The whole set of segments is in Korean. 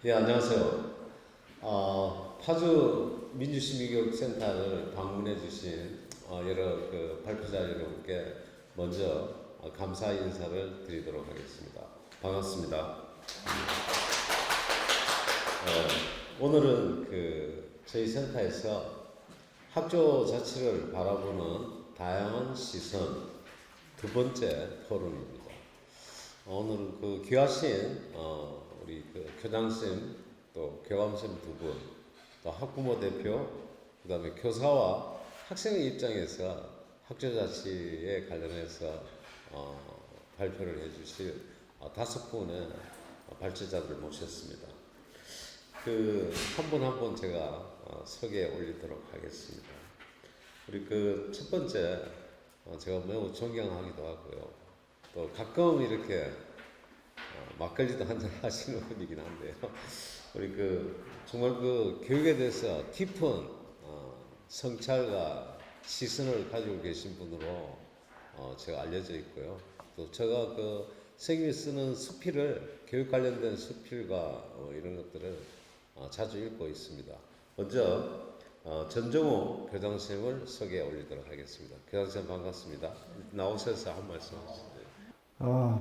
예, 안녕하세요. 파주 민주시민교육센터를 방문해 주신 여러 발표자 여러분께 먼저 감사 인사를 드리도록 하겠습니다. 반갑습니다. 오늘은 저희 센터에서 학교 자치를 바라보는 다양한 시선 두 번째 포럼입니다. 오늘은 귀하신 우리 교장쌤 또 교감쌤 두 분, 또 학부모 대표, 그다음에 교사와 학생의 입장에서 학교 자치에 관련해서 발표를 해주실 다섯 분의 발제자들을 모셨습니다. 한 분 한 분 제가 소개해 올리도록 하겠습니다. 우리 첫 번째 제가 매우 존경하기도 하고요. 또 가끔 이렇게 막걸리도 한잔 하시는 분이긴 한데요. 우리 정말 교육에 대해서 깊은 성찰과 시선을 가지고 계신 분으로 제가 알려져 있고요. 또 제가 선생님이 쓰는 수필을 교육 관련된 수필과 이런 것들을 자주 읽고 있습니다. 먼저 전정우 교장선생님을 소개해 올리도록 하겠습니다. 교장선생님 반갑습니다. 나오셔서 한 말씀 하시죠.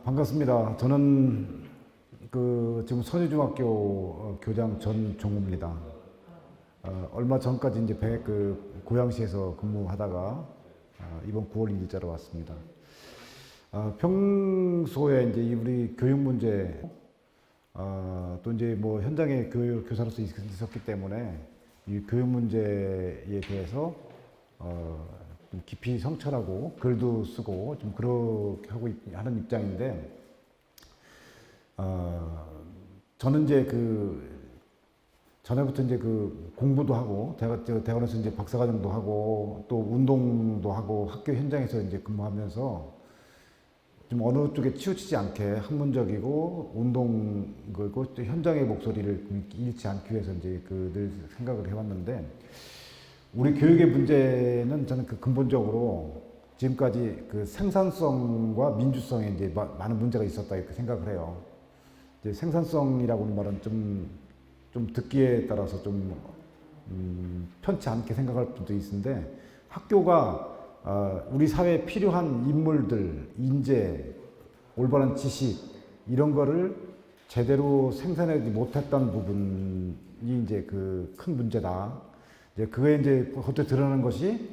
반갑습니다. 저는 지금 선유중학교 교장 전종우입니다. 얼마 전까지 이제 고양시에서 근무하다가 이번 9월 1일자로 왔습니다. 평소에 이제 우리 교육 문제, 또 이제 뭐 현장에 교사로서 있었기 때문에 이 교육 문제에 대해서 좀 깊이 성찰하고 글도 쓰고 좀 그렇게 하는 입장인데, 저는 이제 전에부터 이제 공부도 하고 대학원에서 이제 박사과정도 하고 또 운동도 하고 학교 현장에서 이제 근무하면서 좀 어느 쪽에 치우치지 않게 학문적이고 운동 그리고 또 현장의 목소리를 잃지 않기 위해서 이제 늘 생각을 해왔는데, 우리 교육의 문제는 저는 근본적으로 지금까지 생산성과 민주성에 이제 많은 문제가 있었다 이렇게 생각을 해요. 이제 생산성이라고 하는 말은 좀 듣기에 따라서 편치 않게 생각할 분도 있는데, 학교가 우리 사회에 필요한 인물들, 인재, 올바른 지식 이런 거를 제대로 생산하지 못했던 부분이 이제 큰 문제다. 이제 그게 이제 겉에 드러나는 것이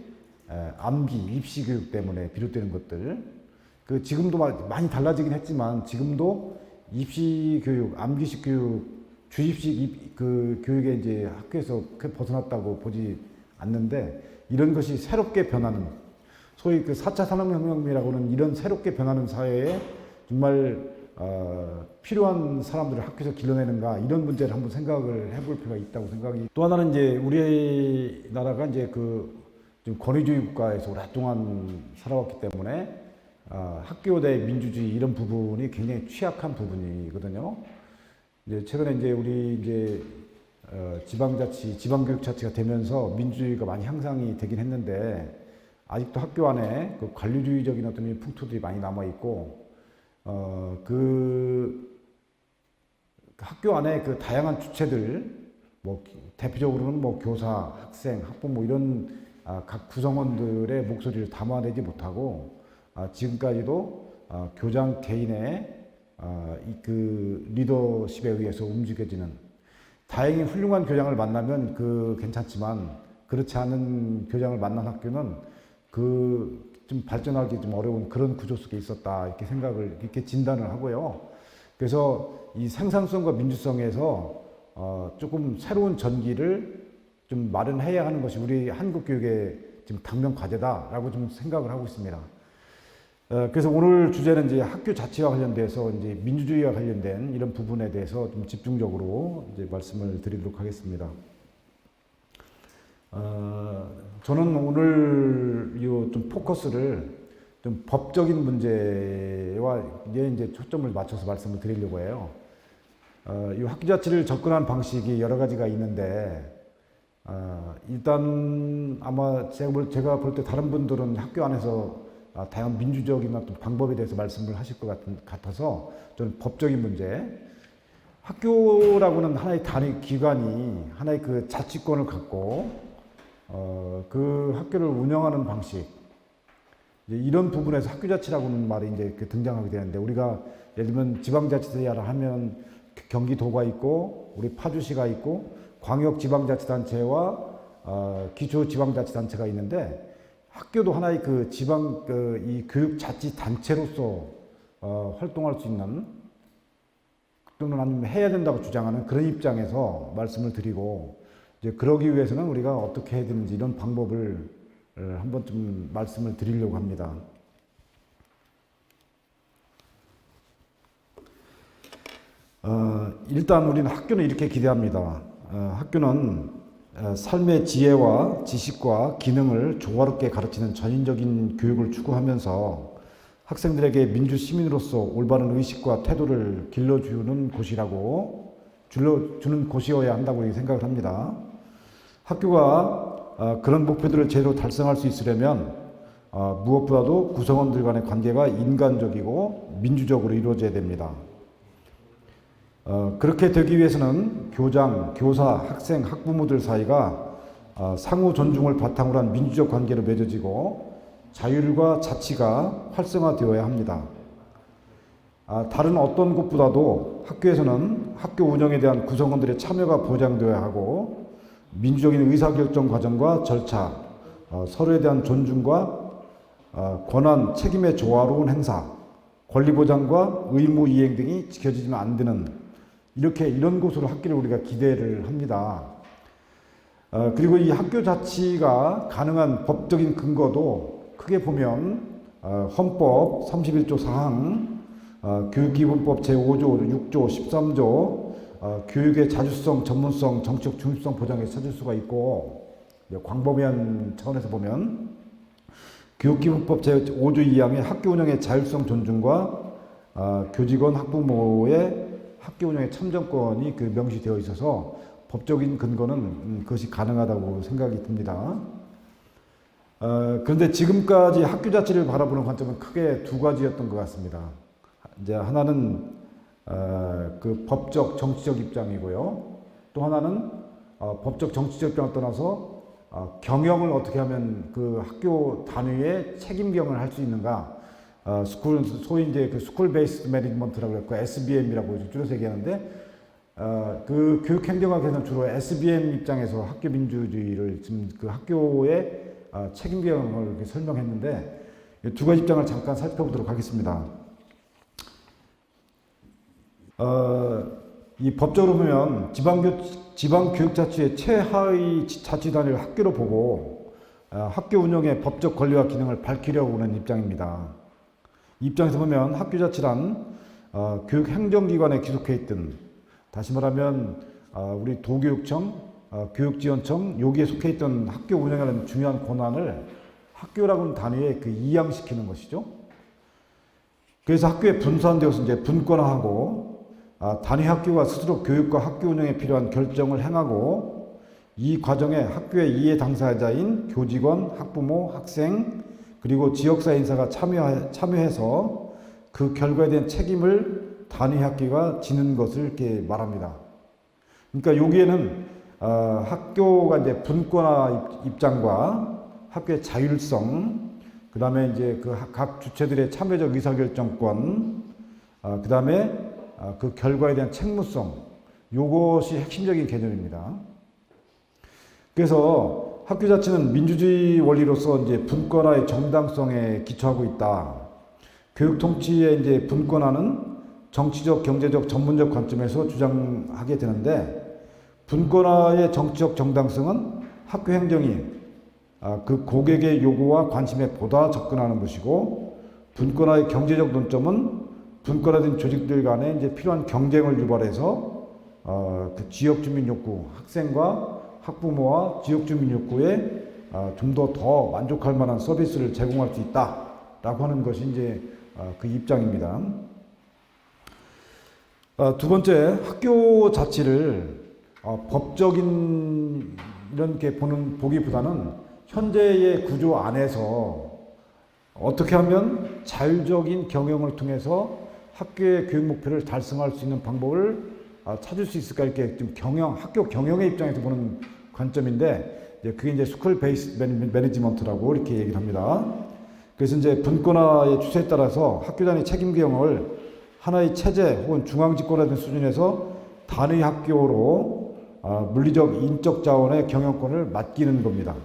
암기, 입시 교육 때문에 비롯되는 것들. 지금도 많이 달라지긴 했지만 지금도 입시 교육, 암기식 교육, 주입식 교육에 이제 학교에서 벗어났다고 보지 않는데, 이런 것이 새롭게 변하는, 소위 4차 산업혁명이라고 하는 이런 새롭게 변하는 사회에 정말 필요한 사람들을 학교에서 길러내는가, 이런 문제를 한번 생각을 해볼 필요가 있다고 생각이. 또 하나는 이제 우리나라가 이제 좀 권위주의 국가에서 오랫동안 살아왔기 때문에 학교 내 민주주의 이런 부분이 굉장히 취약한 부분이거든요. 이제 최근에 이제 우리 지방자치, 지방교육자치가 되면서 민주주의가 많이 향상이 되긴 했는데, 아직도 학교 안에 관료주의적인 어떤 풍토들이 많이 남아 있고, 학교 안에 다양한 주체들, 뭐 대표적으로는 뭐 교사, 학생, 학부모 이런 각 구성원들의 목소리를 담아내지 못하고, 지금까지도 교장 개인의 리더십에 의해서 움직여지는, 다행히 훌륭한 교장을 만나면 괜찮지만 그렇지 않은 교장을 만난 학교는 좀 발전하기 좀 어려운 그런 구조 속에 있었다 이렇게 진단을 하고요. 그래서 이 생산성과 민주성에서 조금 새로운 전기를 좀 마련해야 하는 것이 우리 한국 교육의 지금 당면 과제다라고 좀 생각을 하고 있습니다. 그래서 오늘 주제는 이제 학교 자치와 관련돼서 이제 민주주의와 관련된 이런 부분에 대해서 좀 집중적으로 이제 말씀을 드리도록 하겠습니다. 저는 오늘 좀 포커스를 좀 법적인 문제와 이제 초점을 맞춰서 말씀을 드리려고 해요. 이 학교 자치를 접근하는 방식이 여러 가지가 있는데, 일단 아마 제가 볼 때 다른 분들은 학교 안에서 다양한 민주적인 어떤 방법에 대해서 말씀을 하실 것 같아서 저는 법적인 문제, 학교라고는 하나의 단위 기관이 하나의 그 자치권을 갖고 그 학교를 운영하는 방식, 이제 이런 부분에서 학교 자치라고는 말이 이제 등장하게 되는데, 우리가 예를 들면 지방자치제라 하면 경기도가 있고 우리 파주시가 있고 광역지방자치단체와 기초지방자치단체가 있는데, 학교도 하나의 그 지방 이 교육자치단체로서 활동할 수 있는, 또는 아니면 해야 된다고 주장하는 그런 입장에서 말씀을 드리고, 이제 그러기 위해서는 우리가 어떻게 해야 되는지 이런 방법을 한번 좀 말씀을 드리려고 합니다. 일단 우리는 학교는 이렇게 기대합니다. 학교는 삶의 지혜와 지식과 기능을 조화롭게 가르치는 전인적인 교육을 추구하면서 학생들에게 민주 시민으로서 올바른 의식과 태도를 길러주는 곳이어야 한다고 생각을 합니다. 학교가 그런 목표들을 제대로 달성할 수 있으려면 무엇보다도 구성원들 간의 관계가 인간적이고 민주적으로 이루어져야 됩니다. 그렇게 되기 위해서는 교장, 교사, 학생, 학부모들 사이가 상호 존중을 바탕으로 한 민주적 관계로 맺어지고 자율과 자치가 활성화되어야 합니다. 다른 어떤 곳보다도 학교에서는 학교 운영에 대한 구성원들의 참여가 보장되어야 하고, 민주적인 의사결정 과정과 절차, 서로에 대한 존중과 권한, 책임의 조화로운 행사, 권리보장과 의무 이행 등이 지켜지면 안 되는, 이런 곳으로 학교를 우리가 기대를 합니다. 그리고 이 학교 자치가 가능한 법적인 근거도 크게 보면 헌법 31조 4항, 교육기본법 제5조, 6조, 13조, 교육의 자주성, 전문성, 정치적 중립성 보장에 찾을 수가 있고, 광범위한 차원에서 보면 교육기본법 제5조 2항의 학교 운영의 자율성 존중과 교직원, 학부모의 학교 운영의 참정권이 명시되어 있어서 법적인 근거는 그것이 가능하다고 생각이 듭니다. 그런데 지금까지 학교 자치를 바라보는 관점은 크게 두 가지였던 것 같습니다. 이제 하나는 그 법적 정치적 입장이고요. 또 하나는 법적 정치적 입장을 떠나서 경영을 어떻게 하면 그 학교 단위의 책임 경영을 할 수 있는가. 소위 이제 그 스쿨 베이스드 매니지먼트라고 했고 SBM이라고 줄여서 얘기하는데, 그 교육행정학에서는 주로 SBM 입장에서 학교 민주주의를 지금 그 학교의 책임 경영을 이렇게 설명했는데, 두 가지 입장을 잠깐 살펴보도록 하겠습니다. 이 법적으로 보면 지방교육자치의 최하위 자치단위를 학교로 보고 학교 운영의 법적 권리와 기능을 밝히려고 하는 입장입니다. 이 입장에서 보면 학교 자치란 교육행정기관에 귀속해 있든, 다시 말하면 우리 도교육청, 교육지원청 여기에 속해 있던 학교 운영하는 중요한 권한을 학교라고는 단위에 이양시키는 것이죠. 그래서 학교에 분산되어서 이제 분권화하고, 단위 학교가 스스로 교육과 학교 운영에 필요한 결정을 행하고, 이 과정에 학교의 이해 당사자인 교직원, 학부모, 학생, 그리고 지역사회 인사가 참여해서 그 결과에 대한 책임을 단위 학교가 지는 것을 이렇게 말합니다. 그러니까 여기에는 학교가 이제 분권화 입장과 학교의 자율성, 그 다음에 이제 그 각 주체들의 참여적 의사결정권, 그 다음에 그 결과에 대한 책무성, 요것이 핵심적인 개념입니다. 그래서 학교 자체는 민주주의 원리로서 이제 분권화의 정당성에 기초하고 있다. 교육 통치의 이제 분권화는 정치적, 경제적, 전문적 관점에서 주장하게 되는데, 분권화의 정치적 정당성은 학교 행정이 그 고객의 요구와 관심에 보다 접근하는 것이고, 분권화의 경제적 논점은 분권화된 조직들 간에 이제 필요한 경쟁을 유발해서 그 지역 주민 욕구, 학생과 학부모와 지역 주민 욕구에 좀 더 만족할 만한 서비스를 제공할 수 있다라고 하는 것이 이제 그 입장입니다. 두 번째, 학교 자치를 법적인 이렇게 보기보다는 현재의 구조 안에서 어떻게 하면 자율적인 경영을 통해서 학교의 교육 목표를 달성할 수 있는 방법을 찾을 수 있을까 이렇게 좀 학교 경영의 입장에서 보는 관점인데 이제 그게 이제 스쿨 베이스 매니지먼트라고 이렇게 얘기를 합니다. 그래서 이제 분권화의 추세에 따라서 학교 단위 책임 경영을 하나의 체제 혹은 중앙집권화된 수준에서 단위 학교로 물리적 인적 자원의 경영권을 맡기는 겁니다.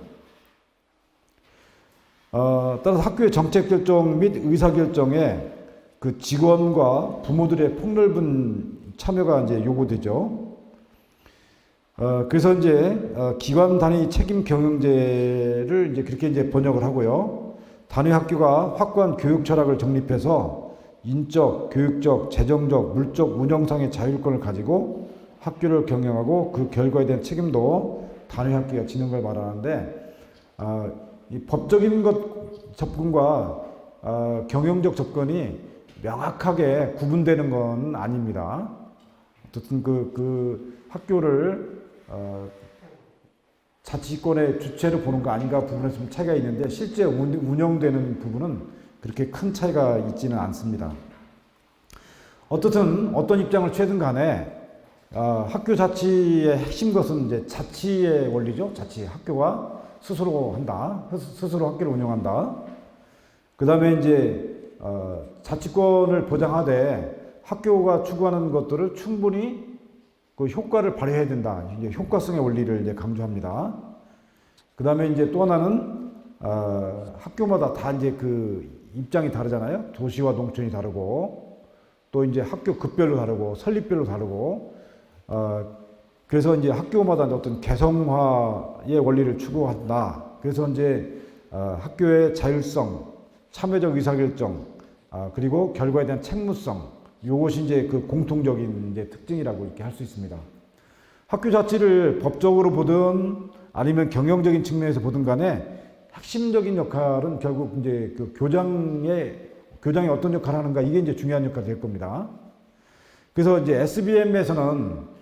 따라서 학교의 정책 결정 및 의사 결정에 그 직원과 부모들의 폭넓은 참여가 이제 요구되죠. 그래서 이제 기관 단위 책임 경영제를 이제 그렇게 이제 번역을 하고요. 단위 학교가 확고한 교육 철학을 정립해서 인적, 교육적, 재정적, 물적 운영상의 자율권을 가지고 학교를 경영하고 그 결과에 대한 책임도 단위 학교가 지는 걸 말하는데 이 법적인 접근과 경영적 접근이 명확하게 구분되는 건 아닙니다. 어쨌든 그 학교를 자치권의 주체로 보는 거 아닌가 부분에서 좀 차이가 있는데 실제 운영되는 부분은 그렇게 큰 차이가 있지는 않습니다. 어떻든 어떤 입장을 취하든 간에 학교 자치의 핵심 것은 이제 자치의 원리죠. 자치 학교가 스스로 한다. 스스로 학교를 운영한다. 그 다음에 이제 자치권을 보장하되 학교가 추구하는 것들을 충분히 그 효과를 발휘해야 된다. 이제 효과성의 원리를 이제 강조합니다. 그 다음에 이제 또 하나는 학교마다 다 이제 그 입장이 다르잖아요. 도시와 농촌이 다르고 또 이제 학교 급별로 다르고 설립별로 다르고 그래서 이제 학교마다 어떤 개성화의 원리를 추구한다. 그래서 이제 학교의 자율성, 참여적 의사결정, 그리고 결과에 대한 책무성, 이것이 이제 그 공통적인 이제 특징이라고 이렇게 할 수 있습니다. 학교 자치를 법적으로 보든 아니면 경영적인 측면에서 보든 간에 핵심적인 역할은 결국 이제 그 교장이 어떤 역할을 하는가 이게 이제 중요한 역할이 될 겁니다. 그래서 이제 SBM에서는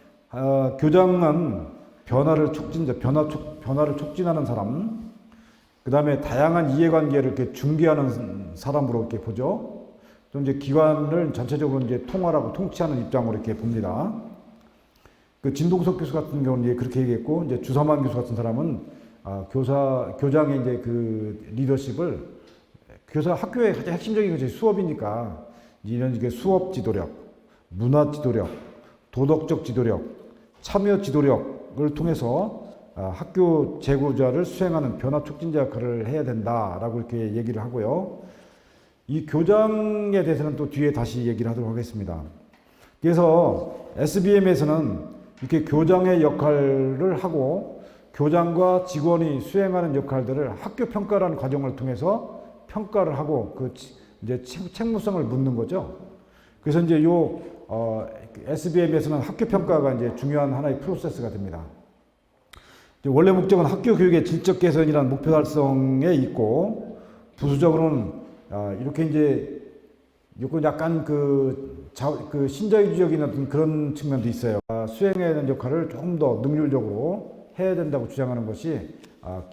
교장은 변화를 촉진하는 사람, 그 다음에 다양한 이해관계를 이렇게 중개하는 사람으로 이렇게 보죠. 또 이제 기관을 전체적으로 이제 통할하고 통치하는 입장으로 이렇게 봅니다. 그 진동석 교수 같은 경우는 이제 그렇게 얘기했고, 이제 주서만 교수 같은 사람은 교장의 이제 그 리더십을 학교의 가장 핵심적인 것이 수업이니까 이런 게 수업 지도력, 문화 지도력, 도덕적 지도력, 참여 지도력을 통해서 학교 제고자를 수행하는 변화 촉진자 역할을 해야 된다라고 이렇게 얘기를 하고요. 이 교장에 대해서는 또 뒤에 다시 얘기를 하도록 하겠습니다. 그래서 SBM에서는 이렇게 교장의 역할을 하고 교장과 직원이 수행하는 역할들을 학교 평가라는 과정을 통해서 평가를 하고 그 이제 책무성을 묻는 거죠. 그래서 이제 SBM에서는 학교 평가가 이제 중요한 하나의 프로세스가 됩니다. 원래 목적은 학교 교육의 질적 개선이라는 목표 달성에 있고 부수적으로는 이렇게 이제 약간 그 신자유주의적인 어떤 그런 측면도 있어요. 수행해야 되는 역할을 조금 더 능률적으로 해야 된다고 주장하는 것이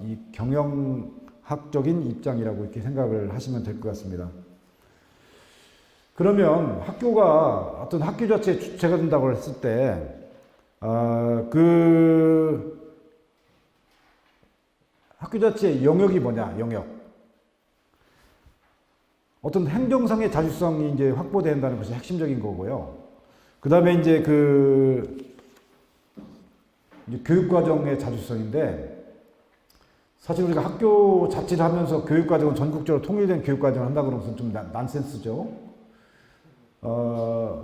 이 경영학적인 입장이라고 이렇게 생각을 하시면 될 것 같습니다. 그러면 학교가 어떤 학교 자체의 주체가 된다고 했을 때, 학교 자체의 영역이 뭐냐, 영역. 어떤 행정상의 자주성이 이제 확보된다는 것이 핵심적인 거고요. 그 다음에 이제 교육과정의 자주성인데, 사실 우리가 학교 자치를 하면서 교육과정은 전국적으로 통일된 교육과정을 한다고 그러면 좀 난센스죠.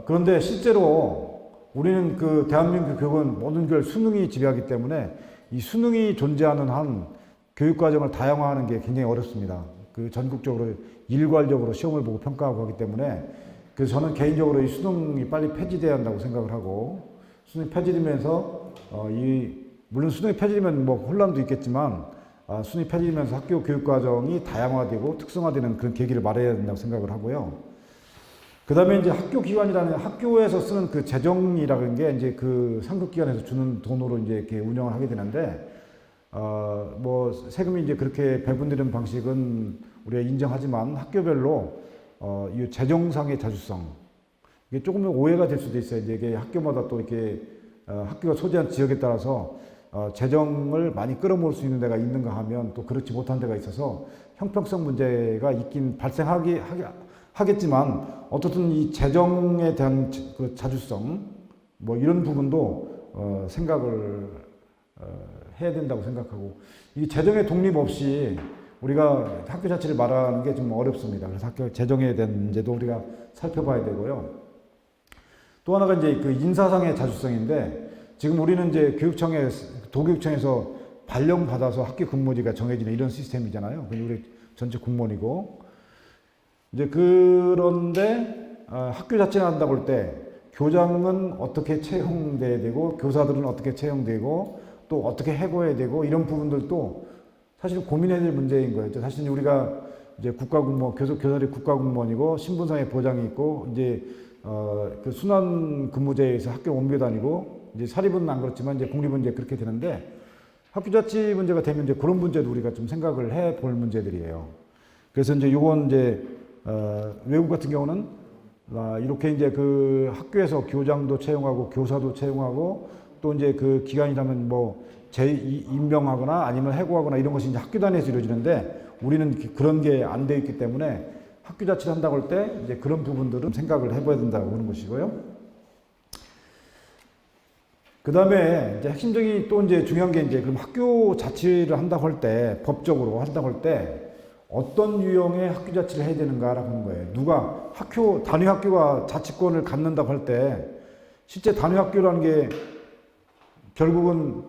그런데 실제로 우리는 그 대한민국 교육은 모든 걸 수능이 지배하기 때문에 이 수능이 존재하는 한 교육과정을 다양화하는 게 굉장히 어렵습니다. 그 전국적으로 일괄적으로 시험을 보고 평가하고 하기 때문에 그래서 저는 개인적으로 이 수능이 빨리 폐지돼야 한다고 생각을 하고 수능이 폐지되면서 물론 수능이 폐지되면 뭐 혼란도 있겠지만 수능이 폐지되면서 학교 교육과정이 다양화되고 특성화되는 그런 계기를 마련해야 된다고 생각을 하고요. 그 다음에 이제 학교 기관이라는 학교에서 쓰는 그 재정이라는 게 이제 그 상급기관에서 주는 돈으로 이제 이렇게 운영을 하게 되는데, 뭐 세금이 이제 그렇게 배분되는 방식은 우리가 인정하지만 학교별로 이 재정상의 자주성, 이게 조금 오해가 될 수도 있어요. 이제 이게 학교마다 또 이렇게 학교가 소재한 지역에 따라서 재정을 많이 끌어모을 수 있는 데가 있는가 하면 또 그렇지 못한 데가 있어서 형평성 문제가 있긴 하겠지만 어떻든 이 재정에 대한 그 자주성 뭐 이런 부분도 생각을 해야 된다고 생각하고 이 재정의 독립 없이 우리가 학교 자체를 말하는 게 좀 어렵습니다. 그래서 학교 재정에 대한 문제도 우리가 살펴봐야 되고요. 또 하나가 이제 그 인사상의 자주성인데 지금 우리는 이제 도교육청에서 발령 받아서 학교 근무지가 정해지는 이런 시스템이잖아요. 우리 전체 공무원이고 이제 그런데 학교 자체를 한다고 할 때 교장은 어떻게 채용돼야 되고 교사들은 어떻게 채용되고 또 어떻게 해고해야 되고 이런 부분들도 사실 고민해야 될 문제인 거예요. 사실 우리가 이제 국가공무원, 교사들이 국가공무원이고 신분상의 보장이 있고 이제 그 순환 근무제에서 학교 옮겨 다니고 이제 사립은 안 그렇지만 이제 공립은 이제 그렇게 되는데 학교 자치 문제가 되면 이제 그런 문제도 우리가 좀 생각을 해 볼 문제들이에요. 그래서 이제 요건 이제 외국 같은 경우는 이렇게 이제 그 학교에서 교장도 채용하고 교사도 채용하고 또 이제 그 기간이라면 뭐 임명하거나 아니면 해고하거나 이런 것이 이제 학교 단위에서 이루어지는데 우리는 그런 게 안 돼 있기 때문에 학교 자치를 한다고 할 때 이제 그런 부분들은 생각을 해봐야 된다고 하는 것이고요. 그 다음에 이제 핵심적인 또 이제 중요한 게 이제 그럼 학교 자치를 한다고 할 때 법적으로 한다고 할 때 어떤 유형의 학교 자치를 해야 되는가라고 하는 거예요. 누가 단위 학교가 자치권을 갖는다고 할 때 실제 단위 학교라는 게 결국은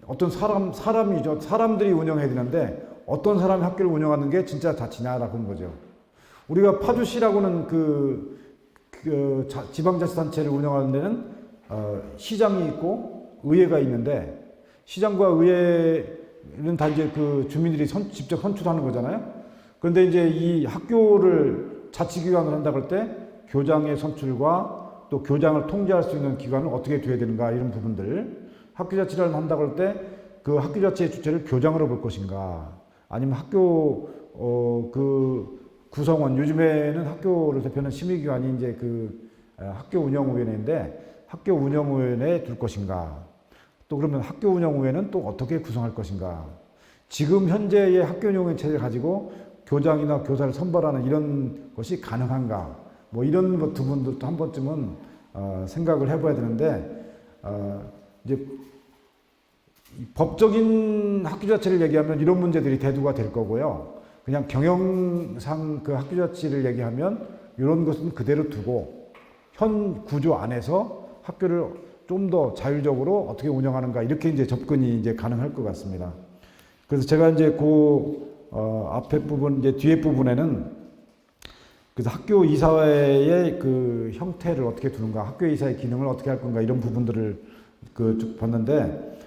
어떤 사람이죠. 사람들이 운영해야 되는데 어떤 사람이 학교를 운영하는 게 진짜 자치냐라고 하는 거죠. 우리가 파주시라고는 지방자치단체를 운영하는 데는 시장이 있고 의회가 있는데 시장과 의회는 다 이제 그 주민들이 직접 선출하는 거잖아요. 그런데 이제 이 학교를 자치기관을 한다고 할 때 교장의 선출과 또 교장을 통제할 수 있는 기관을 어떻게 둬야 되는가 이런 부분들 학교 자치를 한다고 할 때 그 학교 자치의 주체를 교장으로 볼 것인가 아니면 학교 그 구성원 요즘에는 학교를 대표하는 심의기관이 이제 그 학교 운영위원회인데 학교 운영위원회에 둘 것인가 또 그러면 학교 운영위원회는 또 어떻게 구성할 것인가 지금 현재의 학교 운영위원회 체제를 가지고 교장이나 교사를 선발하는 이런 것이 가능한가 뭐 이런 부분들도 한 번쯤은 생각을 해봐야 되는데 이제 법적인 학교 자치를 얘기하면 이런 문제들이 대두가 될 거고요. 그냥 경영상 그 학교 자치를 얘기하면 이런 것은 그대로 두고 현 구조 안에서 학교를 좀 더 자율적으로 어떻게 운영하는가 이렇게 이제 접근이 이제 가능할 것 같습니다. 그래서 제가 이제 앞에 부분 이제 뒤에 부분에는 그래서 학교 이사회의 그 형태를 어떻게 두는가, 학교 이사의 기능을 어떻게 할 건가 이런 부분들을 쭉 봤는데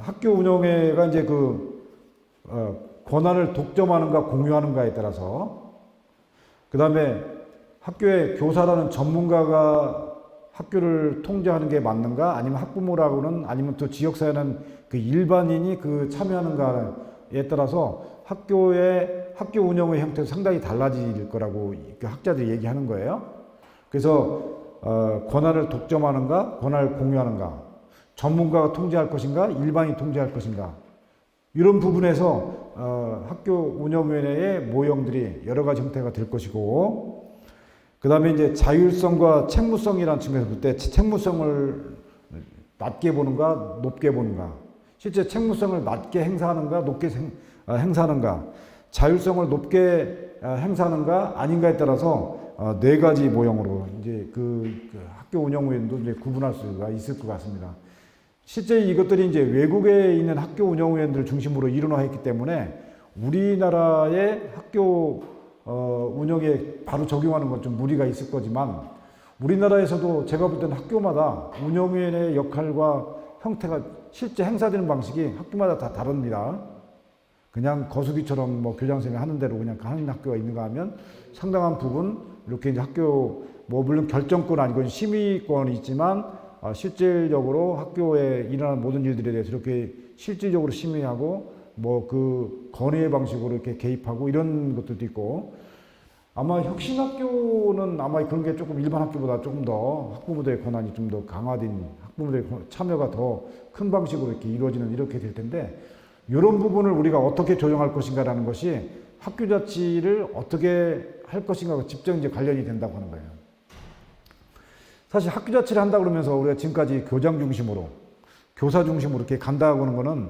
학교 운영회가 이제 권한을 독점하는가 공유하는가에 따라서 그 다음에 학교의 교사라는 전문가가 학교를 통제하는 게 맞는가 아니면 학부모라고는 아니면 또 지역사회는 그 일반인이 참여하는가에 따라서 학교 운영의 형태도 상당히 달라질 거라고 학자들이 얘기하는 거예요. 그래서 권한을 독점하는가 권한을 공유하는가 전문가가 통제할 것인가 일반인이 통제할 것인가 이런 부분에서 학교 운영위원회의 모형들이 여러 가지 형태가 될 것이고 그 다음에 이제 자율성과 책무성이라는 측면에서 볼 때 책무성을 낮게 보는가 높게 보는가 실제 책무성을 낮게 행사하는가 높게 행사하는가 자율성을 높게 행사하는가 아닌가에 따라서 네 가지 모형으로 이제 그 학교 운영위원도 이제 구분할 수가 있을 것 같습니다. 실제 이것들이 이제 외국에 있는 학교 운영위원들을 중심으로 일원화했기 때문에 우리나라의 학교 운영에 바로 적용하는 건 좀 무리가 있을 거지만 우리나라에서도 제가 볼 때는 학교마다 운영위원회의 역할과 형태가 실제 행사되는 방식이 학교마다 다 다릅니다. 그냥 거수기처럼 뭐 교장선생님이 하는 대로 그냥 하는 학교가 있는가 하면 상당한 부분 이렇게 이제 학교 뭐 물론 결정권 아니고 심의권이 있지만 실질적으로 학교에 일어나는 모든 일들에 대해서 이렇게 실질적으로 심의하고 뭐 그 건의의 방식으로 이렇게 개입하고 이런 것들도 있고 아마 혁신학교는 아마 그런 게 조금 일반 학교보다 조금 더 학부모들의 권한이 좀 더 강화된 학부모들의 참여가 더 큰 방식으로 이렇게 이루어지는 이렇게 될 텐데 이런 부분을 우리가 어떻게 조정할 것인가라는 것이 학교 자치를 어떻게 할 것인가가 직접 이제 관련이 된다고 하는 거예요. 사실 학교 자치를 한다 그러면서 우리가 지금까지 교장 중심으로 교사 중심으로 이렇게 간다고 하는 거는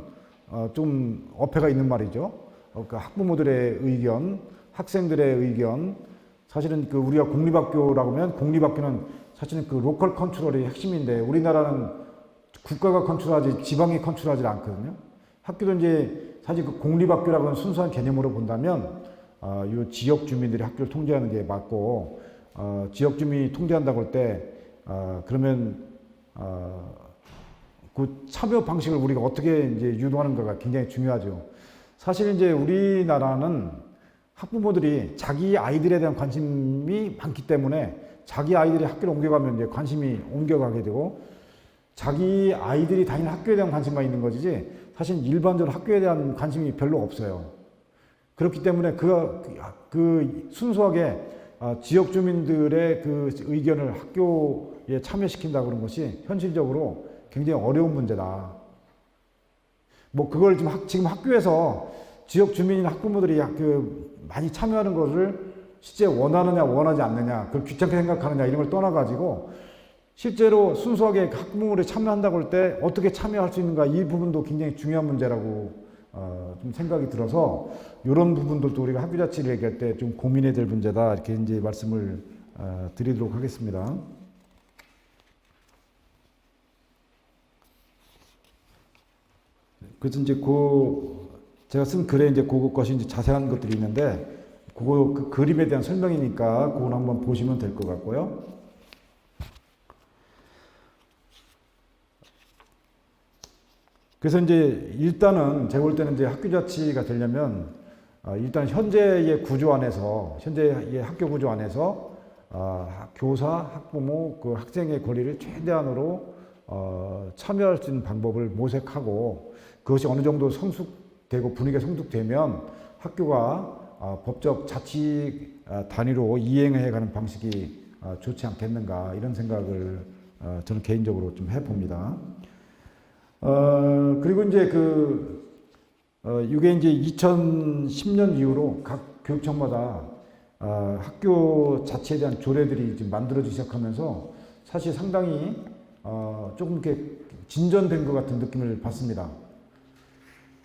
좀 어폐가 있는 말이죠. 그 학부모들의 의견, 학생들의 의견, 사실은 그 우리가 공립학교라고 하면 공립학교는 사실은 그 로컬 컨트롤이 핵심인데 우리나라는 국가가 컨트롤하지 지방이 컨트롤하지 않거든요. 학교도 이제 사실 그 공립학교라고 하는 순수한 개념으로 본다면 이 지역 주민들이 학교를 통제하는 게 맞고 지역 주민이 통제한다고 할 때 그러면 그 참여 방식을 우리가 어떻게 이제 유도하는가가 굉장히 중요하죠. 사실 이제 우리나라는 학부모들이 자기 아이들에 대한 관심이 많기 때문에 자기 아이들이 학교를 옮겨가면 이제 관심이 옮겨가게 되고 자기 아이들이 다니는 학교에 대한 관심만 있는 것이지 사실 일반적으로 학교에 대한 관심이 별로 없어요. 그렇기 때문에 그 순수하게 지역 주민들의 그 의견을 학교에 참여시킨다 그런 것이 현실적으로 굉장히 어려운 문제다. 뭐 그걸 지금 학교에서 지역 주민이나 학부모들이 많이 참여하는 것을 실제 원하느냐 원하지 않느냐 그걸 귀찮게 생각하느냐 이런 걸 떠나가지고 실제로 순수하게 학부모들이 참여한다고 할 때 어떻게 참여할 수 있는가 이 부분도 굉장히 중요한 문제라고 좀 생각이 들어서 이런 부분들도 우리가 학교 자치를 얘기할 때 좀 고민해야 될 문제다 이렇게 이제 말씀을 드리도록 하겠습니다. 그래서 이제 제가 쓴 글에 이제 그것이 이제 자세한 것들이 있는데 그 그림에 대한 설명이니까 그걸 한번 보시면 될 것 같고요. 그래서 이제 일단은 제가 볼 때는 이제 학교 자치가 되려면 일단 현재의 구조 안에서 현재의 학교 구조 안에서 교사, 학부모, 그 학생의 권리를 최대한으로 참여할 수 있는 방법을 모색하고 그것이 어느 정도 성숙되고 분위기가 성숙되면 학교가 법적 자치 단위로 이행해가는 방식이 좋지 않겠는가 이런 생각을 저는 개인적으로 좀 해봅니다. 그리고 이제 이게 이제 2010년 이후로 각 교육청마다 학교 자치에 대한 조례들이 지금 만들어지기 시작하면서 사실 상당히 조금 이렇게 진전된 것 같은 느낌을 받습니다.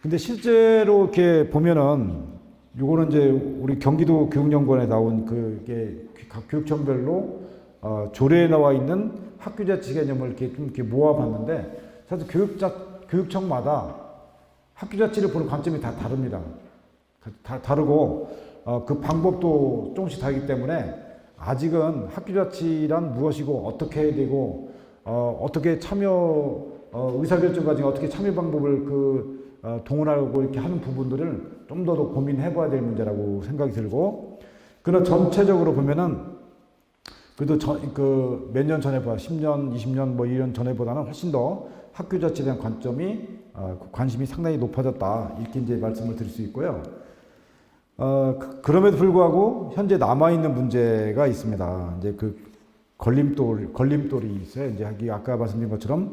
근데 실제로 이렇게 보면은 요거는 이제 우리 경기도 교육연구원에 나온 그게 각 교육청별로 조례에 나와 있는 학교 자치 개념을 이렇게 좀 이렇게 모아봤는데 사실 교육청마다 학교 자치를 보는 관점이 다 다릅니다. 다르고 그 방법도 조금씩 다르기 때문에 아직은 학교 자치란 무엇이고 어떻게 해야 되고 어떻게 참여 의사결정 과정에 어떻게 참여 방법을 동원하고 이렇게 하는 부분들을 좀 더 고민해봐야 될 문제라고 생각이 들고 그러나 전체적으로 보면은 그래도 몇 년 전에보다 10년, 20년 뭐 1년 전에보다는 훨씬 더 학교 자치에 대한 관심이 상당히 높아졌다 이렇게 이제 말씀을 드릴 수 있고요. 그럼에도 불구하고 현재 남아 있는 문제가 있습니다. 이제 그 걸림돌이 있어요. 이제 아까 말씀드린 것처럼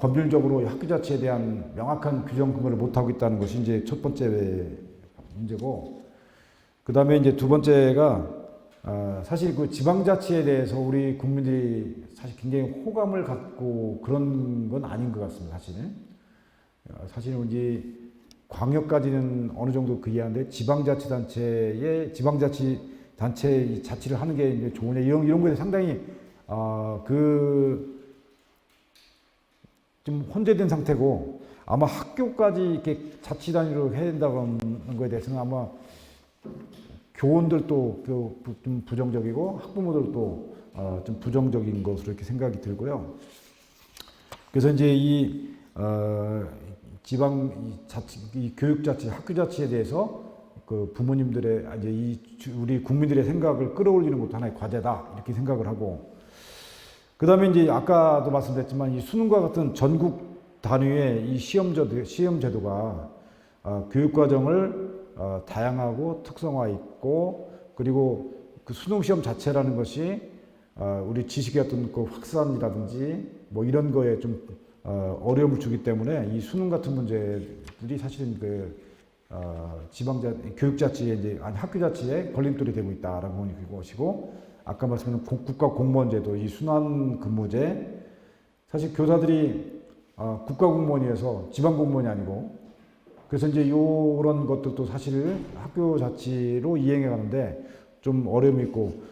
법률적으로 학교 자치에 대한 명확한 규정 근거를 못 하고 있다는 것이 이제 첫 번째 문제고, 그 다음에 이제 두 번째가 사실 그 지방자치에 대해서 우리 국민들이 사실 굉장히 호감을 갖고 그런 건 아닌 것 같습니다. 사실은 이제 광역까지는 어느 정도 이해하는데 지방자치단체의 지방자치단체의 자치를 하는 게 이제 좋으냐 이런 거에 상당히 좀 혼재된 상태고 아마 학교까지 이렇게 자치 단위로 해야 된다고 하는 거에 대해서는 아마 교원들도 좀 부정적이고 학부모들도 좀 부정적인 것으로 이렇게 생각이 들고요. 그래서 이제 이 교육 자치, 학교 자치에 대해서 그 부모님들의 이제 우리 국민들의 생각을 끌어올리는 것도 하나의 과제다 이렇게 생각을 하고, 그 다음에 이제 아까도 말씀드렸지만 이 수능과 같은 전국 단위의 이 시험 제도가 교육 과정을 다양하고 특성화 있고 그리고 그 수능 시험 자체라는 것이 우리 지식의 어떤 그 확산이라든지 뭐 이런 거에 좀 어려움을 주기 때문에 이 수능 같은 문제들이 사실은 교육자치에 학교자치에 걸림돌이 되고 있다라고 보는 것이고, 아까 말씀드린 국가공무원제도 이 순환근무제, 사실 교사들이 국가공무원이어서 지방공무원이 아니고, 그래서 이제 이런 것들도 사실 학교자치로 이행해 가는데 좀 어려움이 있고,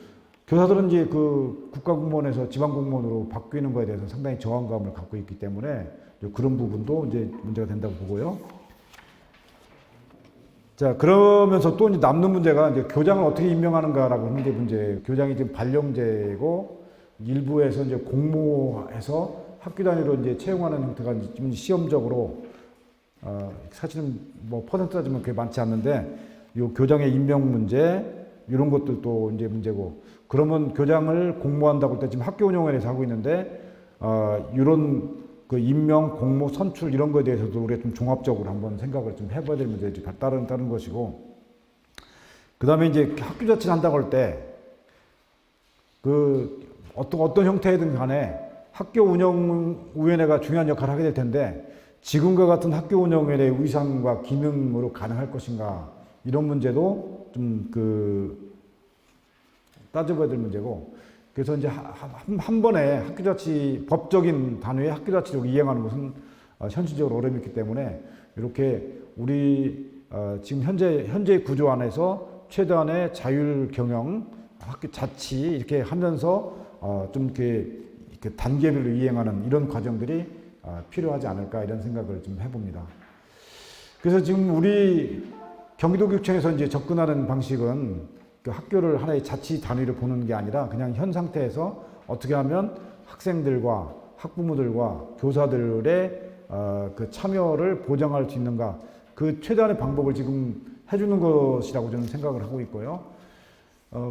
교사들은 이제 그 국가공무원에서 지방공무원으로 바뀌는 거에 대해서 상당히 저항감을 갖고 있기 때문에 그런 부분도 이제 문제가 된다고 보고요. 자, 그러면서 또 이제 남는 문제가 이제 교장을 어떻게 임명하는가라고 하는 게 문제. 교장이 지금 발령제고 일부에서 이제 공모해서 학교 단위로 이제 채용하는 형태가 지금 시험적으로 사실은 뭐 퍼센트 따지면 그게 많지 않는데, 이 교장의 임명 문제 이런 것들도 이제 문제고, 그러면 교장을 공모한다고 할 때 지금 학교 운영위원회에서 하고 있는데 이런 그 임명, 공모, 선출 이런 거에 대해서도 우리가 좀 종합적으로 한번 생각을 좀 해봐야 될 문제들이 다른 것이고, 그 다음에 이제 학교 자체를 한다고 할 때 그 어떤 형태이든 간에 학교 운영위원회가 중요한 역할을 하게 될 텐데, 지금과 같은 학교 운영위원회의 위상과 기능으로 가능할 것인가, 이런 문제도 좀 따져봐야 될 문제고, 그래서 이제 한 번에 학교자치, 법적인 단위의 학교자치로 이행하는 것은 현실적으로 어려움이 있기 때문에, 이렇게 우리 지금 현재의 구조 안에서 최대한의 자율 경영, 학교 자치 이렇게 하면서 좀 이렇게 단계별로 이행하는 이런 과정들이 필요하지 않을까, 이런 생각을 좀 해봅니다. 그래서 지금 우리 경기도교육청에서 이제 접근하는 방식은 그 학교를 하나의 자치 단위로 보는 게 아니라 그냥 현 상태에서 어떻게 하면 학생들과 학부모들과 교사들의 그 참여를 보장할 수 있는가, 그 최대한의 방법을 지금 해주는 것이라고 저는 생각을 하고 있고요.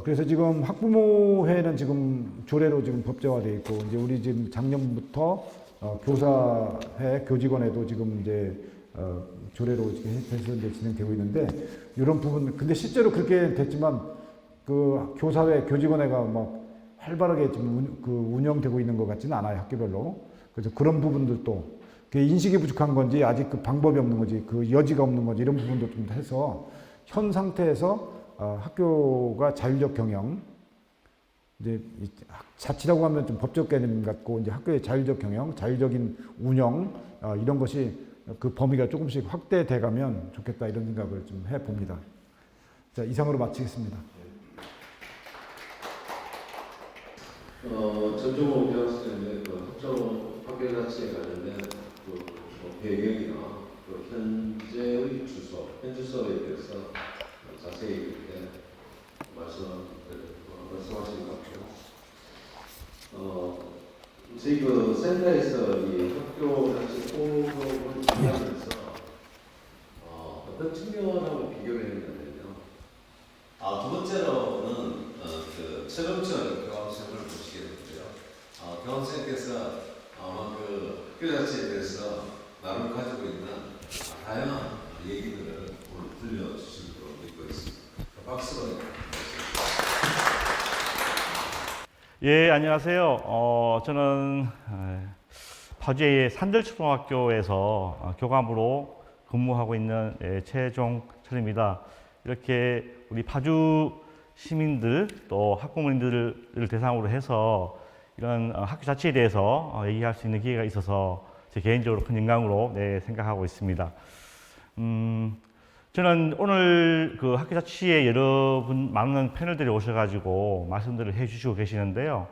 그래서 지금 학부모회는 지금 조례로 지금 법제화되어 있고, 이제 우리 지금 작년부터 교사회, 교직원회도 지금 이제 조례로 해서 이제 진행되고 있는데, 이런 부분, 근데 실제로 그렇게 됐지만 그 교사회, 교직원회가 막 활발하게 지금 운영되고 있는 것 같지는 않아요, 학교별로. 그래서 그런 부분들도 그 인식이 부족한 건지, 아직 그 방법이 없는 건지, 그 여지가 없는 건지, 이런 부분도 좀 해서 현 상태에서 학교가 자율적 경영, 이제 자치라고 하면 좀 법적 개념 같고, 이제 학교의 자율적 경영, 자율적인 운영, 이런 것이 그 범위가 조금씩 확대돼 가면 좋겠다, 이런 생각을 좀 해봅니다. 자, 이상으로 마치겠습니다. 전종호 교수님의 학교 자치에 관련된 배경이나 현재의 현주소에 대해서 자세히 이렇게 말씀하신 것 같고요. 저희 그 센터에서 이 학교 자치 프로그램을 준비하면서 어떤 측면하고 비교를 했냐면요. 두 번째로는 그 체험적 교감생을 보시게 되고요. 교감생께서 아마 그 학교 자치에 대해서 나름 가지고 있는 다양한 얘기들을 오늘 들려주실 거로 믿고 있습니다. 박수로. 예, 안녕하세요. 저는 파주의 산들초등학교에서 교감으로 근무하고 있는 최종철입니다. 이렇게 우리 파주 시민들 또 학부모님들을 대상으로 해서 이런 학교 자치에 대해서 얘기할 수 있는 기회가 있어서 제 개인적으로 큰 영광으로 생각하고 있습니다. 저는 오늘 그 학교 자치에 여러분 많은 패널들이 오셔가지고 말씀들을 해주시고 계시는데요.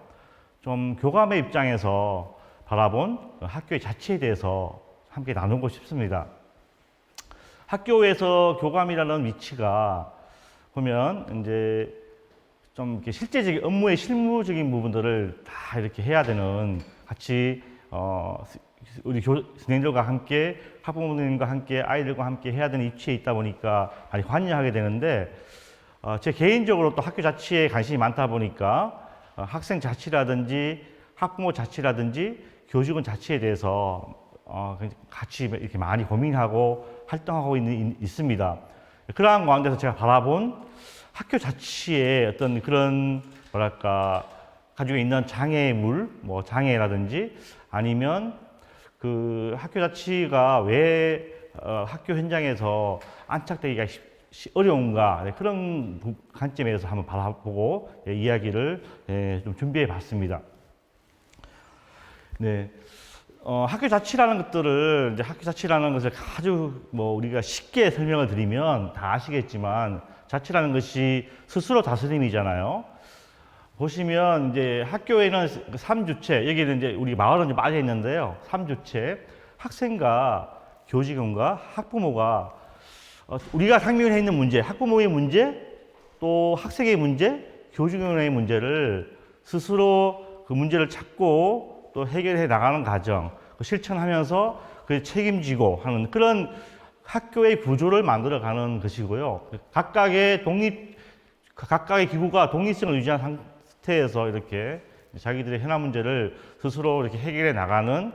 좀 교감의 입장에서 바라본 학교의 자치에 대해서 함께 나누고 싶습니다. 학교에서 교감이라는 위치가 보면 이제 좀 이렇게 실제적인 업무의 실무적인 부분들을 다 이렇게 해야 되는, 같이 우리 선생님들과 함께 학부모님과 함께 아이들과 함께 해야 되는 위치에 있다 보니까 많이 관여하게 되는데, 제 개인적으로 또 학교 자치에 관심이 많다 보니까 학생 자치라든지 학부모 자치라든지 교직원 자치에 대해서 같이 이렇게 많이 고민하고 활동하고 있습니다. 그러한 가운데서 제가 바라본 학교 자치의 어떤 그런 뭐랄까 가지고 있는 장애물, 뭐 장애라든지 아니면 그 학교 자치가 왜 학교 현장에서 안착되기가 어려운가, 네, 그런 관점에서 한번 바라보고 이야기를 좀 준비해 봤습니다. 네. 학교 자치라는 것들을, 이제 학교 자치라는 것을 아주 뭐 우리가 쉽게 설명을 드리면 다 아시겠지만, 자치라는 것이 스스로 다스림이잖아요. 보시면 이제 학교에는 3주체, 여기는 이제 우리 마을은 좀 빠져 있는데요. 3주체, 학생과 교직원과 학부모가 우리가 상명해 있는 문제, 학부모의 문제, 또 학생의 문제, 교직원의 문제를 스스로 그 문제를 찾고 또 해결해 나가는 과정, 실천하면서 그 책임지고 하는 그런 학교의 구조를 만들어가는 것이고요. 각각의 기구가 독립성을 유지한 상태에서 이렇게 자기들의 현안 문제를 스스로 이렇게 해결해 나가는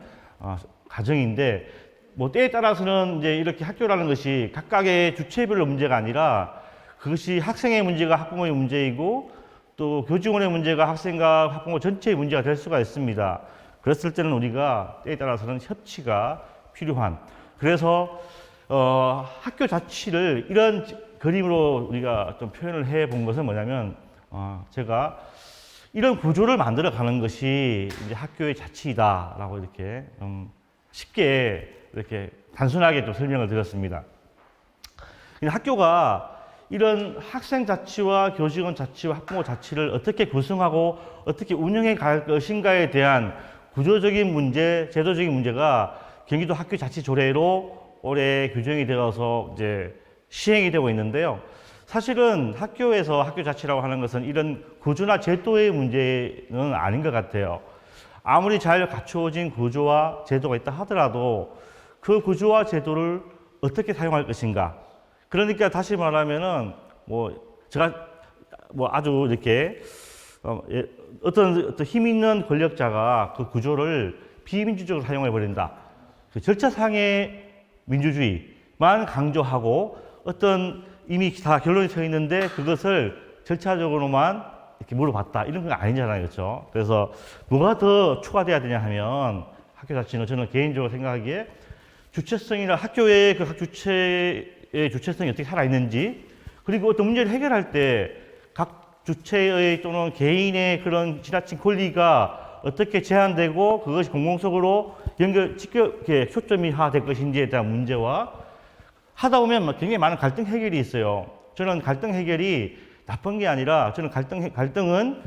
과정인데, 뭐 때에 따라서는 이제 이렇게 학교라는 것이 각각의 주체별로 문제가 아니라 그것이 학생의 문제가 학부모의 문제이고 또 교직원의 문제가 학생과 학부모 전체의 문제가 될 수가 있습니다. 그랬을 때는 우리가 때에 따라서는 협치가 필요한, 그래서 학교 자치를 이런 그림으로 우리가 좀 표현을 해 본 것은 뭐냐면, 제가 이런 구조를 만들어 가는 것이 이제 학교의 자치이다라고 이렇게 쉽게 이렇게 단순하게 좀 설명을 드렸습니다. 학교가 이런 학생 자치와 교직원 자치와 학부모 자치를 어떻게 구성하고 어떻게 운영해 갈 것인가에 대한 구조적인 문제, 제도적인 문제가 경기도 학교 자치 조례로 올해 규정이 되어서 이제 시행이 되고 있는데요. 사실은 학교에서 학교 자치라고 하는 것은 이런 구조나 제도의 문제는 아닌 것 같아요. 아무리 잘 갖추어진 구조와 제도가 있다 하더라도 그 구조와 제도를 어떻게 사용할 것인가. 그러니까 다시 말하면은 제가 아주 이렇게 어떤 힘 있는 권력자가 그 구조를 비민주적으로 사용해 버린다. 그 절차상의 민주주의만 강조하고 어떤 이미 다 결론이 서 있는데 그것을 절차적으로만 이렇게 물어봤다. 이런 건 아니잖아요. 그렇죠? 그래서 뭐가 더 추가돼야 되냐 하면 학교 자치는 저는 개인적으로 생각하기에 주체성이나 학교의 그 주체의 주체성이 어떻게 살아있는지, 그리고 어떤 문제를 해결할 때 각 주체의 또는 개인의 그런 지나친 권리가 어떻게 제한되고 그것이 공공성으로 이렇게 초점화될 것인지에 대한 문제와 하다 보면 굉장히 많은 갈등 해결이 있어요. 저는 갈등 해결이 나쁜 게 아니라 저는 갈등은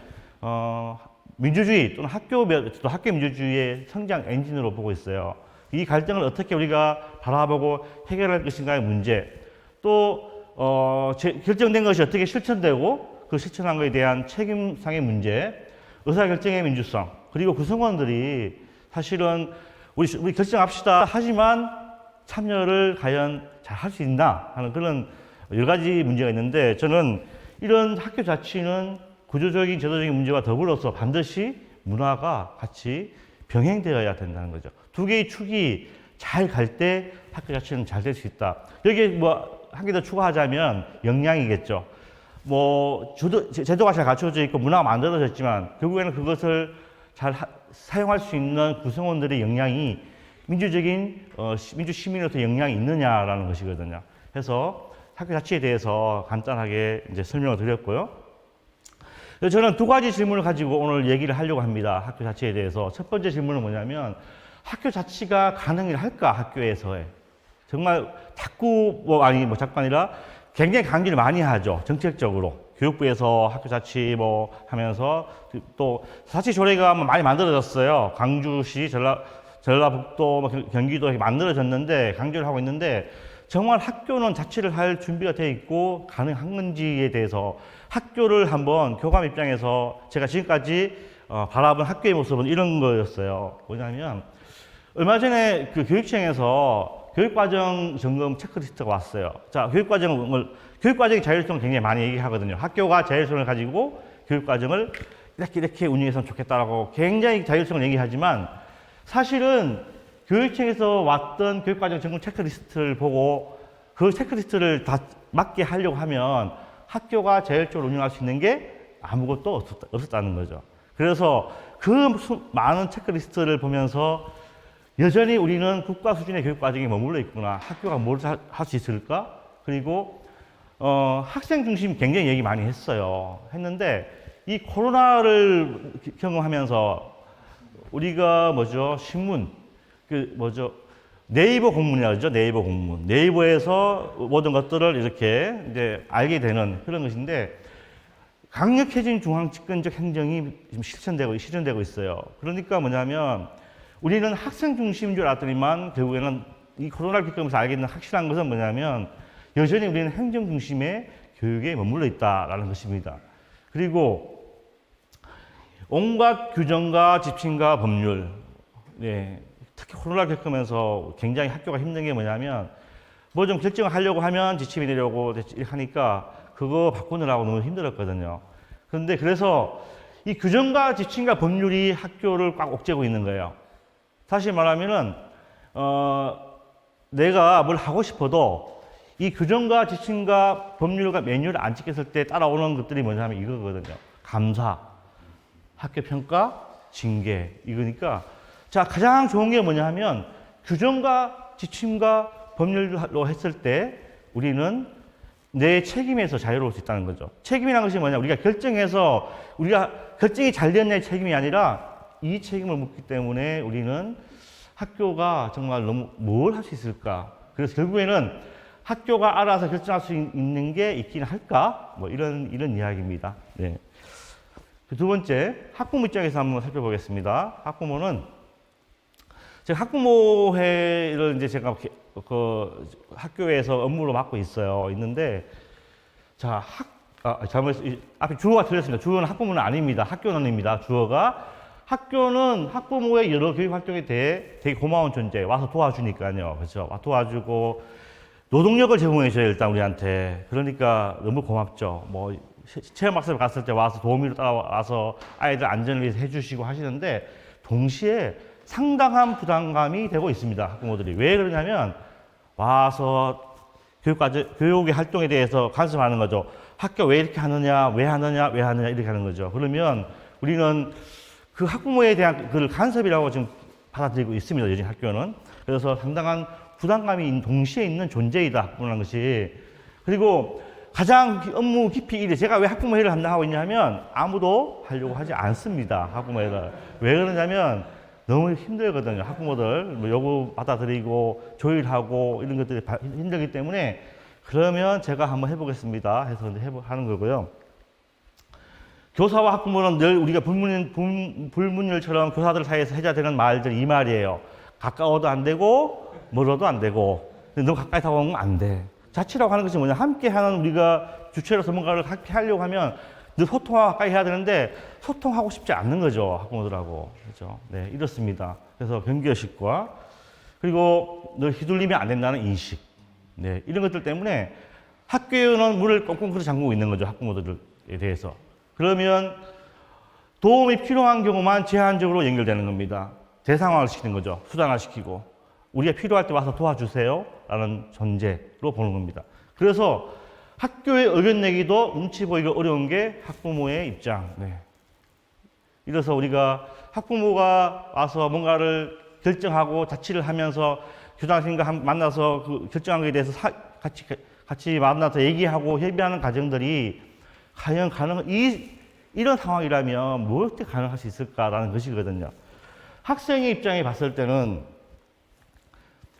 민주주의 또는 학교 민주주의의 성장 엔진으로 보고 있어요. 이 갈등을 어떻게 우리가 바라보고 해결할 것인가의 문제, 또 결정된 것이 어떻게 실천되고 그 실천한 것에 대한 책임상의 문제, 의사결정의 민주성, 그리고 구성원들이 사실은 우리 결정합시다 하지만 참여를 과연 잘 할 수 있나 하는 그런 여러 가지 문제가 있는데, 저는 이런 학교 자치는 구조적인 제도적인 문제와 더불어서 반드시 문화가 같이 병행되어야 된다는 거죠. 두 개의 축이 잘 갈 때 학교 자치는 잘 될 수 있다. 여기에 한 개 더 추가하자면 역량이겠죠. 제도가 잘 갖춰져 있고 문화가 만들어졌지만 결국에는 그것을 잘 사용할 수 있는 구성원들의 역량이 민주 시민으로서 역량이 있느냐라는 것이거든요. 그래서 학교 자치에 대해서 간단하게 이제 설명을 드렸고요. 저는 두 가지 질문을 가지고 오늘 얘기를 하려고 합니다. 학교 자치에 대해서. 첫 번째 질문은 뭐냐면, 학교 자치가 가능할까, 학교에서의. 정말 자꾸 아니라 굉장히 강조를 많이 하죠. 정책적으로. 교육부에서 학교 자치 하면서 또 자치 조례가 많이 만들어졌어요. 광주시, 전라북도, 경기도 만들어졌는데 강조를 하고 있는데, 정말 학교는 자치를 할 준비가 되어 있고 가능한 건지에 대해서 학교를 한번 교감 입장에서 제가 지금까지 바라본 학교의 모습은 이런 거였어요. 뭐냐면 얼마 전에 그 교육청에서 교육과정 점검 체크리스트가 왔어요. 자, 교육과정의 자율성을 굉장히 많이 얘기하거든요. 학교가 자율성을 가지고 교육과정을 이렇게 운영했으면 좋겠다라고 굉장히 자율성을 얘기하지만, 사실은 교육청에서 왔던 교육과정 점검 체크리스트를 보고 그 체크리스트를 다 맞게 하려고 하면 학교가 자율적으로 운영할 수 있는 게 아무것도 없었다는 거죠. 그래서 그 많은 체크리스트를 보면서 여전히 우리는 국가 수준의 교육 과정에 머물러 있구나. 학교가 뭘 할 수 있을까? 그리고 학생 중심 굉장히 얘기 많이 했는데 이 코로나를 경험하면서 우리가 신문 네이버 공문이라고 하죠. 네이버 공문. 네이버에서 모든 것들을 이렇게 이제 알게 되는 그런 것인데 강력해진 중앙 집권적 행정이 지금 실현되고 있어요. 그러니까 뭐냐면 우리는 학생 중심인 줄 알았더니만 결국에는 이 코로나를 겪으면서 알게 된 확실한 것은 뭐냐면 여전히 우리는 행정 중심의 교육에 머물러 있다라는 것입니다. 그리고 온갖 규정과 지침과 법률, 특히 코로나를 겪으면서 굉장히 학교가 힘든 게 뭐냐면 뭐 좀 결정을 하려고 하면 지침이 내려오고 하니까 그거 바꾸느라고 너무 힘들었거든요. 그런데 그래서 이 규정과 지침과 법률이 학교를 꽉 옥죄고 있는 거예요. 다시 말하면은 내가 뭘 하고 싶어도 이 규정과 지침과 법률과 매뉴얼을 안 지켰을 때 따라오는 것들이 뭐냐면 이거거든요. 감사, 학교 평가, 징계 이거니까 자 가장 좋은 게 뭐냐 하면 규정과 지침과 법률로 했을 때 우리는 내 책임에서 자유로울 수 있다는 거죠. 책임이라는 것이 뭐냐? 우리가 결정이 잘 됐냐의 책임이 아니라 이 책임을 묻기 때문에 우리는 학교가 정말 너무 뭘 할 수 있을까? 그래서 결국에는 학교가 알아서 결정할 수 있는 게 있긴 할까? 이런 이야기입니다. 네. 두 번째, 학부모 입장에서 한번 살펴보겠습니다. 학부모는 제가 학부모회를 이제 제가 그 학교에서 업무로 맡고 있는데, 자, 앞에 주어가 틀렸습니다. 주어는 학부모는 아닙니다. 학교는입니다. 주어가. 학교는 학부모의 여러 교육 활동에 대해 되게 고마운 존재. 와서 도와주니까요. 그렇죠. 도와주고, 노동력을 제공해줘요, 일단 우리한테. 그러니까 너무 고맙죠. 체험학습 갔을 때 와서 도우미로 따라와서 아이들 안전을 위해서 해주시고 하시는데, 동시에 상당한 부담감이 되고 있습니다. 학부모들이. 왜 그러냐면 와서 교육의 활동에 대해서 간섭하는 거죠. 학교 왜 이렇게 하느냐, 왜 하느냐 이렇게 하는 거죠. 그러면 우리는 그 학부모에 대한 그 간섭이라고 지금 받아들이고 있습니다. 요즘 학교는. 그래서 상당한 부담감이 동시에 있는 존재이다. 학부모라는 것이. 그리고 가장 업무 깊이 일이 제가 왜 학부모회를 담당하고 있냐면 아무도 하려고 하지 않습니다. 학부모회를. 왜 그러냐면 너무 힘들거든요. 학부모들 요구 받아들이고 조율하고 이런 것들이 힘들기 때문에 그러면 제가 한번 해보겠습니다 해서 하는 거고요. 교사와 학부모는 늘 우리가 불문율처럼 교사들 사이에서 해야 되는 말들이 이 말이에요. 가까워도 안 되고 멀어도 안 되고 너무 가까이 다가오면 안 돼. 자치라고 하는 것이 뭐냐, 함께하는 우리가 주체로서 뭔가를 함께 하려고 하면 늘 소통하고 가까이 해야 되는데 소통하고 싶지 않는 거죠, 학부모들하고. 그렇죠? 네, 이렇습니다. 그래서 경계의식과 그리고 늘 휘둘리면 안 된다는 인식. 네, 이런 것들 때문에 학교는 문을 꽁꽁 잠그고 있는 거죠, 학부모들에 대해서. 그러면 도움이 필요한 경우만 제한적으로 연결되는 겁니다. 대상화를 시키는 거죠. 수단화 시키고. 우리가 필요할 때 와서 도와주세요 라는 전제로 보는 겁니다. 그래서 학교의 의견 내기도 눈치 보기가 어려운 게 학부모의 입장. 네. 이래서 우리가 학부모가 와서 뭔가를 결정하고 자치를 하면서 교장선생님과 만나서 그 결정한 것에 대해서 같이 만나서 얘기하고 협의하는 과정들이 과연 이런 상황이라면 뭐 어떻게 가능할 수 있을까라는 것이거든요. 학생의 입장에 봤을 때는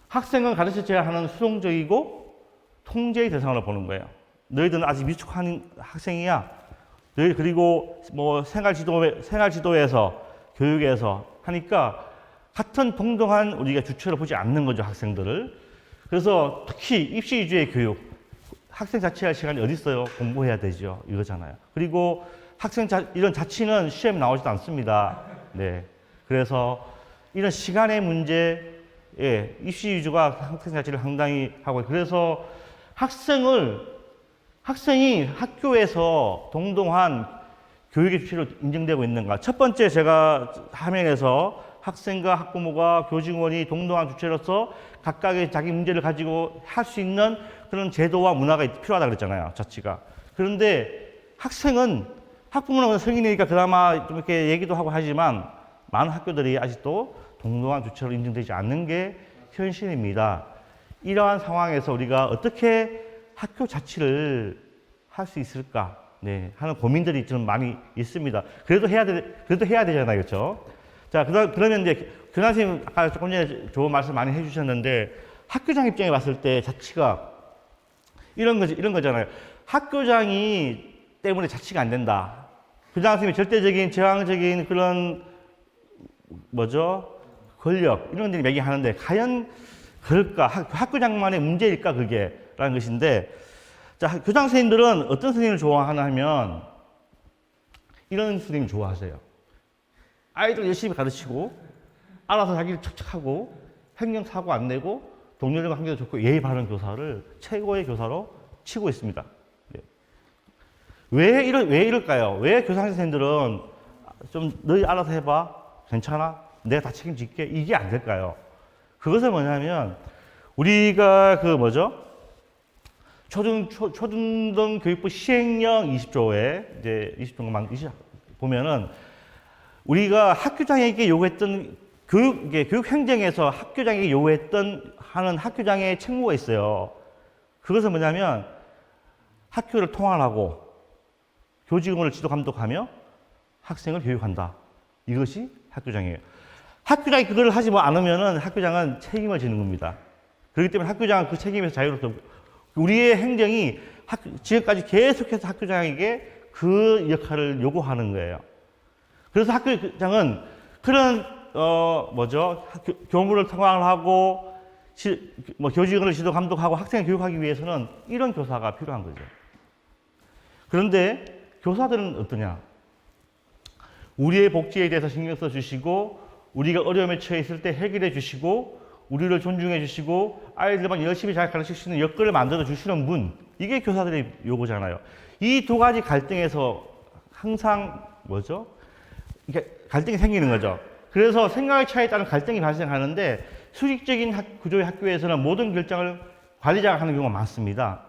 학생은 가르쳐줘야 하는 수동적이고 통제의 대상으로 보는 거예요. 너희들은 아직 미숙한 학생이야. 너희 그리고 생활지도에서 교육에서 하니까 같은 동등한 우리가 주체로 보지 않는 거죠, 학생들을. 그래서 특히 입시 위주의 교육, 학생 자치할 시간이 어디 있어요? 공부해야 되죠, 이거잖아요. 그리고 이런 자치는 시험에 나오지도 않습니다. 네. 그래서 이런 시간의 문제, 입시 위주가 학생 자치를 상당히 하고, 그래서 학생이 학교에서 동등한 교육의 주체로 인정되고 있는가. 첫 번째 제가 화면에서 학생과 학부모가 교직원이 동등한 주체로서 각각의 자기 문제를 가지고 할 수 있는 그런 제도와 문화가 필요하다고 그랬잖아요, 자치가. 그런데 학생은 학부모는 성인이니까 그나마 좀 이렇게 얘기도 하고 하지만 많은 학교들이 아직도 동등한 주체로 인정되지 않는 게 현실입니다. 이러한 상황에서 우리가 어떻게 학교 자치를 할 수 있을까? 네, 하는 고민들이 좀 많이 있습니다. 그래도 해야 되잖아요, 그렇죠? 자, 그러면 이제 교장 선생님 아까 조금 전에 좋은 말씀 많이 해주셨는데 학교장 입장에 봤을 때 자치가 이런 거잖아요. 학교장이 때문에 자치가 안 된다. 교장 선생님이 절대적인 제왕적인 그런 권력 이런 것들이 얘기하는데 과연 그럴까? 학교장만의 문제일까 그게? 라는 것인데 자, 교장 선생님들은 어떤 선생님을 좋아하나 하면 이런 선생님 좋아하세요. 아이들 열심히 가르치고 알아서 자기를 척척하고 행정 사고 안 내고 동료들과 관계도 좋고 예의 바른 교사를 최고의 교사로 치고 있습니다. 왜 이럴까요? 왜 교장 선생님들은 좀 너희 알아서 해봐 괜찮아 내가 다 책임질게 이게 안 될까요? 그것은 뭐냐면 우리가 초중등 교육부 시행령 20조에 이제 20조만 보면은 우리가 학교장에게 요구했던 교육 행정에서 학교장에게 요구했던 하는 학교장의 책무가 있어요. 그것은 뭐냐면 학교를 통할하고 교직원을 지도 감독하며 학생을 교육한다. 이것이 학교장이에요. 학교장이 그걸 하지 않으면은 학교장은 책임을 지는 겁니다. 그렇기 때문에 학교장은 그 책임에서 자유롭다. 우리의 행정이 지금까지 계속해서 학교장에게 그 역할을 요구하는 거예요. 그래서 학교장은 그런 교무를 통할하고 교직원을 지도 감독하고 학생을 교육하기 위해서는 이런 교사가 필요한 거죠. 그런데 교사들은 어떠냐? 우리의 복지에 대해서 신경 써 주시고 우리가 어려움에 처해 있을 때 해결해 주시고 우리를 존중해 주시고 아이들만 열심히 잘 가르칠 수 있는 여건을 만들어 주시는 분, 이게 교사들의 요구잖아요. 이 두 가지 갈등에서 항상 이게 갈등이 생기는 거죠. 그래서 생각의 차이에 따른 갈등이 발생하는데 수직적인 구조의 학교에서는 모든 결정을 관리자가 하는 경우가 많습니다.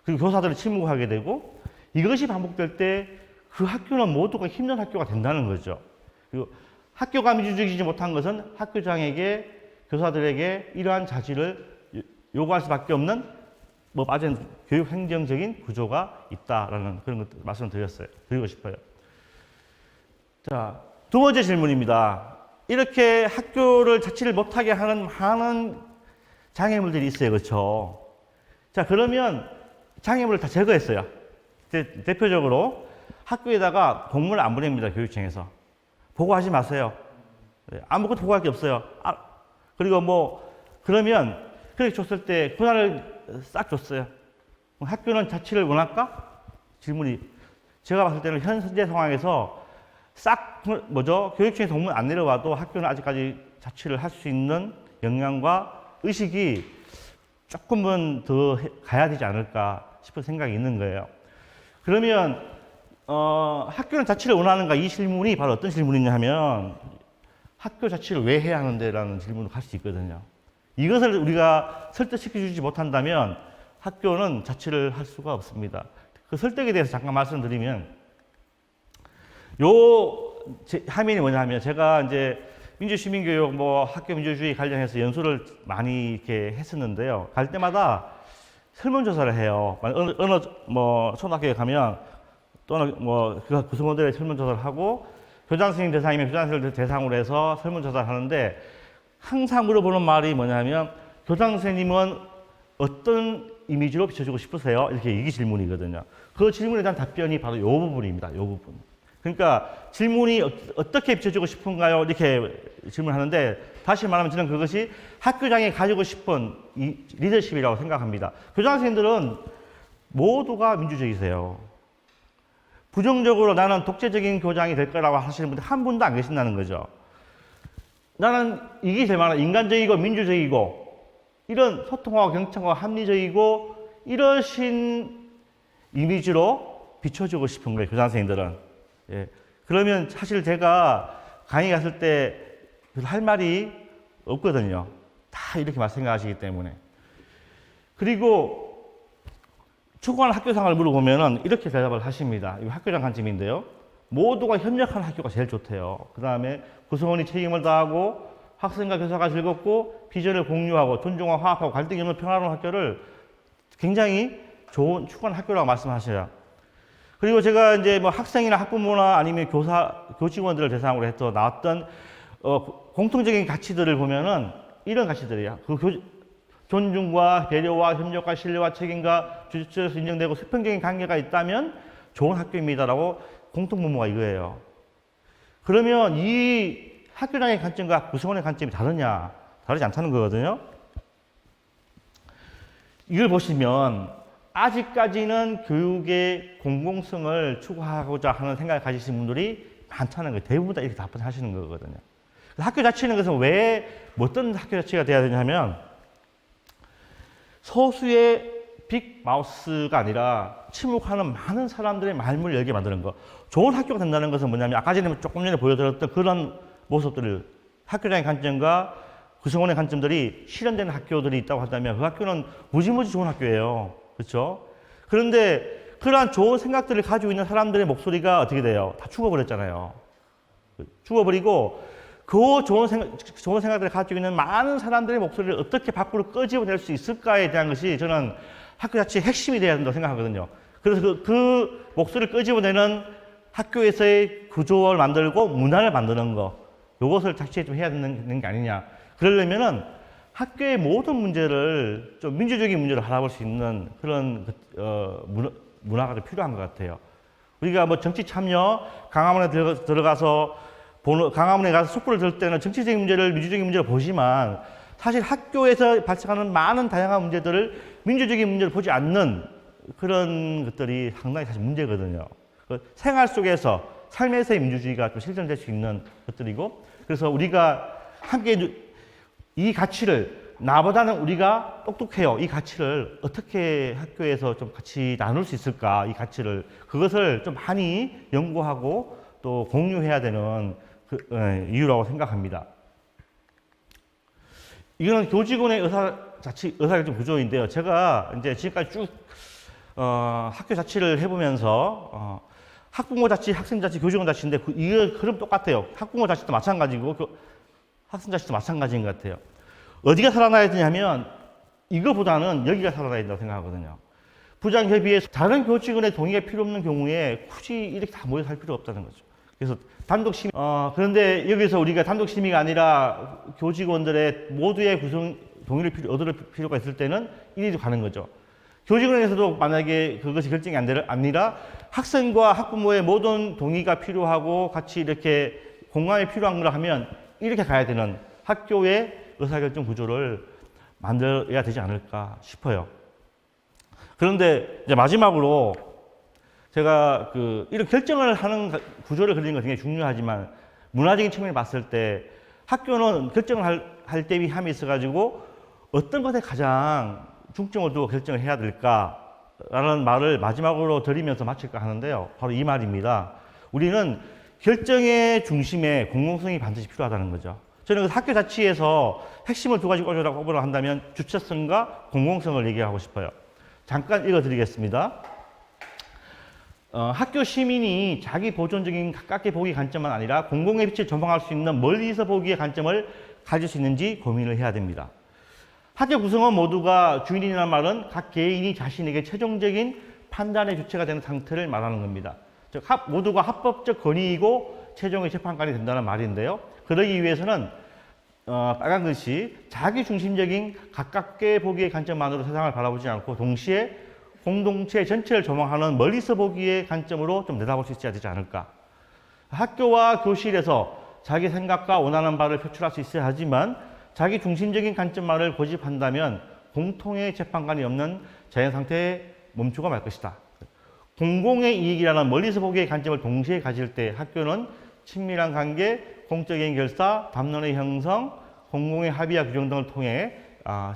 그리고 교사들은 침묵하게 되고 이것이 반복될 때 그 학교는 모두가 힘든 학교가 된다는 거죠. 그리고 학교가 민주적이지 못한 것은 학교장에게 교사들에게 이러한 자질을 요구할 수밖에 없는 빠진 교육 행정적인 구조가 있다라는 그런 것들 말씀을 드리고 싶어요. 자, 두 번째 질문입니다. 이렇게 학교를 자치를 못하게 하는 많은 장애물들이 있어요, 그렇죠? 자, 그러면 장애물을 다 제거했어요. 대표적으로 학교에다가 공문을 안 보냅니다, 교육청에서. 보고하지 마세요. 아무것도 보고할 게 없어요. 그리고 그러면 그렇게 줬을 때 권한을 싹 줬어요. 학교는 자치를 원할까? 질문이. 제가 봤을 때는 현재 상황에서 교육청에서 공문 안 내려와도 학교는 아직까지 자치를 할 수 있는 역량과 의식이 조금은 더 가야 되지 않을까 싶은 생각이 있는 거예요. 그러면 학교는 자치를 원하는가? 이 질문이 바로 어떤 질문이냐 하면 학교 자치를 왜 해야 하는데라는 질문을 할 수 있거든요. 이것을 우리가 설득시켜주지 못한다면 학교는 자치를 할 수가 없습니다. 그 설득에 대해서 잠깐 말씀드리면 화면이 뭐냐 하면 제가 이제 민주시민교육 학교 민주주의 관련해서 연수를 많이 이렇게 했었는데요. 갈 때마다 설문조사를 해요. 어느 초등학교에 가면 또는 그 구성원들의 설문조사를 하고 교장 선생님 대상이면 교장 선생님들 대상으로 해서 설문조사를 하는데 항상 물어보는 말이 뭐냐면 교장 선생님은 어떤 이미지로 비춰주고 싶으세요? 이렇게 이게 질문이거든요. 그 질문에 대한 답변이 바로 이 부분입니다. 이 부분. 그러니까 질문이 어떻게 비춰주고 싶은가요? 이렇게 질문하는데 다시 말하면 저는 그것이 학교장이 가지고 싶은 이 리더십이라고 생각합니다. 교장 선생님들은 모두가 민주적이세요. 부정적으로 나는 독재적인 교장이 될 거라고 하시는 분들 한 분도 안 계신다는 거죠. 나는 이게 제일 많아. 인간적이고 민주적이고 이런 소통하고 경청하고 합리적이고 이러신 이미지로 비춰주고 싶은 거예요. 교장 선생님들은. 예. 그러면 사실 제가 강의 갔을 때 할 말이 없거든요. 다 이렇게 생각하시기 때문에. 그리고 추구하는 학교상을 물어보면은 이렇게 대답을 하십니다. 이 학교장 관점인데요. 모두가 협력하는 학교가 제일 좋대요. 그 다음에 구성원이 책임을 다하고 학생과 교사가 즐겁고 비전을 공유하고 존중과 화합하고 갈등이 없는 평화로운 학교를 굉장히 좋은 추구하는 학교라고 말씀하셔요. 그리고 제가 이제 뭐 학생이나 학부모나 아니면 교직원들을 대상으로 해서 나왔던 공통적인 가치들을 보면은 이런 가치들이에요. 존중과 배려와 협력과 신뢰와 책임과 주체에서 인정되고 수평적인 관계가 있다면 좋은 학교입니다라고 공통분모가 이거예요. 그러면 이 학교장의 관점과 구성원의 관점이 다르냐? 다르지 않다는 거거든요. 이걸 보시면 아직까지는 교육의 공공성을 추구하고자 하는 생각을 가지신 분들이 많다는 거예요. 대부분 다 이렇게 답변하시는 거거든요. 학교 자체는 그래서 왜 어떤 학교 자체가 돼야 되냐면 소수의 빅 마우스가 아니라 침묵하는 많은 사람들의 말문을 열게 만드는 거. 좋은 학교가 된다는 것은 뭐냐면 아까 전에 조금 전에 보여드렸던 그런 모습들을 학교장의 관점과 구성원의 관점들이 실현되는 학교들이 있다고 한다면 그 학교는 무지무지 좋은 학교예요. 그렇죠? 그런데 그러한 좋은 생각들을 가지고 있는 사람들의 목소리가 어떻게 돼요? 다 죽어버렸잖아요. 죽어버리고 그 좋은 생각들을 가지고 있는 많은 사람들의 목소리를 어떻게 밖으로 끄집어낼 수 있을까에 대한 것이 저는 학교 자체의 핵심이 되어야 된다고 생각하거든요. 그래서 그 목소리를 끄집어내는 학교에서의 구조를 만들고 문화를 만드는 거, 이것을 자체에 좀 해야 되는 게 아니냐. 그러려면은 학교의 모든 문제를 좀 민주적인 문제로 바라볼 수 있는 그런 문화가 좀 필요한 것 같아요. 우리가 뭐 정치 참여, 강화문에 들어가서 강화문에 가서 숙부를 들을 때는 정치적인 문제를 민주적인 문제로 보지만 사실 학교에서 발생하는 많은 다양한 문제들을 민주적인 문제로 보지 않는 그런 것들이 상당히 사실 문제거든요. 생활 속에서 삶에서의 민주주의가 좀 실현될 수 있는 것들이고 그래서 우리가 함께 이 가치를 나보다는 우리가 똑똑해요. 이 가치를 어떻게 학교에서 좀 같이 나눌 수 있을까? 이 가치를 그것을 좀 많이 연구하고 또 공유해야 되는 이유라고 생각합니다. 이거는 교직원의 의사결정 구조인데요. 제가 이제 지금까지 쭉 학교 자치를 해보면서 학부모 자치, 학생 자치, 교직원 자치인데 이거 그럼 똑같아요. 학부모 자치도 마찬가지고 학생 자치도 마찬가지인 것 같아요. 어디가 살아나야 되냐면 이거보다는 여기가 살아나야 된다고 생각하거든요. 부장협의회 다른 교직원의 동의가 필요 없는 경우에 굳이 이렇게 다 모여 살 필요 없다는 거죠. 그래서 단독 심의, 그런데 여기서 우리가 단독 심의가 아니라 교직원들의 모두의 동의를 얻을 필요가 있을 때는 이리로 가는 거죠. 교직원에서도 만약에 그것이 결정이 아니라 학생과 학부모의 모든 동의가 필요하고 같이 이렇게 공감이 필요한 거라 하면 이렇게 가야 되는 학교의 의사결정 구조를 만들어야 되지 않을까 싶어요. 그런데 이제 마지막으로 제가 이런 결정을 하는 구조를 그리는 건 굉장히 중요하지만 문화적인 측면을 봤을 때 학교는 결정을 할 때 위함이 있어가지고 어떤 것에 가장 중점을 두고 결정을 해야 될까라는 말을 마지막으로 드리면서 마칠까 하는데요. 바로 이 말입니다. 우리는 결정의 중심에 공공성이 반드시 필요하다는 거죠. 저는 학교 자치에서 핵심을 두 가지 꼽으라고 한다면 주체성과 공공성을 얘기하고 싶어요. 잠깐 읽어드리겠습니다. 학교 시민이 자기 보존적인 가깝게 보기 관점만 아니라 공공의 빛을 전망할 수 있는 멀리서 보기의 관점을 가질 수 있는지 고민을 해야 됩니다. 학교 구성원 모두가 주인이라는 말은 각 개인이 자신에게 최종적인 판단의 주체가 되는 상태를 말하는 겁니다. 즉 모두가 합법적 권위이고 최종의 재판관이 된다는 말인데요. 그러기 위해서는 빨간 글씨 자기 중심적인 가깝게 보기의 관점만으로 세상을 바라보지 않고 동시에 공동체 전체를 조망하는 멀리서 보기의 관점으로 좀 내다볼 수 있어야 되지 않을까. 학교와 교실에서 자기 생각과 원하는 바를 표출할 수 있어야 하지만 자기 중심적인 관점만을 고집한다면 공통의 재판관이 없는 자연 상태에 멈추고 말 것이다. 공공의 이익이라는 멀리서 보기의 관점을 동시에 가질 때 학교는 친밀한 관계, 공적인 결사, 담론의 형성, 공공의 합의와 규정 등을 통해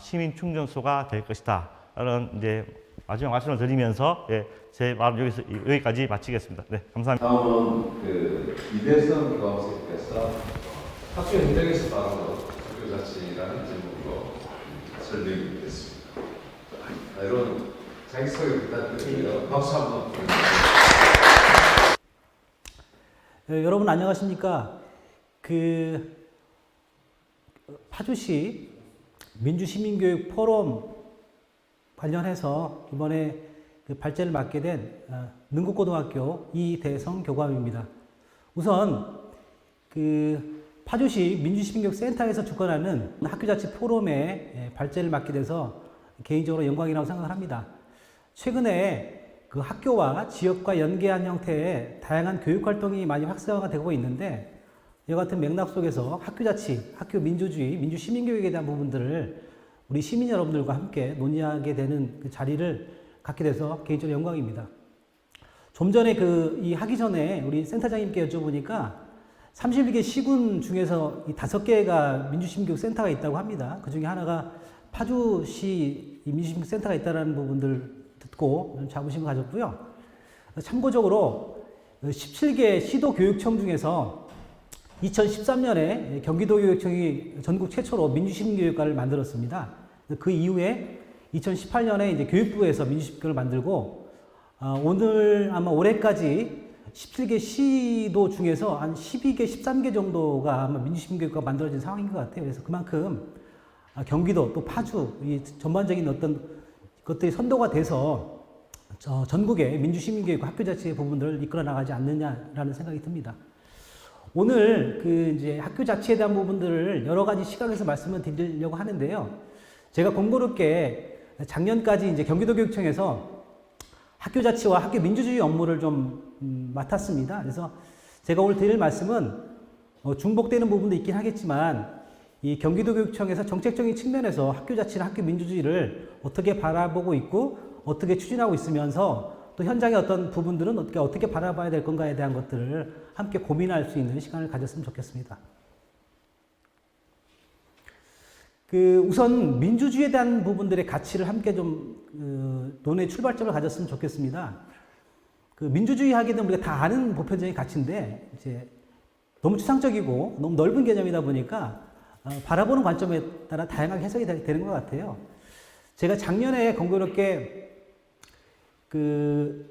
시민 충전소가 될 것이다. 라는 이제 마지막 말씀을 드리면서 제 말은 여기까지 마치겠습니다. 네, 감사합니다. 다음은 이대성 교감생께서 학교 행정에서 말하는 학교 자치라는 제목으로 설명드리겠습니다. 이런 자기소개 부탁드립니다. 박수 한번. 여러분 안녕하십니까? 파주시 민주시민교육 포럼 관련해서 이번에 발제를 맡게 된 능국고등학교 이대성 교감입니다. 우선 파주시 민주시민교육센터에서 주관하는 학교자치 포럼에 발제를 맡게 돼서 개인적으로 영광이라고 생각합니다. 최근에 학교와 지역과 연계한 형태의 다양한 교육활동이 많이 활성화가 되고 있는데, 이와 같은 맥락 속에서 학교자치, 학교 민주주의, 민주시민교육에 대한 부분들을 우리 시민 여러분들과 함께 논의하게 되는 자리를 갖게 돼서 개인적으로 영광입니다. 좀 전에 이 하기 전에 우리 센터장님께 여쭤보니까 31개 시군 중에서 이 5개가 민주시민교육센터가 있다고 합니다. 그 중에 하나가 파주시 민주시민교육센터가 있다는 부분들 듣고 자부심을 가졌고요. 참고적으로 17개 시도교육청 중에서 2013년에 경기도교육청이 전국 최초로 민주시민교육과를 만들었습니다. 그 이후에 2018년에 이제 교육부에서 민주시민교육을 만들고, 아마 올해까지 17개 시도 중에서 한 12개, 13개 정도가 아마 민주시민교육과 만들어진 상황인 것 같아요. 그래서 그만큼 경기도 또 파주 이 전반적인 어떤 것들이 선도가 돼서 전국의 민주시민교육 학교자치의 부분들을 이끌어 나가지 않느냐라는 생각이 듭니다. 오늘 이제 학교자치에 대한 부분들을 여러 가지 시각에서 말씀을 드리려고 하는데요. 제가 공교롭게 작년까지 이제 경기도교육청에서 학교자치와 학교 민주주의 업무를 좀 맡았습니다. 그래서 제가 오늘 드릴 말씀은 중복되는 부분도 있긴 하겠지만, 이 경기도교육청에서 정책적인 측면에서 학교자치나 학교 민주주의를 어떻게 바라보고 있고 어떻게 추진하고 있으면서 또 현장의 어떤 부분들은 어떻게 바라봐야 될 건가에 대한 것들을 함께 고민할 수 있는 시간을 가졌으면 좋겠습니다. 우선 민주주의에 대한 부분들의 가치를 함께 좀 논의 출발점을 가졌으면 좋겠습니다. 민주주의 하게 되면 우리가 다 아는 보편적인 가치인데 이제 너무 추상적이고 너무 넓은 개념이다 보니까 바라보는 관점에 따라 다양하게 해석이 되는 것 같아요. 제가 작년에 공교롭게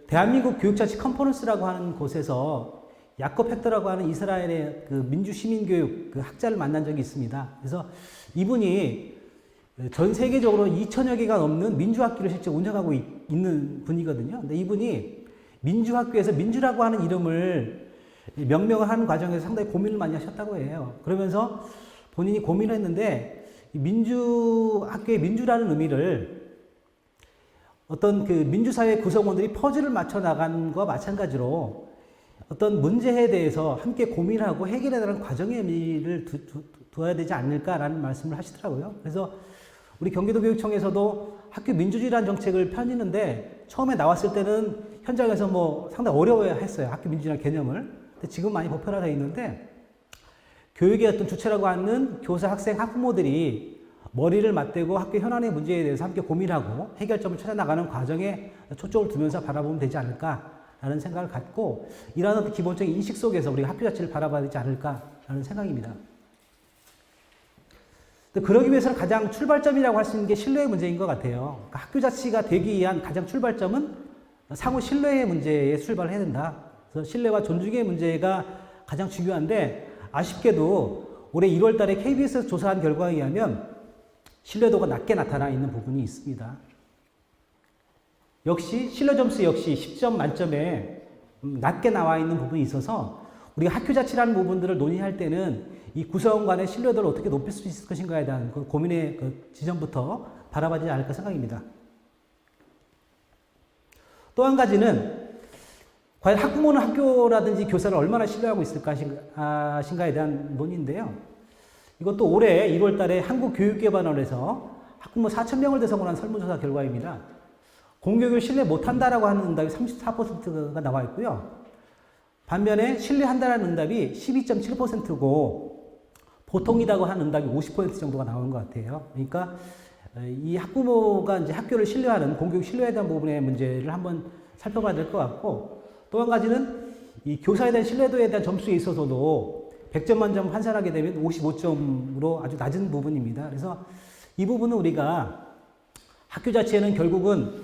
대한민국 교육자치 컨퍼런스라고 하는 곳에서 야콥 헥터라고 하는 이스라엘의 민주시민교육 학자를 만난 적이 있습니다. 그래서 이분이 전 세계적으로 2천여 개가 넘는 민주학교를 실제 운영하고 있는 분이거든요. 근데 이분이 민주학교에서 민주라고 하는 이름을 명명을 하는 과정에서 상당히 고민을 많이 하셨다고 해요. 그러면서 본인이 고민을 했는데, 민주학교의 민주라는 의미를 어떤 민주사회 구성원들이 퍼즐을 맞춰 나가는 것과 마찬가지로 어떤 문제에 대해서 함께 고민하고 해결해 나가는 과정의 의미를 두어야 되지 않을까라는 말씀을 하시더라고요. 그래서 우리 경기도교육청에서도 학교 민주주의라는 정책을 펴지는데 처음에 나왔을 때는 현장에서 상당히 어려워야 했어요. 학교 민주주의라는 개념을. 근데 지금 많이 보편화되어 있는데, 교육의 어떤 주체라고 하는 교사, 학생, 학부모들이 머리를 맞대고 학교 현안의 문제에 대해서 함께 고민하고 해결점을 찾아나가는 과정에 초점을 두면서 바라보면 되지 않을까라는 생각을 갖고, 이러한 어떤 기본적인 인식 속에서 우리가 학교 자체를 바라봐야 되지 않을까라는 생각입니다. 그러기 위해서는 가장 출발점이라고 할 수 있는 게 신뢰의 문제인 것 같아요. 그러니까 학교 자치가 되기 위한 가장 출발점은 상호 신뢰의 문제에 출발을 해야 된다. 그래서 신뢰와 존중의 문제가 가장 중요한데, 아쉽게도 올해 1월 달에 KBS에서 조사한 결과에 의하면 신뢰도가 낮게 나타나 있는 부분이 있습니다. 역시 신뢰 점수 역시 10점 만점에 낮게 나와 있는 부분이 있어서 우리가 학교 자치라는 부분들을 논의할 때는 이 구성원 간의 신뢰도를 어떻게 높일 수 있을 것인가에 대한 고민의 지점부터 바라봐야 않을까 생각입니다. 또 한 가지는 과연 학부모는 학교라든지 교사를 얼마나 신뢰하고 있을까 하신가에 대한 논의인데요. 이것도 올해 1월 달에 한국교육개발원에서 학부모 4,000명을 대상으로 한 설문조사 결과입니다. 공교육을 신뢰 못한다라고 하는 응답이 34%가 나와 있고요. 반면에 신뢰한다라는 응답이 12.7%고 보통이라고 하는 응답이 50% 정도가 나오는 것 같아요. 그러니까 이 학부모가 이제 학교를 신뢰하는 공교육 신뢰에 대한 부분의 문제를 한번 살펴봐야 될 것 같고, 또 한 가지는 이 교사에 대한 신뢰도에 대한 점수에 있어서도 100점 만점 환산하게 되면 55점으로 아주 낮은 부분입니다. 그래서 이 부분은 우리가 학교 자체는 결국은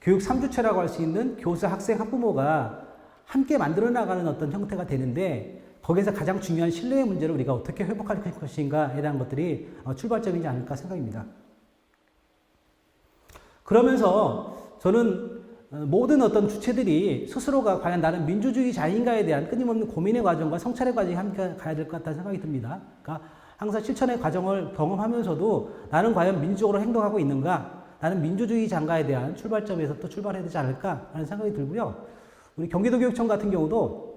교육 3주체라고 할 수 있는 교사, 학생, 학부모가 함께 만들어 나가는 어떤 형태가 되는데 거기에서 가장 중요한 신뢰의 문제를 우리가 어떻게 회복할 것인가에 대한 것들이 출발점이지 않을까 생각입니다. 그러면서 저는 모든 어떤 주체들이 스스로가 과연 나는 민주주의자인가에 대한 끊임없는 고민의 과정과 성찰의 과정이 함께 가야 될 것 같다는 생각이 듭니다. 그러니까 항상 실천의 과정을 경험하면서도 나는 과연 민주적으로 행동하고 있는가? 나는 민주주의자인가에 대한 출발점에서 또 출발해야 되지 않을까 하는 생각이 들고요. 우리 경기도교육청 같은 경우도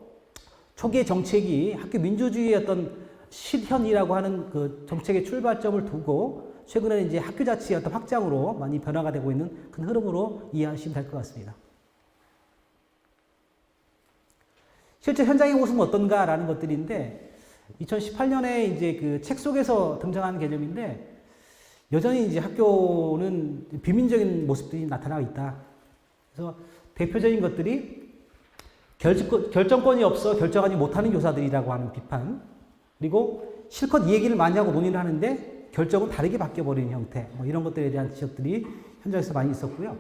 초기의 정책이 학교 민주주의의 어떤 실현이라고 하는 그 정책의 출발점을 두고 최근에는 이제 학교 자치의 어떤 확장으로 많이 변화가 되고 있는 큰 흐름으로 이해하시면 될 것 같습니다. 실제 현장의 모습은 어떤가라는 것들인데 2018년에 이제 그 책 속에서 등장한 개념인데 여전히 이제 학교는 비민적인 모습들이 나타나고 있다. 그래서 대표적인 것들이 결정권이 없어 결정하지 못하는 교사들이라고 하는 비판, 그리고 실컷 얘기를 많이 하고 논의를 하는데 결정은 다르게 바뀌어버리는 형태, 이런 것들에 대한 지적들이 현장에서 많이 있었고요.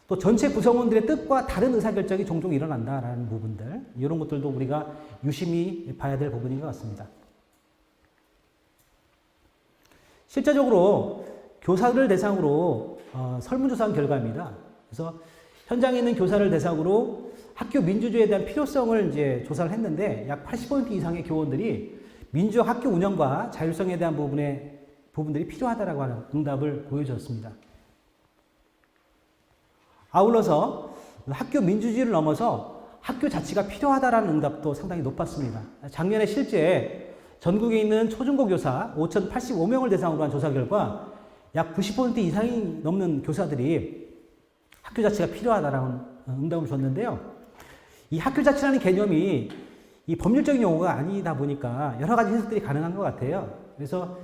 또 전체 구성원들의 뜻과 다른 의사결정이 종종 일어난다라는 부분들, 이런 것들도 우리가 유심히 봐야 될 부분인 것 같습니다. 실제적으로 교사들을 대상으로 설문조사한 결과입니다. 그래서 현장에 있는 교사를 대상으로 학교 민주주의에 대한 필요성을 이제 조사를 했는데 약 80% 이상의 교원들이 민주적 학교 운영과 자율성에 대한 부분들이 필요하다라고 하는 응답을 보여주었습니다. 아울러서 학교 민주주의를 넘어서 학교 자치가 필요하다라는 응답도 상당히 높았습니다. 작년에 실제 전국에 있는 초중고 교사 5,085명을 대상으로 한 조사 결과 약 90% 이상이 넘는 교사들이 학교 자치가 필요하다라는 응답을 줬는데요. 이 학교 자치라는 개념이 이 법률적인 용어가 아니다 보니까 여러 가지 해석들이 가능한 것 같아요. 그래서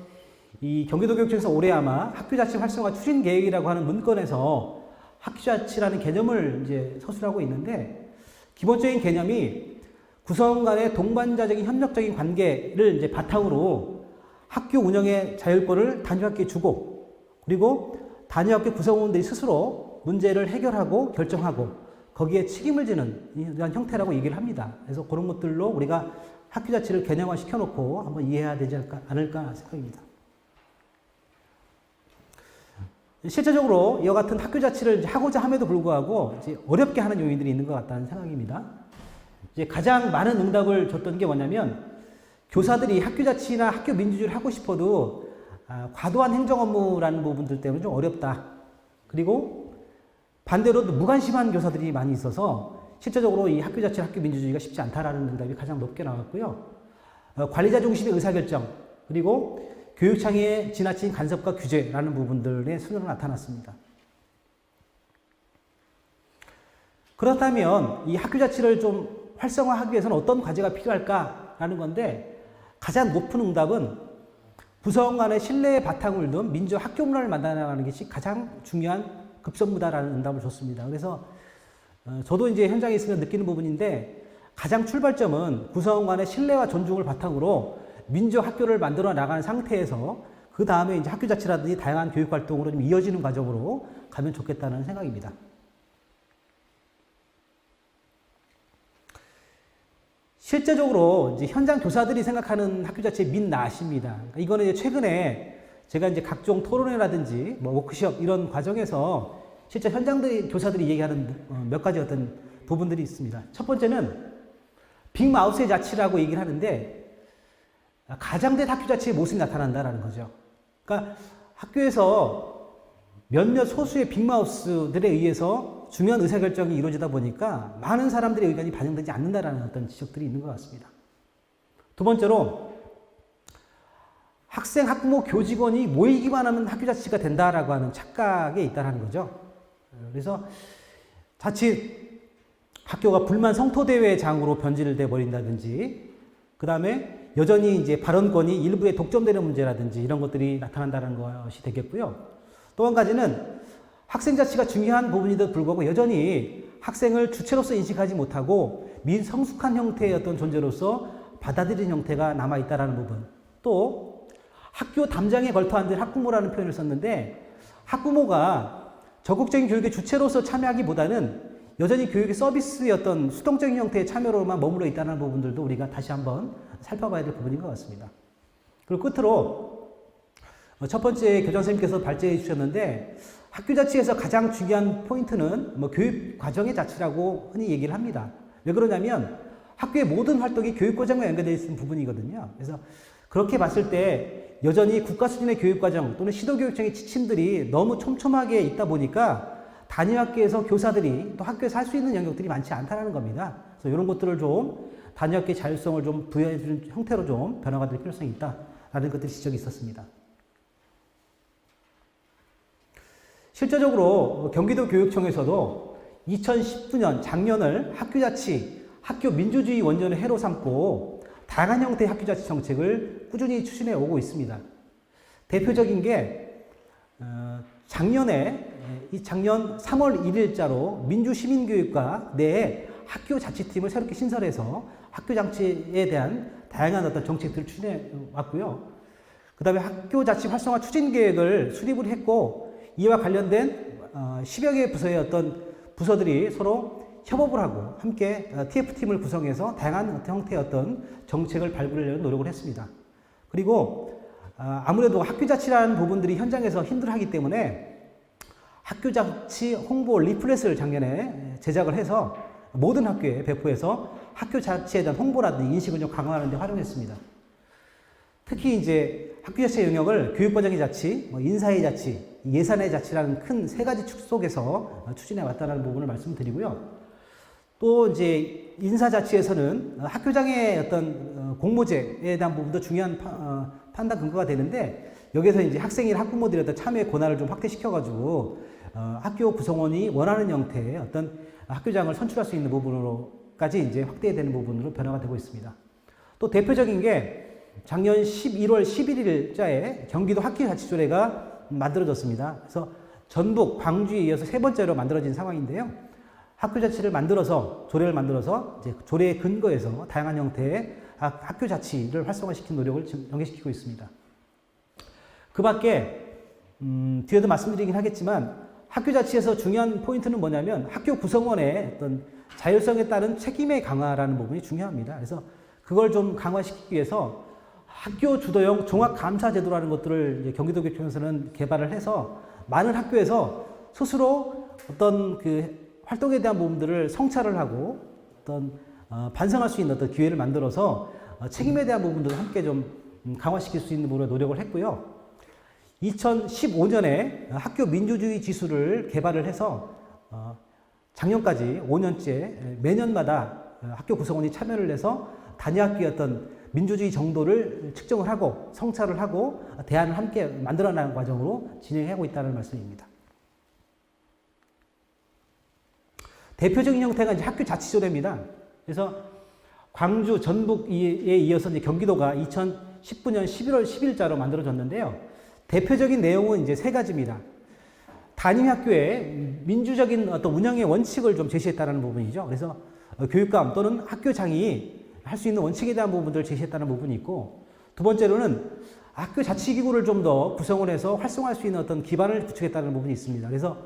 이 경기도교육청에서 올해 아마 학교 자치 활성화 추진 계획이라고 하는 문건에서 학교 자치라는 개념을 이제 서술하고 있는데 기본적인 개념이 구성 간의 동반자적인 협력적인 관계를 이제 바탕으로 학교 운영의 자율권을 단위학교에 주고 그리고 단위학교 구성원들이 스스로 문제를 해결하고 결정하고 거기에 책임을 지는 이러한 형태라고 얘기를 합니다. 그래서 그런 것들로 우리가 학교 자치를 개념화 시켜놓고 한번 이해해야 되지 않을까 생각입니다. 실제적으로 이와 같은 학교 자치를 하고자 함에도 불구하고 이제 어렵게 하는 요인들이 있는 것 같다는 생각입니다. 이제 가장 많은 응답을 줬던 게 뭐냐면 교사들이 학교 자치나 학교 민주주의를 하고 싶어도 과도한 행정 업무라는 부분들 때문에 좀 어렵다. 그리고 반대로 무관심한 교사들이 많이 있어서 실제적으로 이 학교 자치, 학교 민주주의가 쉽지 않다라는 응답이 가장 높게 나왔고요. 관리자 중심의 의사결정, 그리고 교육청의 지나친 간섭과 규제라는 부분들의 수요가 나타났습니다. 그렇다면 이 학교 자치를 좀 활성화하기 위해서는 어떤 과제가 필요할까라는 건데 가장 높은 응답은 구성 간의 신뢰의 바탕을 둔 민주 학교 문화를 만들어나가는 것이 가장 중요한 급선무다라는 응답을 줬습니다. 그래서 저도 이제 현장에 있으면 느끼는 부분인데 가장 출발점은 구성 간의 신뢰와 존중을 바탕으로 민주 학교를 만들어 나가는 상태에서 그 다음에 이제 학교 자치라든지 다양한 교육 활동으로 좀 이어지는 과정으로 가면 좋겠다는 생각입니다. 실제적으로 이제 현장 교사들이 생각하는 학교 자치의 민낯입니다. 그러니까 이거는 이제 최근에 제가 이제 각종 토론회라든지 워크숍 이런 과정에서 실제 현장 교사들이 얘기하는 몇 가지 어떤 부분들이 있습니다. 첫 번째는 빅마우스의 자치라고 얘기를 하는데 가장된 학교 자체의 모습이 나타난다라는 거죠. 그러니까 학교에서 몇몇 소수의 빅마우스들에 의해서 중요한 의사결정이 이루어지다 보니까 많은 사람들의 의견이 반영되지 않는다라는 어떤 지적들이 있는 것 같습니다. 두 번째로 학생, 학부모, 교직원이 모이기만 하면 학교 자치가 된다라고 하는 착각에 있다는 거죠. 그래서 자칫 학교가 불만 성토대회장으로 변질돼 버린다든지 그 다음에 여전히 이제 발언권이 일부에 독점되는 문제라든지 이런 것들이 나타난다는 것이 되겠고요. 또 한 가지는 학생 자치가 중요한 부분에도 불구하고 여전히 학생을 주체로서 인식하지 못하고 민성숙한 형태의 어떤 존재로서 받아들이는 형태가 남아있다는 부분. 또 학교 담장에 걸터 앉은 학부모라는 표현을 썼는데 학부모가 적극적인 교육의 주체로서 참여하기보다는 여전히 교육의 서비스의 어떤 수동적인 형태의 참여로만 머물러 있다는 부분들도 우리가 다시 한번 살펴봐야 될 부분인 것 같습니다. 그리고 끝으로 첫 번째 교장 선생님께서 발제해 주셨는데 학교 자치에서 가장 중요한 포인트는 교육 과정의 자치라고 흔히 얘기를 합니다. 왜 그러냐면 학교의 모든 활동이 교육 과정과 연결되어 있는 부분이거든요. 그래서 그렇게 봤을 때 여전히 국가 수준의 교육 과정 또는 시도교육청의 지침들이 너무 촘촘하게 있다 보니까 단위 학교에서 교사들이 또 학교에서 할 수 있는 영역들이 많지 않다는 겁니다. 그래서 이런 것들을 좀 단위 학교의 자율성을 좀 부여해 주는 형태로 좀 변화가 될 필요성이 있다라는 것들이 지적이 있었습니다. 실제적으로 경기도 교육청에서도 2019년 작년을 학교자치, 학교 민주주의 원전의 해로 삼고 다양한 형태의 학교자치 정책을 꾸준히 추진해 오고 있습니다. 대표적인 게 작년 3월 1일자로 민주시민교육과 내에 학교자치팀을 새롭게 신설해서 학교자치에 대한 다양한 어떤 정책들을 추진해 왔고요. 그 다음에 학교자치 활성화 추진계획을 수립을 했고 이와 관련된 10여 개의 부서의 어떤 부서들이 서로 협업을 하고 함께 TF팀을 구성해서 다양한 어떤 형태의 어떤 정책을 발굴하려는 노력을 했습니다. 그리고 아무래도 학교자치라는 부분들이 현장에서 힘들어하기 때문에 학교자치 홍보 리플렛을 작년에 제작을 해서 모든 학교에 배포해서 학교자치에 대한 홍보라든지 인식을 좀 강화하는 데 활용했습니다. 특히 이제 학교자치 영역을 교육과정의 자치, 인사의 자치, 예산의 자치라는 큰 세 가지 축 속에서 추진해 왔다는 부분을 말씀드리고요. 또 이제 인사자치에서는 학교장의 어떤 공모제에 대한 부분도 중요한 판단 근거가 되는데 여기서 이제 학생이나 학부모들의 어떤 참여의 권한을 좀 확대시켜가지고 학교 구성원이 원하는 형태의 어떤 학교장을 선출할 수 있는 부분으로까지 이제 확대되는 부분으로 변화가 되고 있습니다. 또 대표적인 게 작년 11월 11일자에 경기도 학교자치조례가 만들어졌습니다. 그래서 전북, 광주에 이어서 세 번째로 만들어진 상황인데요. 학교자치를 만들어서, 조례를 만들어서 이제 조례의 근거에서 다양한 형태의 학교자치를 활성화시키는 노력을 지금 연계시키고 있습니다. 그 밖에, 뒤에도 말씀드리긴 하겠지만, 학교자치에서 중요한 포인트는 뭐냐면 학교 구성원의 어떤 자율성에 따른 책임의 강화라는 부분이 중요합니다. 그래서 그걸 좀 강화시키기 위해서 학교 주도형 종합감사제도라는 것들을 이제 경기도교육청에서는 개발을 해서 많은 학교에서 스스로 어떤 그 활동에 대한 부분들을 성찰을 하고 어떤 반성할 수 있는 어떤 기회를 만들어서 책임에 대한 부분들을 함께 좀 강화시킬 수 있는 부분으로 노력을 했고요. 2015년에 학교 민주주의 지수를 개발을 해서 작년까지 5년째 매년마다 학교 구성원이 참여를 해서 단위 학교의 어떤 민주주의 정도를 측정을 하고 성찰을 하고 대안을 함께 만들어나가는 과정으로 진행하고 있다는 말씀입니다. 대표적인 형태가 이제 학교 자치조례입니다. 그래서 광주, 전북에 이어서 이제 경기도가 2019년 11월 10일자로 만들어졌는데요. 대표적인 내용은 이제 세 가지입니다. 단위 학교의 민주적인 어떤 운영의 원칙을 좀 제시했다는 부분이죠. 그래서 교육감 또는 학교장이 할 수 있는 원칙에 대한 부분들을 제시했다는 부분이 있고, 두 번째로는 학교 자치기구를 좀 더 구성을 해서 활성화할 수 있는 어떤 기반을 구축했다는 부분이 있습니다. 그래서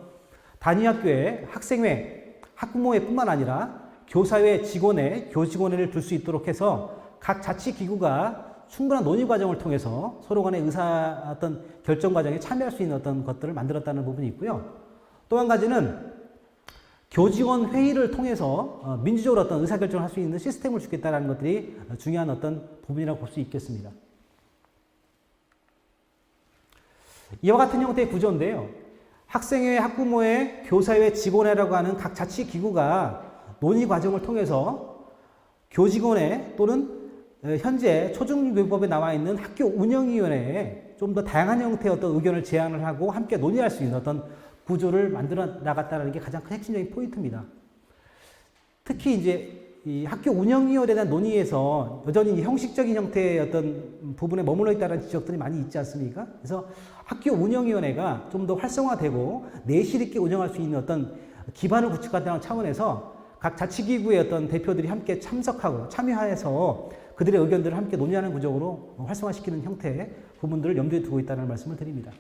단위 학교에 학생회, 학부모회 뿐만 아니라 교사회, 직원회, 교직원회를 둘 수 있도록 해서 각 자치기구가 충분한 논의 과정을 통해서 서로 간의 어떤 결정 과정에 참여할 수 있는 어떤 것들을 만들었다는 부분이 있고요. 또 한 가지는 교직원 회의를 통해서 민주적으로 어떤 의사결정을 할 수 있는 시스템을 주겠다는 것들이 중요한 어떤 부분이라고 볼 수 있겠습니다. 이와 같은 형태의 구조인데요. 학생회, 학부모회, 교사회, 직원회라고 하는 각 자치기구가 논의 과정을 통해서 교직원회 또는 현재 초중교육법에 나와 있는 학교 운영위원회에 좀 더 다양한 형태의 어떤 의견을 제안을 하고 함께 논의할 수 있는 어떤 구조를 만들어 나갔다는 게 가장 큰 핵심적인 포인트입니다. 특히 이제 이 학교 운영위원회에 대한 논의에서 여전히 형식적인 형태의 어떤 부분에 머물러 있다는 지적들이 많이 있지 않습니까? 그래서 학교 운영위원회가 좀 더 활성화되고 내실 있게 운영할 수 있는 어떤 기반을 구축한다는 차원에서 각 자치기구의 어떤 대표들이 함께 참석하고 참여해서 그들의 의견들을 함께 논의하는 구조로 활성화시키는 형태의 부분들을 염두에 두고 있다는 말씀을 드립니다.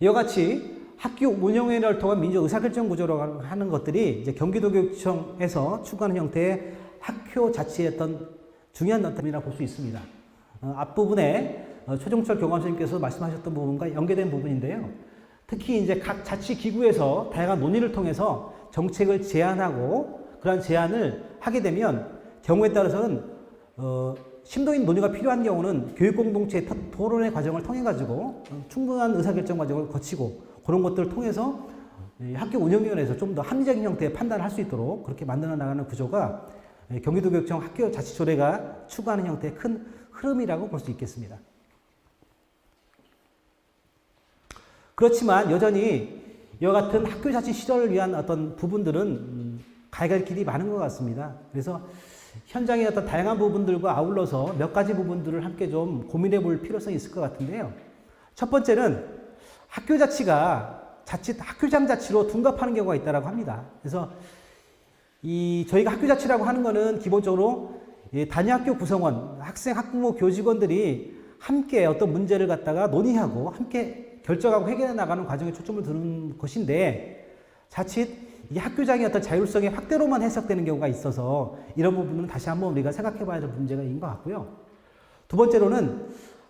이와 같이 학교 운영위원회를 통한 민주 의사결정 구조로 하는 것들이 이제 경기도교육청에서 추구하는 형태의 학교 자치의 어떤 중요한 어떤이라고 볼 수 있습니다. 앞부분에 최종철 교감선생님께서 말씀하셨던 부분과 연계된 부분인데요. 특히 이제 각 자치기구에서 다양한 논의를 통해서 정책을 제안하고 그러한 제안을 하게 되면 경우에 따라서는 심도 있는 논의가 필요한 경우는 교육공동체 토론의 과정을 통해 가지고 충분한 의사결정 과정을 거치고 그런 것들을 통해서 학교 운영위원회에서 좀 더 합리적인 형태의 판단을 할 수 있도록 그렇게 만들어 나가는 구조가 경기도교육청 학교자치조례가 추구하는 형태의 큰 흐름이라고 볼 수 있겠습니다. 그렇지만 여전히 이와 같은 학교자치 실현을 위한 어떤 부분들은 가야 할 길이 많은 것 같습니다. 그래서 현장의 어떤 다양한 부분들과 아울러서 몇 가지 부분들을 함께 좀 고민해 볼 필요성이 있을 것 같은데요. 첫 번째는 학교자치가 학교장 자치로 둔갑하는 경우가 있다고 합니다. 그래서 저희가 학교자치라고 하는 거는 기본적으로 단위학교 구성원, 학생, 학부모, 교직원들이 함께 어떤 문제를 갖다가 논의하고 함께 결정하고 해결해 나가는 과정에 초점을 두는 것인데 자칫 이 학교장의 어떤 자율성의 확대로만 해석되는 경우가 있어서 이런 부분은 다시 한번 우리가 생각해 봐야 될 문제인 것 같고요. 두 번째로는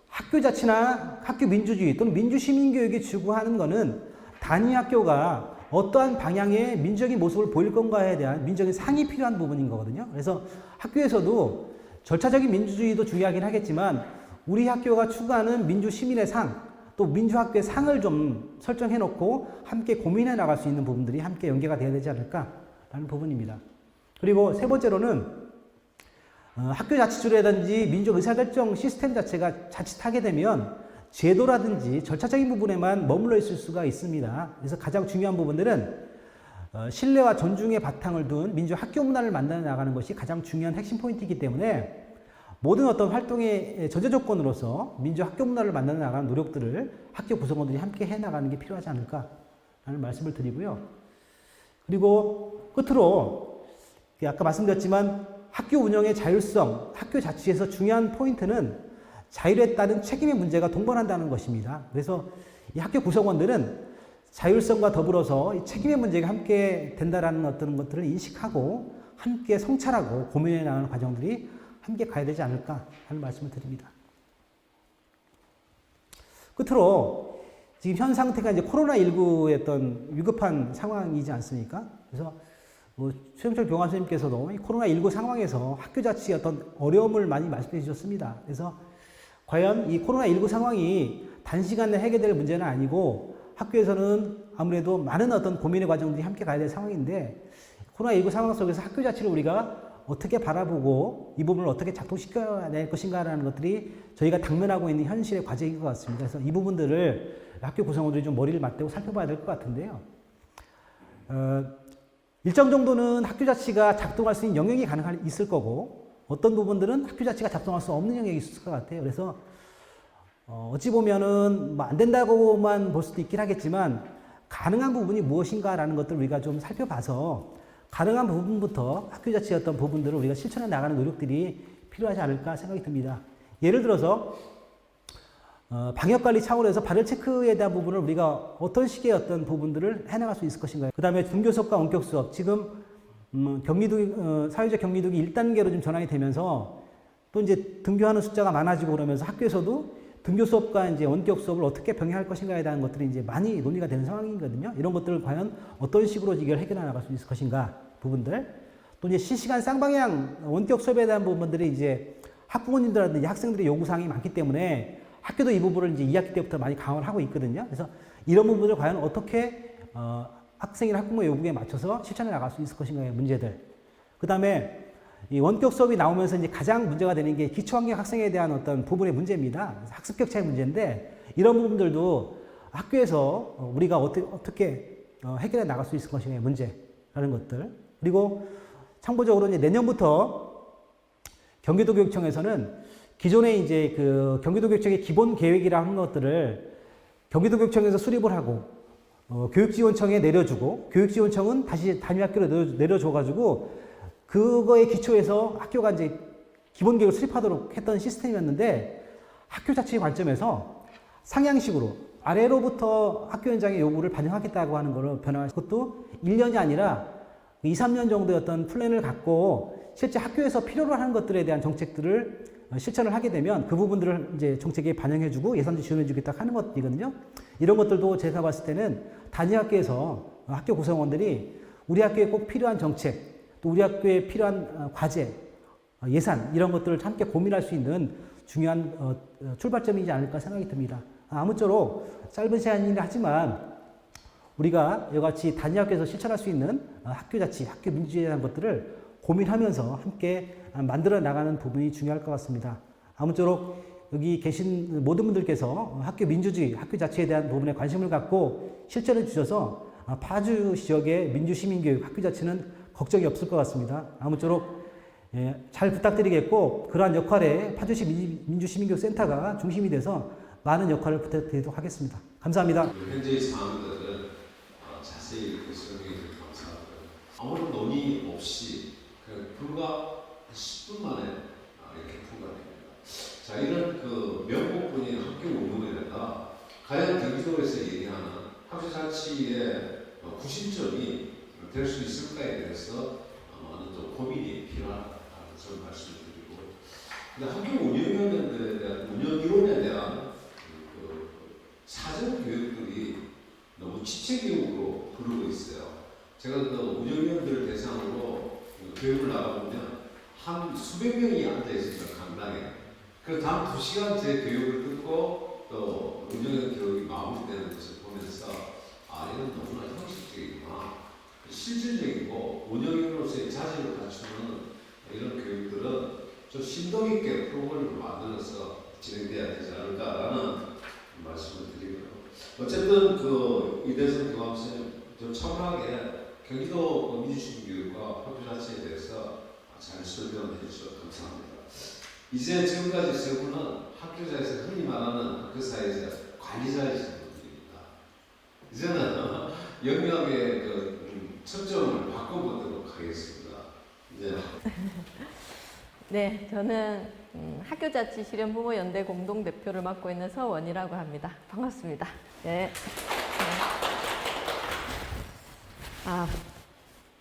학교자치나 학교민주주의 또는 민주시민교육이 추구하는 것은 단위학교가 어떠한 방향의 민주적인 모습을 보일 건가에 대한 민주적인 상이 필요한 부분인 거거든요. 그래서 학교에서도 절차적인 민주주의도 중요하긴 하겠지만 우리 학교가 추구하는 민주시민의 상, 또 민주학교의 상을 좀 설정해 놓고 함께 고민해 나갈 수 있는 부분들이 함께 연계가 돼야 되지 않을까라는 부분입니다. 그리고 세 번째로는 학교자치조례라든지 민주 의사결정 시스템 자체가 자칫하게 되면 제도라든지 절차적인 부분에만 머물러 있을 수가 있습니다. 그래서 가장 중요한 부분들은 신뢰와 존중의 바탕을 둔 민주 학교 문화를 만들어 나가는 것이 가장 중요한 핵심 포인트이기 때문에 모든 어떤 활동의 전제 조건으로서 민주 학교 문화를 만들어 나가는 노력들을 학교 구성원들이 함께 해 나가는 게 필요하지 않을까라는 말씀을 드리고요. 그리고 끝으로 아까 말씀드렸지만 학교 운영의 자율성, 학교 자치에서 중요한 포인트는 자율에 따른 책임의 문제가 동반한다는 것입니다. 그래서 이 학교 구성원들은 자율성과 더불어서 이 책임의 문제가 함께 된다라는 어떤 것들을 인식하고 함께 성찰하고 고민해 나가는 과정들이 함께 가야 되지 않을까 하는 말씀을 드립니다. 끝으로 지금 현 상태가 이제 코로나19의 어떤 위급한 상황이지 않습니까? 그래서 최영철 교감 선생님께서도 이 코로나19 상황에서 학교 자치의 어떤 어려움을 많이 말씀해 주셨습니다. 그래서 과연 이 코로나19 상황이 단시간에 해결될 문제는 아니고 학교에서는 아무래도 많은 어떤 고민의 과정들이 함께 가야 될 상황인데 코로나19 상황 속에서 학교 자치를 우리가 어떻게 바라보고 이 부분을 어떻게 작동시켜낼 것인가라는 것들이 저희가 당면하고 있는 현실의 과제인 것 같습니다. 그래서 이 부분들을 학교 구성원들이 좀 머리를 맞대고 살펴봐야 될 것 같은데요. 일정 정도는 학교 자치가 작동할 수 있는 영역이 있을 거고 어떤 부분들은 학교 자치가 작동할 수 없는 영역이 있을 것 같아요. 그래서 어찌 보면은 뭐 안 된다고만 볼 수도 있긴 하겠지만 가능한 부분이 무엇인가라는 것들을 우리가 좀 살펴봐서 가능한 부분부터 학교 자치의 어떤 부분들을 우리가 실천해 나가는 노력들이 필요하지 않을까 생각이 듭니다. 예를 들어서 방역관리 차원에서 발열 체크에 대한 부분을 우리가 어떤 식의 어떤 부분들을 해나갈 수 있을 것인가요? 그 다음에 등교 수업과 원격 수업 지금 사회적 격리두기 1단계로 좀 전환이 되면서 또 이제 등교하는 숫자가 많아지고 그러면서 학교에서도 등교 수업과 이제 원격 수업을 어떻게 병행할 것인가에 대한 것들이 이제 많이 논의가 되는 상황이거든요. 이런 것들을 과연 어떤 식으로 이걸 해결해 나갈 수 있을 것인가 부분들. 또 이제 실시간 쌍방향 원격 수업에 대한 부분들이 이제 학부모님들이라든지 학생들의 요구사항이 많기 때문에 학교도 이 부분을 이제 2학기 때부터 많이 강화를 하고 있거든요. 그래서 이런 부분을 과연 어떻게 학생이나 학부모 요구에 맞춰서 실천해 나갈 수 있을 것인가의 문제들. 그 다음에 이 원격 수업이 나오면서 이제 가장 문제가 되는 게 기초학력 학생에 대한 어떤 부분의 문제입니다. 학습 격차의 문제인데 이런 부분들도 학교에서 우리가 어떻게 해결해 나갈 수 있을 것인가의 문제라는 것들. 그리고 참고적으로 이제 내년부터 경기도교육청에서는 기존에 이제 그 경기도교육청의 기본 계획이라 하는 것들을 경기도교육청에서 수립을 하고 교육지원청에 내려주고 교육지원청은 다시 단위학교로 내려줘가지고 그거에 기초해서 학교가 이제 기본 계획을 수립하도록 했던 시스템이었는데 학교 자체의 관점에서 상향식으로 아래로부터 학교 현장의 요구를 반영하겠다고 하는 거로 변화할 그것도 1년이 아니라 2, 3년 정도의 어떤 플랜을 갖고 실제 학교에서 필요로 하는 것들에 대한 정책들을 실천을 하게 되면 그 부분들을 이제 정책에 반영해주고 예산도 지원해주겠다 하는 것이거든요. 이런 것들도 제가 봤을 때는 단위 학교에서 학교 구성원들이 우리 학교에 꼭 필요한 정책, 또 우리 학교에 필요한 과제, 예산 이런 것들을 함께 고민할 수 있는 중요한 출발점이지 않을까 생각이 듭니다. 아무쪼록 짧은 시간이긴 하지만 우리가 이같이 단위 학교에서 실천할 수 있는 학교 자치, 학교 민주주의에 대한 것들을 고민하면서 함께 만들어 나가는 부분이 중요할 것 같습니다. 아무쪼록 여기 계신 모든 분들께서 학교 민주주의, 학교 자치에 대한 부분에 관심을 갖고 실천해 주셔서 파주 지역의 민주시민교육, 학교 자치는 걱정이 없을 것 같습니다. 아무쪼록 잘 부탁드리겠고 그러한 역할에 파주시 민주시민교육센터가 중심이 돼서 많은 역할을 부탁드리도록 하겠습니다. 감사합니다. 현재의 상황들을 자세히 이렇게 설명해 주셔서 감사하고요. 아무런 논의 없이 그냥 불과 10분 만에 이렇게 통과됩니다. 자, 이런 그 명목뿐인 학교 운영에다가 과연 경기도에서 얘기하는 학교 자치의 구심점이 될 수 있을까에 대해서 많은 좀 고민이 필요하다는 점 말씀드리고, 근데 학교 운영위원회에 대한 운영 이론에 대한 그 사전 교육들이 너무 지체 교육으로 흐르고 있어요. 제가 그 운영위원들 대상으로 교육을 나가보면 한 수백 명이 앉아 있어요, 강당에. 그 다음 2시간 제 교육을 듣고 또 운영위원 교육이 마무리되는 것을 보면서 이건 너무나 형식적이구나. 실질적이고 운영위원으로서의 자질을 갖추는 이런 교육들은 좀 심도 있게 프로그램을 만들어서 진행돼야 되지 않을까라는 말씀을 드리고요. 어쨌든 그 이대성 교감선생님 좀 차분하게 경기도 민주시민교육과 학교 자체에 대해서 잘 설명해 주셔서 감사합니다. 이제 지금까지 세 분은 학교사에서 흔히 말하는 학교사에서 관리자이신 분들입니다. 이제는 영역의 그 초점을 바꿔보도록 하겠습니다. 이제 네, 저는 학교자치실현부모연대 공동대표를 맡고 있는 서원이라고 합니다. 반갑습니다. 네.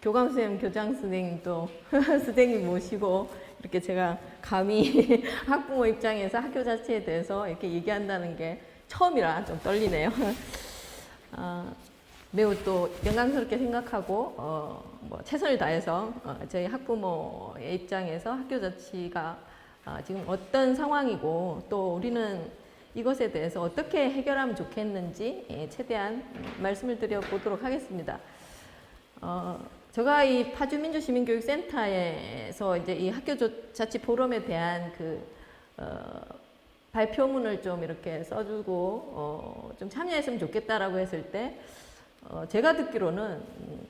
교감선생님, 교장선생님도 선생님 모시고 이렇게 제가 감히 학부모 입장에서 학교 자체에 대해서 이렇게 얘기한다는 게 처음이라 좀 떨리네요. 매우 또 영광스럽게 생각하고 최선을 다해서 저희 학부모의 입장에서 학교 자치가 지금 어떤 상황이고 또 우리는 이것에 대해서 어떻게 해결하면 좋겠는지 최대한 말씀을 드려보도록 하겠습니다. 제가 이 파주민주시민교육센터에서 이제 이 학교자치 포럼에 대한 그 발표문을 좀 이렇게 써주고 좀 참여했으면 좋겠다라고 했을 때 제가 듣기로는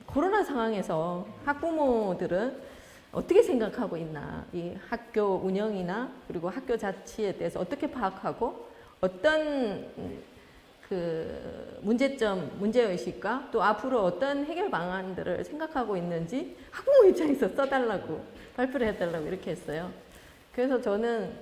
코로나 상황에서 학부모들은 어떻게 생각하고 있나, 이 학교 운영이나 그리고 학교 자치에 대해서 어떻게 파악하고 어떤 그 문제점, 문제의식과 또 앞으로 어떤 해결 방안들을 생각하고 있는지 학부모 입장에서 써달라고, 발표를 해달라고 이렇게 했어요. 그래서 저는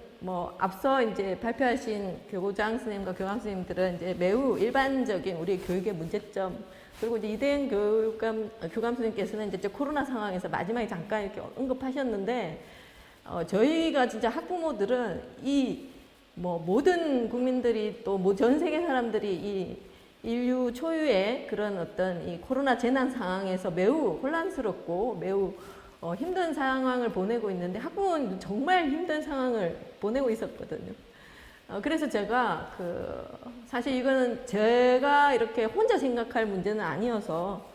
앞서 이제 발표하신 교장 선생님과 교감 선생님들은 이제 매우 일반적인 우리 교육의 문제점, 그리고 이제 이대현 교감 선생님께서는 이제 코로나 상황에서 마지막에 잠깐 이렇게 언급하셨는데, 저희가 진짜 학부모들은 이 모든 국민들이 또 전 세계 사람들이 이 인류 초유의 그런 어떤 이 코로나 재난 상황에서 매우 혼란스럽고 매우 힘든 상황을 보내고 있는데 학부모는 정말 힘든 상황을 보내고 있었거든요. 그래서 제가 사실 이거는 제가 이렇게 혼자 생각할 문제는 아니어서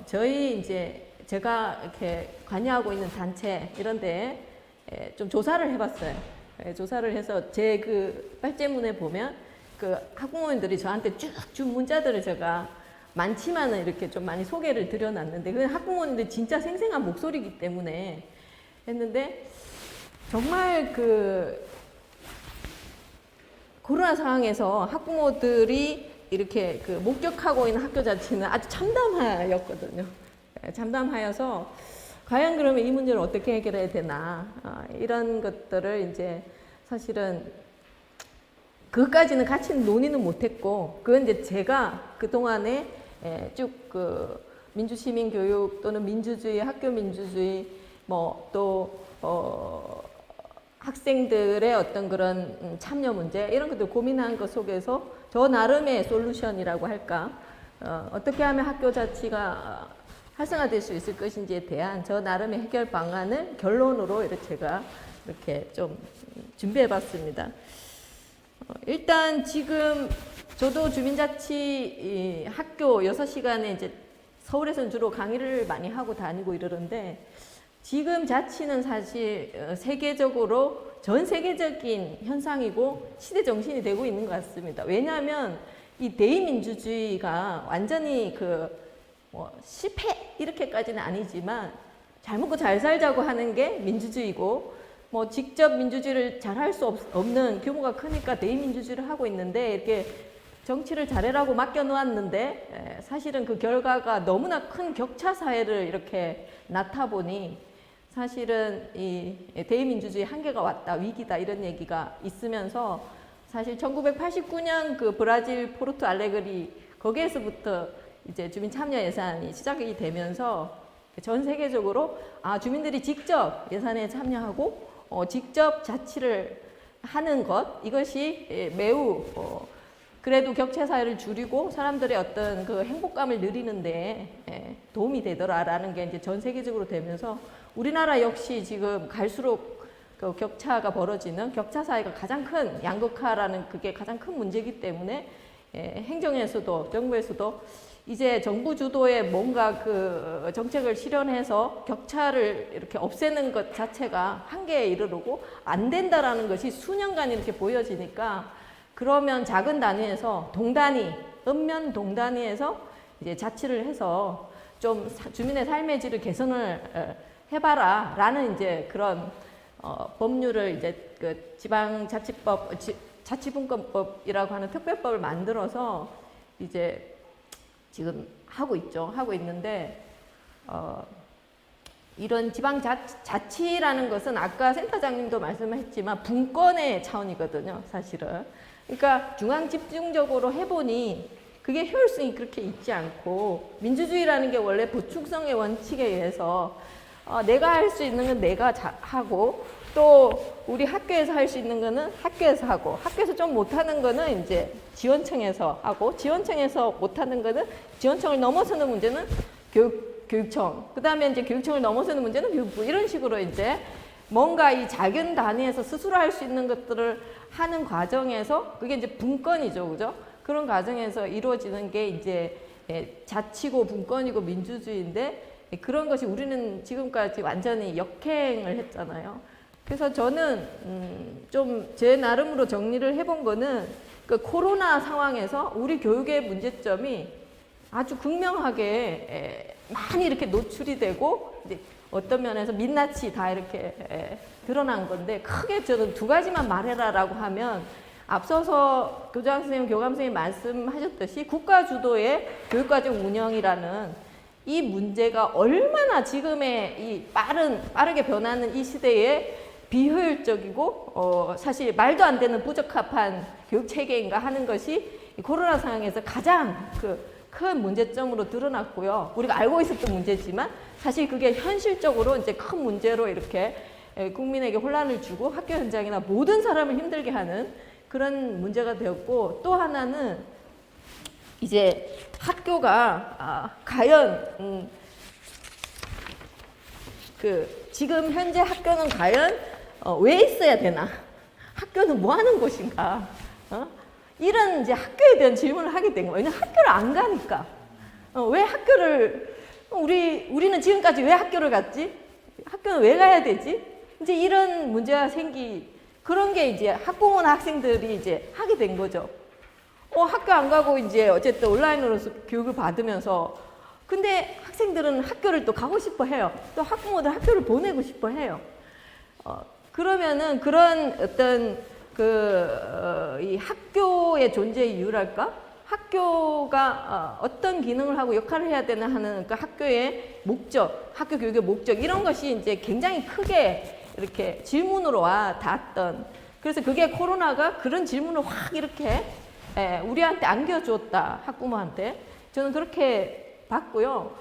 저희 이제 제가 이렇게 관여하고 있는 단체 이런 데에 좀 조사를 해봤어요. 조사를 해서 제 그 빨제문에 보면 그 학부모님들이 저한테 쭉 준 문자들을 제가 많지만은 이렇게 좀 많이 소개를 드려놨는데, 그 학부모님들 진짜 생생한 목소리이기 때문에 했는데, 정말 코로나 상황에서 학부모들이 이렇게 목격하고 있는 학교 자체는 아주 참담하였거든요. 참담하여서 과연 그러면 이 문제를 어떻게 해결해야 되나, 이런 것들을 이제 사실은 그것까지는 같이 논의는 못했고, 그건 이제 제가 그동안에 쭉 그 민주시민 교육 또는 민주주의, 학교 민주주의, 뭐 또 학생들의 어떤 그런 참여 문제 이런 것들 고민한 것 속에서 저 나름의 솔루션이라고 할까, 어떻게 하면 학교 자치가 활성화될 수 있을 것인지에 대한 저 나름의 해결 방안을 결론으로 이렇게 제가 이렇게 좀 준비해봤습니다. 일단 지금 저도 주민자치 학교 6시간에 이제 서울에서는 주로 강의를 많이 하고 다니고 이러는데, 지금 자치는 사실 세계적으로 전 세계적인 현상이고 시대 정신이 되고 있는 것 같습니다. 왜냐하면 이 대의민주주의가 완전히 실패 이렇게까지는 아니지만 잘 먹고 잘 살자고 하는 게 민주주의고, 뭐 직접 민주주의를 잘 할 수 없는 규모가 크니까 대의민주주의를 하고 있는데, 이렇게 정치를 잘해라고 맡겨놓았는데 사실은 그 결과가 너무나 큰 격차 사회를 이렇게 낳다 보니 사실은 이 대의민주주의 한계가 왔다, 위기다 이런 얘기가 있으면서, 사실 1989년 그 브라질 포르투 알레그리 거기에서부터 이제 주민 참여 예산이 시작이 되면서 전 세계적으로 주민들이 직접 예산에 참여하고 직접 자치를 하는 것, 이것이 매우 그래도 격차 사회를 줄이고 사람들의 어떤 그 행복감을 누리는데 도움이 되더라라는 게 이제 전 세계적으로 되면서, 우리나라 역시 지금 갈수록 그 격차가 벌어지는 격차 사회가 가장 큰 양극화라는 그게 가장 큰 문제이기 때문에 행정에서도 정부에서도 이제 정부 주도의 뭔가 그 정책을 실현해서 격차를 이렇게 없애는 것 자체가 한계에 이르르고 안 된다라는 것이 수년간 이렇게 보여지니까, 그러면 작은 단위에서 동단위, 읍면 동단위에서 이제 자치를 해서 좀 주민의 삶의 질을 개선을 해봐라 라는 이제 그런 법률을 이제 그 지방자치법, 자치분권법이라고 하는 특별법을 만들어서 이제 지금 하고 있죠. 하고 있는데, 이런 지방자치라는 것은 아까 센터장님도 말씀했지만 분권의 차원이거든요, 사실은. 그러니까 중앙 집중적으로 해보니 그게 효율성이 그렇게 있지 않고, 민주주의라는 게 원래 보충성의 원칙에 의해서 내가 할 수 있는 건 내가 하고, 또 우리 학교에서 할 수 있는 거는 학교에서 하고, 학교에서 좀 못하는 거는 이제 지원청에서 하고, 지원청에서 못하는 거는 지원청을 넘어서는 문제는 교육청, 그 다음에 이제 교육청을 넘어서는 문제는 교육부, 이런 식으로 이제 뭔가 이 작은 단위에서 스스로 할 수 있는 것들을 하는 과정에서, 그게 이제 분권이죠, 그죠? 그런 과정에서 이루어지는 게 이제 자치고 분권이고 민주주의인데, 그런 것이 우리는 지금까지 완전히 역행을 했잖아요. 그래서 저는 좀 제 나름으로 정리를 해본 거는, 그 코로나 상황에서 우리 교육의 문제점이 아주 극명하게 많이 이렇게 노출이 되고, 이제 어떤 면에서 민낯이 다 이렇게 드러난 건데, 크게 저는 두 가지만 말해라라고 하면, 앞서서 교장 선생님, 교감 선생님 말씀하셨듯이 국가 주도의 교육과정 운영이라는 이 문제가 얼마나 지금의 이 빠르게 변하는 이 시대에 비효율적이고 사실 말도 안 되는 부적합한 교육 체계인가 하는 것이 이 코로나 상황에서 가장 큰 문제점으로 드러났고요. 우리가 알고 있었던 문제지만 사실 그게 현실적으로 이제 큰 문제로 이렇게 국민에게 혼란을 주고 학교 현장이나 모든 사람을 힘들게 하는 그런 문제가 되었고, 또 하나는 이제 학교가 과연 지금 현재 학교는 과연 왜 있어야 되나? 학교는 뭐 하는 곳인가? 이런 이제 학교에 대한 질문을 하게 된 거예요. 왜냐면 학교를 안 가니까. 왜 학교를 우리는 지금까지 왜 학교를 갔지? 학교는 왜 가야 되지? 이제 이런 문제가 그런 게 이제 학부모나 학생들이 이제 하게 된 거죠. 학교 안 가고 이제 어쨌든 온라인으로서 교육을 받으면서, 근데 학생들은 학교를 또 가고 싶어 해요. 또 학부모들 학교를 보내고 싶어 해요. 그러면은 그런 어떤 이 학교의 존재의 이유랄까? 학교가 어떤 기능을 하고 역할을 해야 되나 하는 그 학교의 목적, 학교 교육의 목적, 이런 것이 이제 굉장히 크게 이렇게 질문으로 와 닿았던. 그래서 그게 코로나가 그런 질문을 확 이렇게 우리한테 안겨주었다, 학부모한테. 저는 그렇게 봤고요.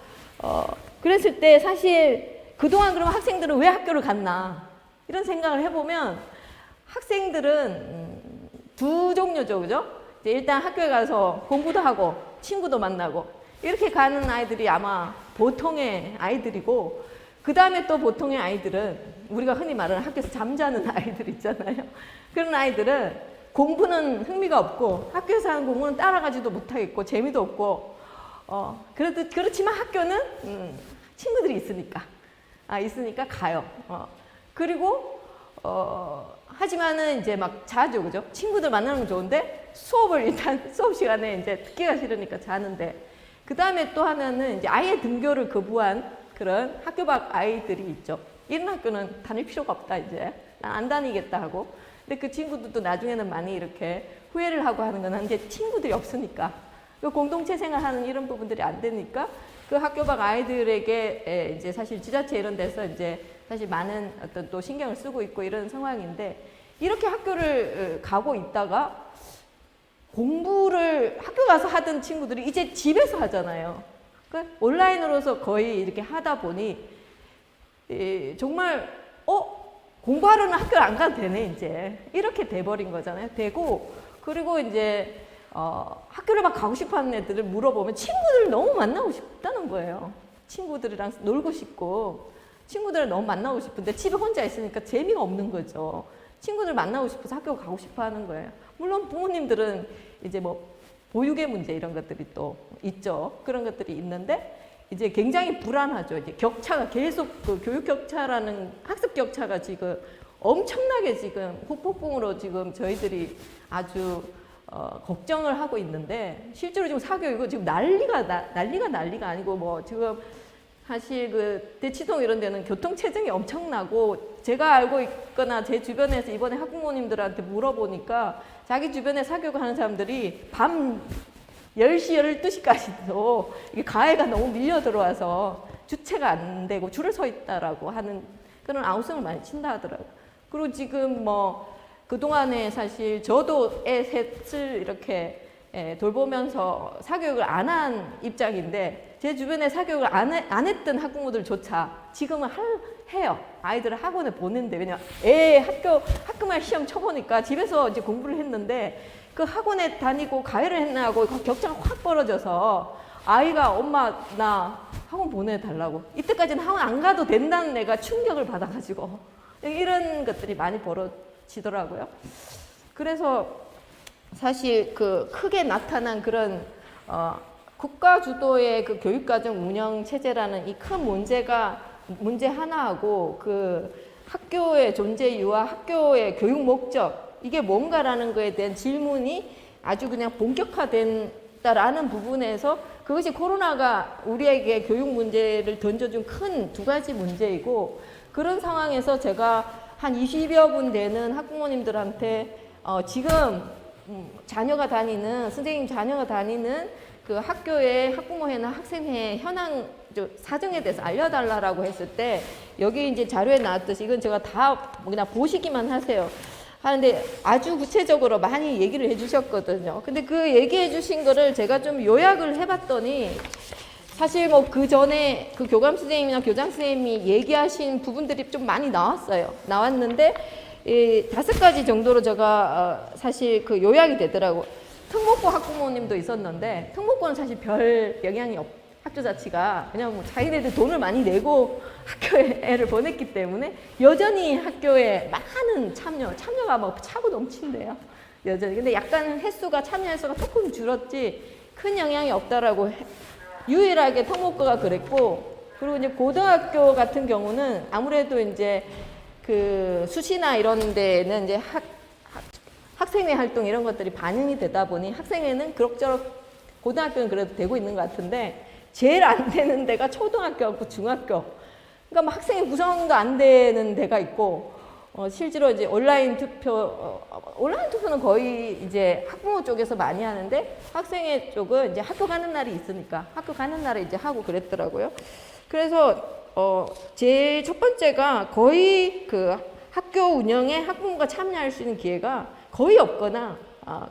그랬을 때 사실 그동안 그럼 학생들은 왜 학교를 갔나 이런 생각을 해보면 학생들은 두 종류죠, 그죠? 이제 일단 학교에 가서 공부도 하고 친구도 만나고 이렇게 가는 아이들이 아마 보통의 아이들이고, 그 다음에 또 보통의 아이들은 우리가 흔히 말하는 학교에서 잠자는 아이들 있잖아요. 그런 아이들은 공부는 흥미가 없고 학교에서 하는 공부는 따라가지도 못하겠고 재미도 없고 그렇지만 학교는 친구들이 있으니까 가요. 그리고 하지만은 이제 막 자죠, 그죠? 친구들 만나는 건 좋은데 수업을 일단 수업 시간에 이제 듣기가 싫으니까 자는데, 그 다음에 또 하나는 이제 아예 등교를 거부한 그런 학교 밖 아이들이 있죠. 이런 학교는 다닐 필요가 없다, 이제 난 안 다니겠다 하고. 근데 그 친구들도 나중에는 많이 이렇게 후회를 하고 하는 건 이제 친구들이 없으니까, 그 공동체 생활하는 이런 부분들이 안 되니까 그 학교 밖 아이들에게 이제 사실 지자체 이런 데서 이제 사실 많은 어떤 또 신경을 쓰고 있고 이런 상황인데, 이렇게 학교를 가고 있다가 공부를 학교 가서 하던 친구들이 이제 집에서 하잖아요. 그러니까 온라인으로서 거의 이렇게 하다 보니 정말 공부하러는 학교를 안 가도 되네, 이제 이렇게 돼버린 거잖아요. 되고, 그리고 이제 학교를 막 가고 싶어하는 애들을 물어보면 친구들을 너무 만나고 싶다는 거예요. 친구들이랑 놀고 싶고 친구들을 너무 만나고 싶은데 집에 혼자 있으니까 재미가 없는 거죠. 친구들 만나고 싶어서 학교 가고 싶어 하는 거예요. 물론 부모님들은 이제 뭐 보육의 문제 이런 것들이 또 있죠. 그런 것들이 있는데 이제 굉장히 불안하죠. 이제 격차가 계속 그 교육 격차라는 학습 격차가 지금 엄청나게 지금 후폭풍으로 지금 저희들이 아주 걱정을 하고 있는데, 실제로 지금 사교육은 지금 난리가 아니고 뭐 지금 사실 그 대치동 이런 데는 교통체증이 엄청나고, 제가 알고 있거나 제 주변에서 이번에 학부모님들한테 물어보니까 자기 주변에 사교육 하는 사람들이 밤 10시, 12시까지도 이게 가해가 너무 밀려 들어와서 주체가 안 되고 줄을 서 있다라고 하는 그런 아우성을 많이 친다 하더라고요. 그리고 지금 뭐 그동안에 사실 저도 애 셋을 이렇게 돌보면서 사교육을 안 한 입장인데, 제 주변에 사교육을 안 했던 학부모들조차 지금은 해요. 아이들을 학원에 보는데, 왜냐면 학교말 시험 쳐보니까 집에서 이제 공부를 했는데 그 학원에 다니고 가해를 했나 하고 격차가 확 벌어져서 아이가 엄마 나 학원 보내달라고, 이때까지는 학원 안 가도 된다는 애가 충격을 받아가지고 이런 것들이 많이 벌어지더라고요. 그래서 사실 그 크게 나타난 그런 국가 주도의 그 교육과정 운영 체제라는 이 큰 문제 하나하고 그 학교의 존재 이유와 학교의 교육 목적, 이게 뭔가라는 거에 대한 질문이 아주 그냥 본격화된다라는 부분에서, 그것이 코로나가 우리에게 교육 문제를 던져준 큰 두 가지 문제이고, 그런 상황에서 제가 한 20여 분 되는 학부모님들한테 지금 선생님 자녀가 다니는 그 학교의 학부모회나 학생회 현황 사정에 대해서 알려달라고 했을 때, 여기 이제 자료에 나왔듯이 이건 제가 다 그냥 보시기만 하세요 하는데 아주 구체적으로 많이 얘기를 해주셨거든요. 근데 그 얘기해 주신 거를 제가 좀 요약을 해봤더니, 사실 뭐 그 전에 그 교감 선생님이나 교장 선생님이 얘기하신 부분들이 좀 많이 나왔는데 5가지 정도로 제가 사실 그 요약이 되더라고. 특목고 학부모님도 있었는데, 특목고는 사실 별 영향이 학교 자체가 그냥 뭐 자기네들 돈을 많이 내고 학교에 애를 보냈기 때문에 여전히 학교에 많은 참여가 뭐 차고 넘친대요, 여전히. 근데 약간 참여 횟수가 조금 줄었지 큰 영향이 없다라고 유일하게 특목고가 그랬고, 그리고 이제 고등학교 같은 경우는 아무래도 이제 그 수시나 이런 데는 이제 학생회 활동 이런 것들이 반영이 되다 보니 학생회는 그럭저럭, 고등학교는 그래도 되고 있는 것 같은데 제일 안 되는 데가 초등학교하고 중학교. 그러니까 뭐 학생회 구성도 안 되는 데가 있고, 실제로 이제 온라인 투표는 거의 이제 학부모 쪽에서 많이 하는데, 학생회 쪽은 이제 학교 가는 날이 있으니까 학교 가는 날에 이제 하고 그랬더라고요. 그래서 제일 첫 번째가 거의 그 학교 운영에 학부모가 참여할 수 있는 기회가 거의 없거나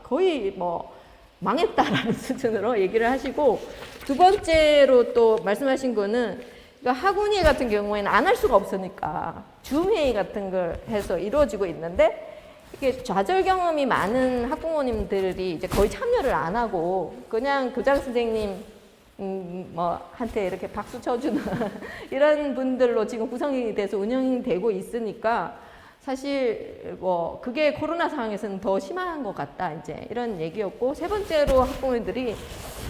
거의 뭐 망했다라는 수준으로 얘기를 하시고, 두 번째로 또 말씀하신 거는 그러니까 학운회 같은 경우에는 안 할 수가 없으니까 줌회의 같은 걸 해서 이루어지고 있는데, 이게 좌절 경험이 많은 학부모님들이 이제 거의 참여를 안 하고 그냥 교장 선생님 한테 이렇게 박수 쳐주는 이런 분들로 지금 구성이 돼서 운영이 되고 있으니까, 사실 뭐 그게 코로나 상황에서는 더 심한 것 같다, 이제 이런 얘기였고, 세 번째로 학부모님들이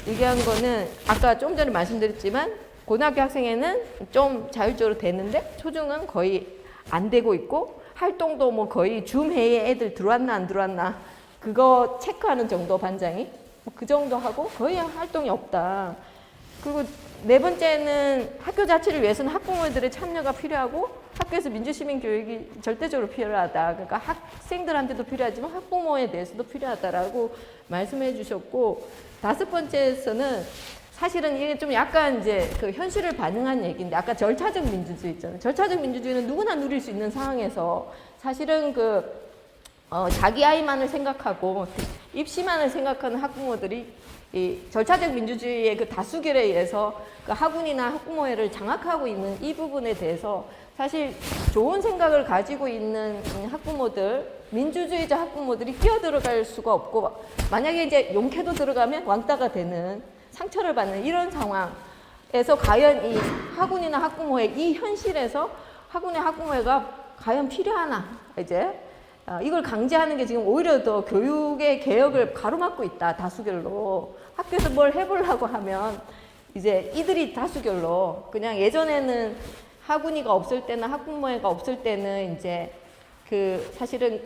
얘기한 거는 아까 좀 전에 말씀드렸지만 고등학교 학생회는 좀 자율적으로 되는데 초중은 거의 안 되고 있고, 활동도 뭐 거의 줌 회의에 애들 들어왔나 안 들어왔나 그거 체크하는 정도, 반장이 그 정도 하고 거의 활동이 없다. 그리고 네 번째는 학교 자체를 위해서는 학부모들의 참여가 필요하고 학교에서 민주시민 교육이 절대적으로 필요하다. 그러니까 학생들한테도 필요하지만 학부모에 대해서도 필요하다라고 말씀해 주셨고, 다섯 번째에서는 사실은 이게 좀 약간 이제 그 현실을 반영한 얘기인데, 아까 절차적 민주주의 있잖아요. 절차적 민주주의는 누구나 누릴 수 있는 상황에서 사실은 자기 아이만을 생각하고 입시만을 생각하는 학부모들이 이 절차적 민주주의의 그 다수결에 의해서 그 학운이나 학부모회를 장악하고 있는 이 부분에 대해서 사실 좋은 생각을 가지고 있는 학부모들, 민주주의자 학부모들이 끼어들어갈 수가 없고, 만약에 이제 용케도 들어가면 왕따가 되는, 상처를 받는 이런 상황에서 과연 이 학운이나 학부모회, 이 현실에서 학운의 학부모회가 과연 필요하나, 이제 이걸 강제하는 게 지금 오히려 더 교육의 개혁을 가로막고 있다. 다수결로 학교에서 뭘 해보려고 하면 이제 이들이 다수결로, 그냥 예전에는 학운이가 없을 때나 학부모회가 없을 때는 이제 그 사실은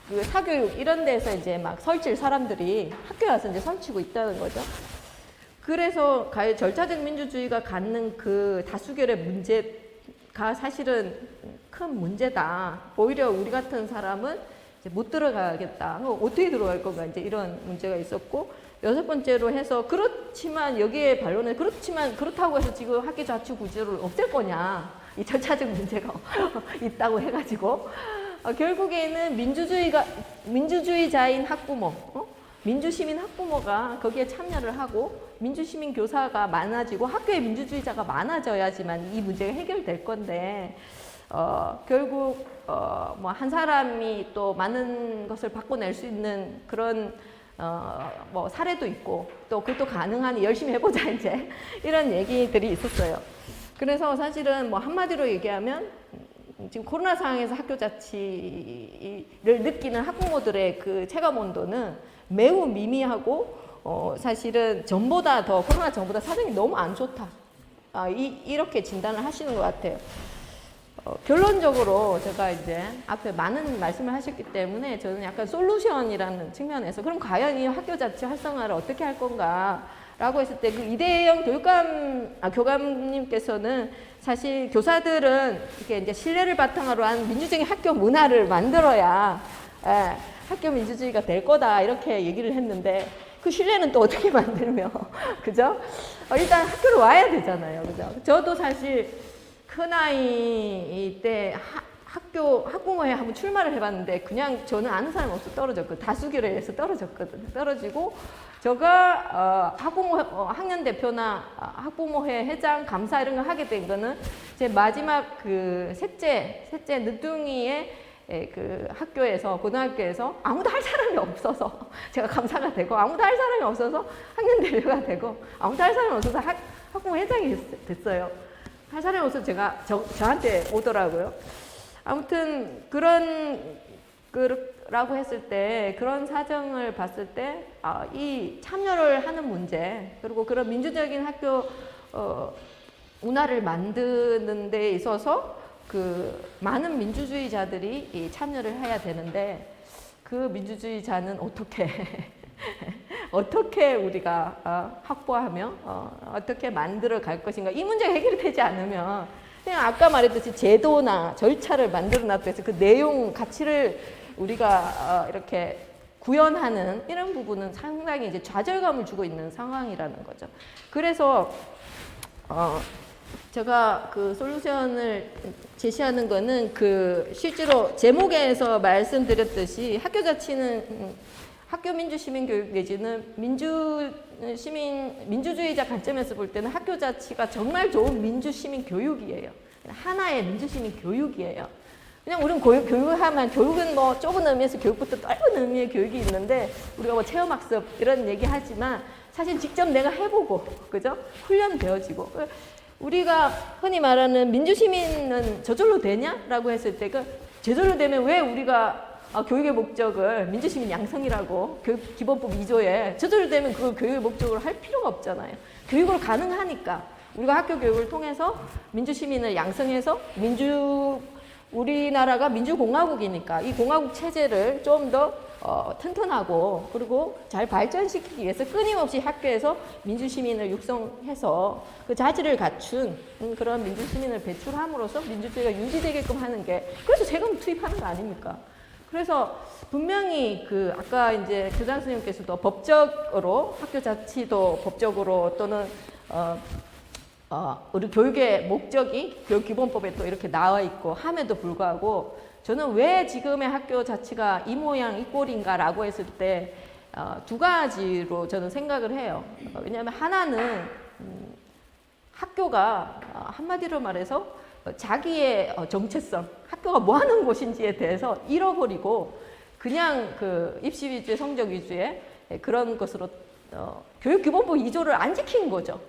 그 사교육 이런 데서 이제 막 설칠 사람들이 학교에 와서 이제 설치고 있다는 거죠. 그래서 절차적 민주주의가 갖는 그 다수결의 문제가 사실은 큰 문제다. 오히려 우리 같은 사람은 이제 못 들어가겠다. 어떻게 들어갈 건가, 이제 이런 문제가 있었고, 여섯 번째로 해서 그렇지만 여기에 반론은 그렇지만 그렇다고 해서 지금 학교 자치 구조를 없앨 거냐, 이 절차적 문제가 있다고 해가지고 결국에는 민주주의자인 학부모, 민주시민 학부모가 거기에 참여를 하고 민주시민 교사가 많아지고 학교에 민주주의자가 많아져야지만 이 문제가 해결될 건데, 결국 뭐 한 사람이 또 많은 것을 바꿔낼 수 있는 그런 뭐 사례도 있고, 또 그것도 가능하니 열심히 해보자, 이제 이런 얘기들이 있었어요. 그래서 사실은 뭐 한마디로 얘기하면 지금 코로나 상황에서 학교 자치를 느끼는 학부모들의 그 체감 온도는 매우 미미하고, 사실은 전보다 더, 코로나 전보다 사정이 너무 안 좋다. 이렇게 진단을 하시는 것 같아요. 결론적으로 제가 이제 앞에 많은 말씀을 하셨기 때문에 저는 약간 솔루션이라는 측면에서, 그럼 과연 이 학교 자치 활성화를 어떻게 할 건가 라고 했을 때, 그 이대영 교감님께서는 사실 교사들은 이렇게 이제 신뢰를 바탕으로 한 민주적인 학교 문화를 만들어야 학교 민주주의가 될 거다, 이렇게 얘기를 했는데, 그 신뢰는 또 어떻게 만들며 그죠? 일단 학교로 와야 되잖아요, 그죠? 저도 사실 큰아이 때 학부모회 한번 출마를 해봤는데 그냥 저는 아는 사람 없어 떨어졌거든요. 다수결에 의해서 떨어졌거든요. 떨어지고 제가 학부모 학년 대표나 학부모회 회장 감사 이런 걸 하게 된 거는 제 마지막 그 셋째 늦둥이의 그 학교에서, 고등학교에서 아무도 할 사람이 없어서 제가 감사가 되고, 아무도 할 사람이 없어서 학년 대표가 되고, 아무도 할 사람이 없어서 학부모 회장이 됐어요. 할 사람이 없어서 저한테 오더라고요. 아무튼 그라고 했을 때, 그런 사정을 봤을 때, 이 참여를 하는 문제, 그리고 그런 민주적인 학교 문화를 만드는 데 있어서 그 많은 민주주의자들이 이 참여를 해야 되는데, 그 민주주의자는 어떻게 우리가 확보하며 어떻게 만들어 갈 것인가. 이 문제가 해결되지 않으면 그냥 아까 말했듯이 제도나 절차를 만들어 놨다 해서 그 내용 가치를 우리가 이렇게 구현하는 이런 부분은 상당히 이제 좌절감을 주고 있는 상황이라는 거죠. 그래서 제가 그 솔루션을 제시하는 거는 그 실제로 제목에서 말씀드렸듯이 학교 자치는 학교 민주 시민 교육 내지는 민주주의자 관점에서 볼 때는 학교 자치가 정말 좋은 민주 시민 교육이에요. 하나의 민주 시민 교육이에요. 그냥 우리는 교육을 하면 교육은 뭐 좁은 의미에서 교육부터 넓은 의미의 교육이 있는데 우리가 뭐 체험학습 이런 얘기 하지만 사실 직접 내가 해보고 그죠? 훈련되어지고 우리가 흔히 말하는 민주시민은 저절로 되냐라고 했을 때 그 저절로 되면 왜 우리가 교육의 목적을 민주시민 양성이라고 기본법 2조에 저절로 되면 그 교육의 목적으로 할 필요가 없잖아요. 교육으로 가능하니까 우리가 학교 교육을 통해서 민주시민을 양성해서 우리나라가 민주공화국이니까 이 공화국 체제를 좀 더 튼튼하고 그리고 잘 발전시키기 위해서 끊임없이 학교에서 민주시민을 육성해서 그 자질을 갖춘 그런 민주시민을 배출함으로써 민주주의가 유지되게끔 하는 게 그래서 세금 투입하는 거 아닙니까? 그래서 분명히 그 아까 이제 교장 선생님께서도 법적으로 학교 자치도 법적으로 또는 우리 교육의 목적이 교육기본법에 또 이렇게 나와 있고 함에도 불구하고 저는 왜 지금의 학교 자치가 이 모양 이 꼴인가라고 했을 때 두 가지로 저는 생각을 해요. 왜냐하면 하나는 학교가 한마디로 말해서 자기의 정체성, 학교가 뭐 하는 곳인지에 대해서 잃어버리고 그냥 그 입시 위주의 성적 위주의 그런 것으로 교육기본법 2조를 안 지킨 거죠.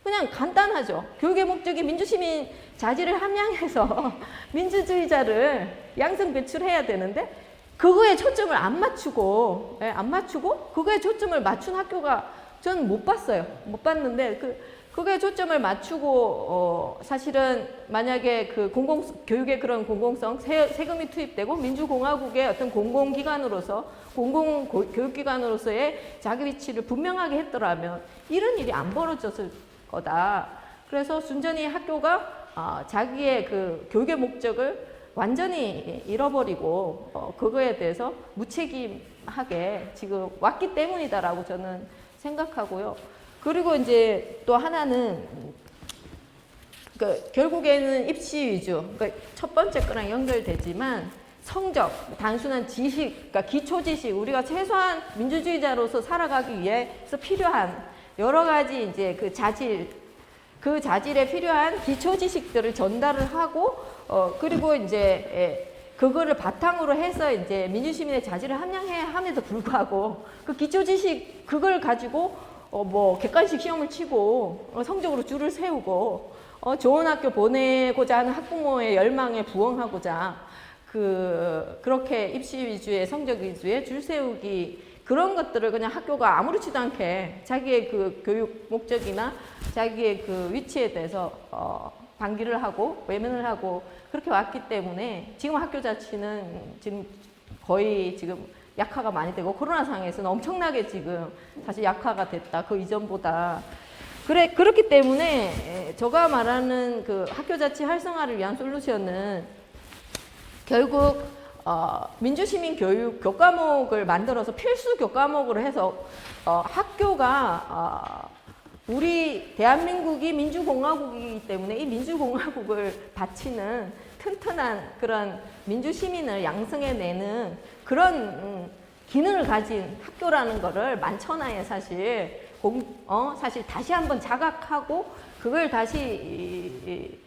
그냥 간단하죠. 교육의 목적이 민주시민 자질을 함양해서 민주주의자를 양성 배출해야 되는데 그거에 초점을 안 맞추고 그거에 초점을 맞춘 학교가 저는 못 봤어요. 못 봤는데 그거에 초점을 맞추고 사실은 만약에 그 교육의 그런 공공성 세금이 투입되고 민주공화국의 어떤 공공기관으로서 공공교육기관으로서의 자기 위치를 분명하게 했더라면 이런 일이 안 벌어졌을 거다. 그래서 순전히 학교가 자기의 그 교육의 목적을 완전히 잃어버리고 그거에 대해서 무책임하게 지금 왔기 때문이다라고 저는 생각하고요. 그리고 이제 또 하나는 결국에는 입시 위주, 첫 번째 거랑 연결되지만 성적, 단순한 지식, 그러니까 기초 지식, 우리가 최소한 민주주의자로서 살아가기 위해서 필요한 여러 가지 이제 그 자질에 필요한 기초 지식들을 전달을 하고 그리고 이제 그거를 바탕으로 해서 이제 민주시민의 자질을 함양해야 함에도 불구하고 그 기초 지식 그걸 가지고 뭐 객관식 시험을 치고 성적으로 줄을 세우고 좋은 학교 보내고자 하는 학부모의 열망에 부응하고자 그렇게 입시 위주의 성적 위주의 줄 세우기 그런 것들을 그냥 학교가 아무렇지도 않게 자기의 그 교육 목적이나 자기의 그 위치에 대해서 방기를 하고 외면을 하고 그렇게 왔기 때문에 지금 학교 자치는 지금 거의 지금 약화가 많이 되고 코로나 상황에서는 엄청나게 지금 사실 약화가 됐다. 그 이전보다. 그렇기 때문에 제가 말하는 그 학교 자치 활성화를 위한 솔루션은 결국 민주시민 교육 교과목을 만들어서 필수 교과목으로 해서 학교가 우리 대한민국이 민주공화국이기 때문에 이 민주공화국을 바치는 튼튼한 그런 민주시민을 양성해내는 그런 기능을 가진 학교라는 거를 만천하에 사실 사실 다시 한번 자각하고 그걸 다시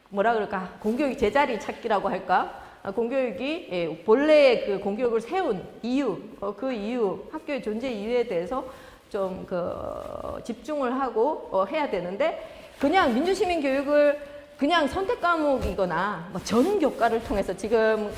뭐라 그럴까 공교육 제자리 찾기라고 할까 공교육이 본래의 그 공교육을 세운 이유 그 이유 학교의 존재 이유에 대해서 좀 집중을 하고 해야 되는데 그냥 민주시민 교육을 그냥 선택 과목이거나 뭐 전교과를 통해서 지금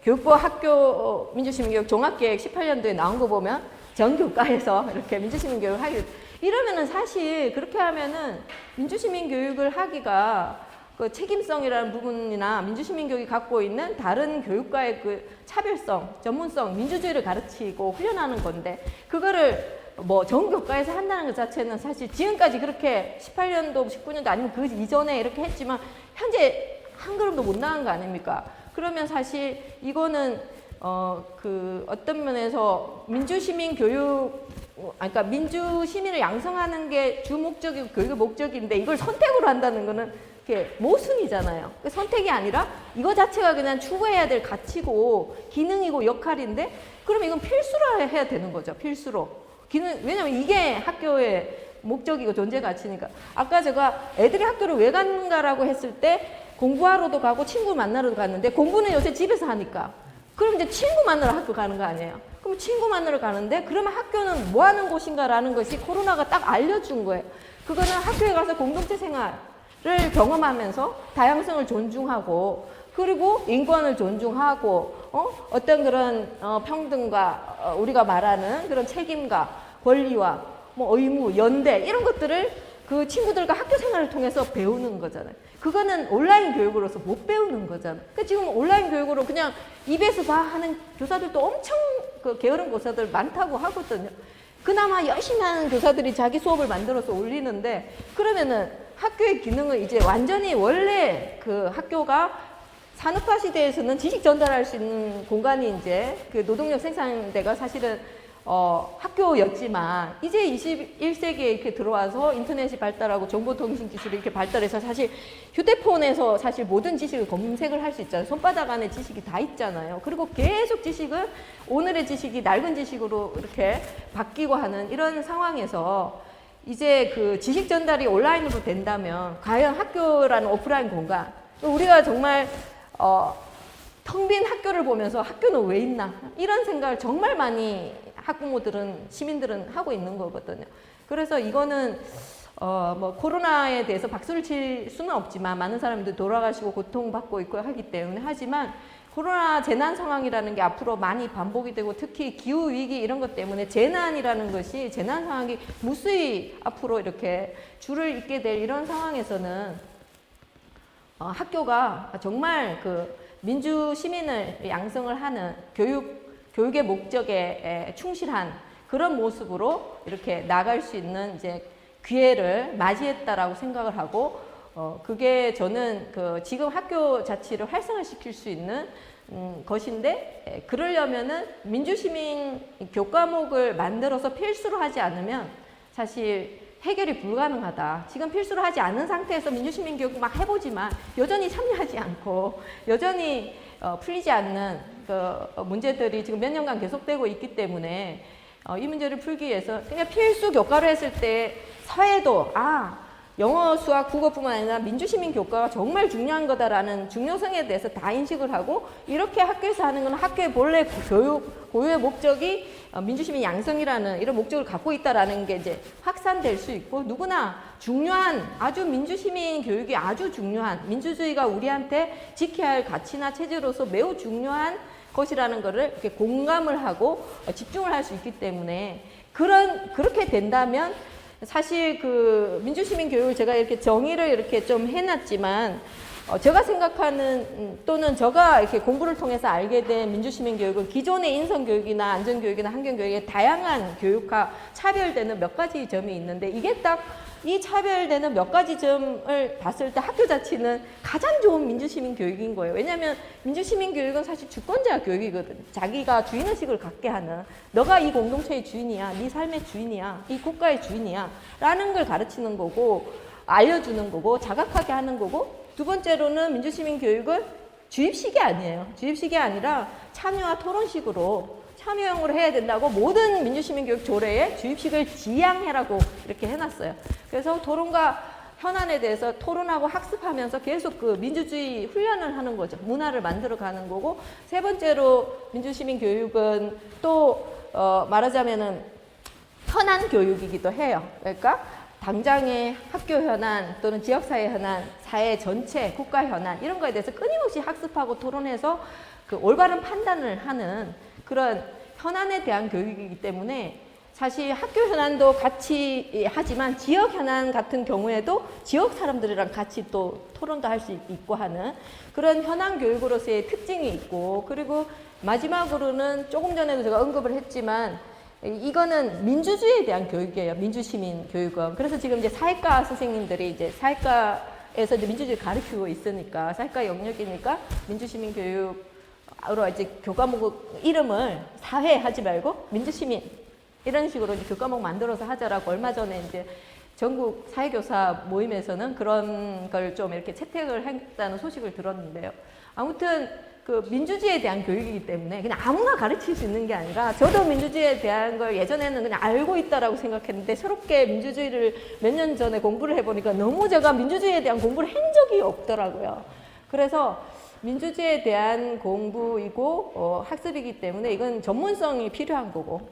교육부 학교 민주시민교육 종합계획 18년도에 나온 거 보면 전교과에서 이렇게 민주시민교육을 하기 이러면은 사실 그렇게 하면은 민주시민교육을 하기가 그 책임성이라는 부분이나 민주시민교육이 갖고 있는 다른 교육과의 그 차별성, 전문성, 민주주의를 가르치고 훈련하는 건데 그거를 뭐 전교과에서 한다는 것 자체는 사실 지금까지 그렇게 18년도, 19년도 아니면 그 이전에 이렇게 했지만 현재 한 걸음도 못 나간 거 아닙니까? 그러면 사실 이거는 어떤 면에서 민주시민 교육 그러니까 민주 시민을 양성하는 게 주 목적이고 교육의 목적인데 이걸 선택으로 한다는 거는 이렇게 모순이잖아요. 선택이 아니라 이거 자체가 그냥 추구해야 될 가치고 기능이고 역할인데 그러면 이건 필수로 해야 되는 거죠. 필수로. 왜냐면 이게 학교의 목적이고 존재 가치니까. 아까 제가 애들이 학교를 왜 가는가라고 했을 때 공부하러도 가고 친구 만나러도 갔는데 공부는 요새 집에서 하니까. 그럼 이제 친구 만나러 학교 가는 거 아니에요. 그럼 친구 만나러 가는데 그러면 학교는 뭐 하는 곳인가라는 것이 코로나가 딱 알려준 거예요. 그거는 학교에 가서 공동체 생활을 경험하면서 다양성을 존중하고 그리고 인권을 존중하고 어떤 그런 평등과 우리가 말하는 그런 책임과 권리와 뭐 의무, 연대 이런 것들을 그 친구들과 학교 생활을 통해서 배우는 거잖아요. 그거는 온라인 교육으로서 못 배우는 거잖아요. 그러니까 지금 온라인 교육으로 그냥 입에서 다 하는 교사들도 엄청 그 게으른 교사들 많다고 하거든요. 그나마 열심히 하는 교사들이 자기 수업을 만들어서 올리는데 그러면은 학교의 기능을 이제 완전히 원래 그 학교가 산업화 시대에서는 지식 전달할 수 있는 공간이 이제 그 노동력 생산대가 사실은 학교였지만 이제 21세기에 이렇게 들어와서 인터넷이 발달하고 정보통신 기술이 이렇게 발달해서 사실 휴대폰에서 사실 모든 지식을 검색을 할 수 있잖아요. 손바닥 안에 지식이 다 있잖아요. 그리고 계속 지식을 오늘의 지식이 낡은 지식으로 이렇게 바뀌고 하는 이런 상황에서 이제 그 지식 전달이 온라인으로 된다면 과연 학교라는 오프라인 공간 우리가 정말 텅 빈 학교를 보면서 학교는 왜 있나 이런 생각을 정말 많이 학부모들은 시민들은 하고 있는 거거든요. 그래서 이거는 뭐 코로나에 대해서 박수를 칠 수는 없지만 많은 사람들이 돌아가시고 고통받고 있고 하기 때문에 하지만 코로나 재난 상황이라는 게 앞으로 많이 반복이 되고 특히 기후 위기 이런 것 때문에 재난이라는 것이 재난 상황이 무수히 앞으로 이렇게 줄을 잇게 될 이런 상황에서는 학교가 정말 그 민주 시민을 양성을 하는 교육의 목적에 충실한 그런 모습으로 이렇게 나갈 수 있는 이제 기회를 맞이했다라고 생각을 하고 그게 저는 그 지금 학교 자치를 활성화시킬 수 있는 것인데 그러려면은 민주시민 교과목을 만들어서 필수로 하지 않으면 사실 해결이 불가능하다. 지금 필수로 하지 않은 상태에서 민주시민 교육 막 해보지만 여전히 참여하지 않고 여전히 풀리지 않는 그 문제들이 지금 몇 년간 계속되고 있기 때문에 이 문제를 풀기 위해서 그냥 필수 교과로 했을 때 사회도 영어, 수학, 국어뿐만 아니라 민주시민 교과가 정말 중요한 거다라는 중요성에 대해서 다 인식을 하고 이렇게 학교에서 하는 건 학교의 본래 교육, 고유의 목적이 민주시민 양성이라는 이런 목적을 갖고 있다라는 게 이제 확산될 수 있고 누구나 중요한 아주 민주시민 교육이 아주 중요한 민주주의가 우리한테 지켜야 할 가치나 체제로서 매우 중요한 것이라는 것을 이렇게 공감을 하고 집중을 할 수 있기 때문에 그렇게 된다면 사실 그 민주시민 교육을 제가 이렇게 정의를 이렇게 좀 해놨지만 제가 생각하는 또는 제가 이렇게 공부를 통해서 알게 된 민주시민 교육은 기존의 인성교육이나 안전교육이나 환경교육의 다양한 교육과 차별되는 몇 가지 점이 있는데 이게 딱 이 차별되는 몇 가지 점을 봤을 때 학교 자치는 가장 좋은 민주시민 교육인 거예요. 왜냐하면 민주시민 교육은 사실 주권자 교육이거든. 자기가 주인의식을 갖게 하는 너가 이 공동체의 주인이야. 네 삶의 주인이야. 이 국가의 주인이야. 라는 걸 가르치는 거고 알려주는 거고 자각하게 하는 거고 두 번째로는 민주시민 교육은 주입식이 아니에요. 주입식이 아니라 참여와 토론식으로 참여형으로 해야 된다고 모든 민주시민 교육 조례에 주입식을 지향해라고 이렇게 해놨어요. 그래서 토론과 현안에 대해서 토론하고 학습하면서 계속 그 민주주의 훈련을 하는 거죠. 문화를 만들어가는 거고 세 번째로 민주시민 교육은 또 말하자면은 현안 교육이기도 해요. 그러니까 당장의 학교 현안 또는 지역사회 현안, 사회 전체, 국가 현안 이런 거에 대해서 끊임없이 학습하고 토론해서 그 올바른 판단을 하는 그런 현안에 대한 교육이기 때문에 사실 학교 현안도 같이 하지만 지역 현안 같은 경우에도 지역 사람들이랑 같이 또 토론도 할 수 있고 하는 그런 현안 교육으로서의 특징이 있고 그리고 마지막으로는 조금 전에도 제가 언급을 했지만 이거는 민주주의에 대한 교육이에요. 민주시민 교육은. 그래서 지금 이제 사회과 선생님들이 이제 사회과에서 이제 민주주의 가르치고 있으니까 사회과 영역이니까 민주시민 교육으로 이제 교과목 이름을 사회 하지 말고 민주시민 이런 식으로 이제 교과목 만들어서 하자라고 얼마 전에 이제 전국 사회교사 모임에서는 그런 걸 좀 이렇게 채택을 했다는 소식을 들었는데요. 아무튼 그 민주주의에 대한 교육이기 때문에 그냥 아무나 가르칠 수 있는 게 아니라 저도 민주주의에 대한 걸 예전에는 그냥 알고 있다라고 생각했는데 새롭게 민주주의를 몇 년 전에 공부를 해보니까 너무 제가 민주주의에 대한 공부를 한 적이 없더라고요. 그래서 민주주의에 대한 공부이고 학습이기 때문에 이건 전문성이 필요한 거고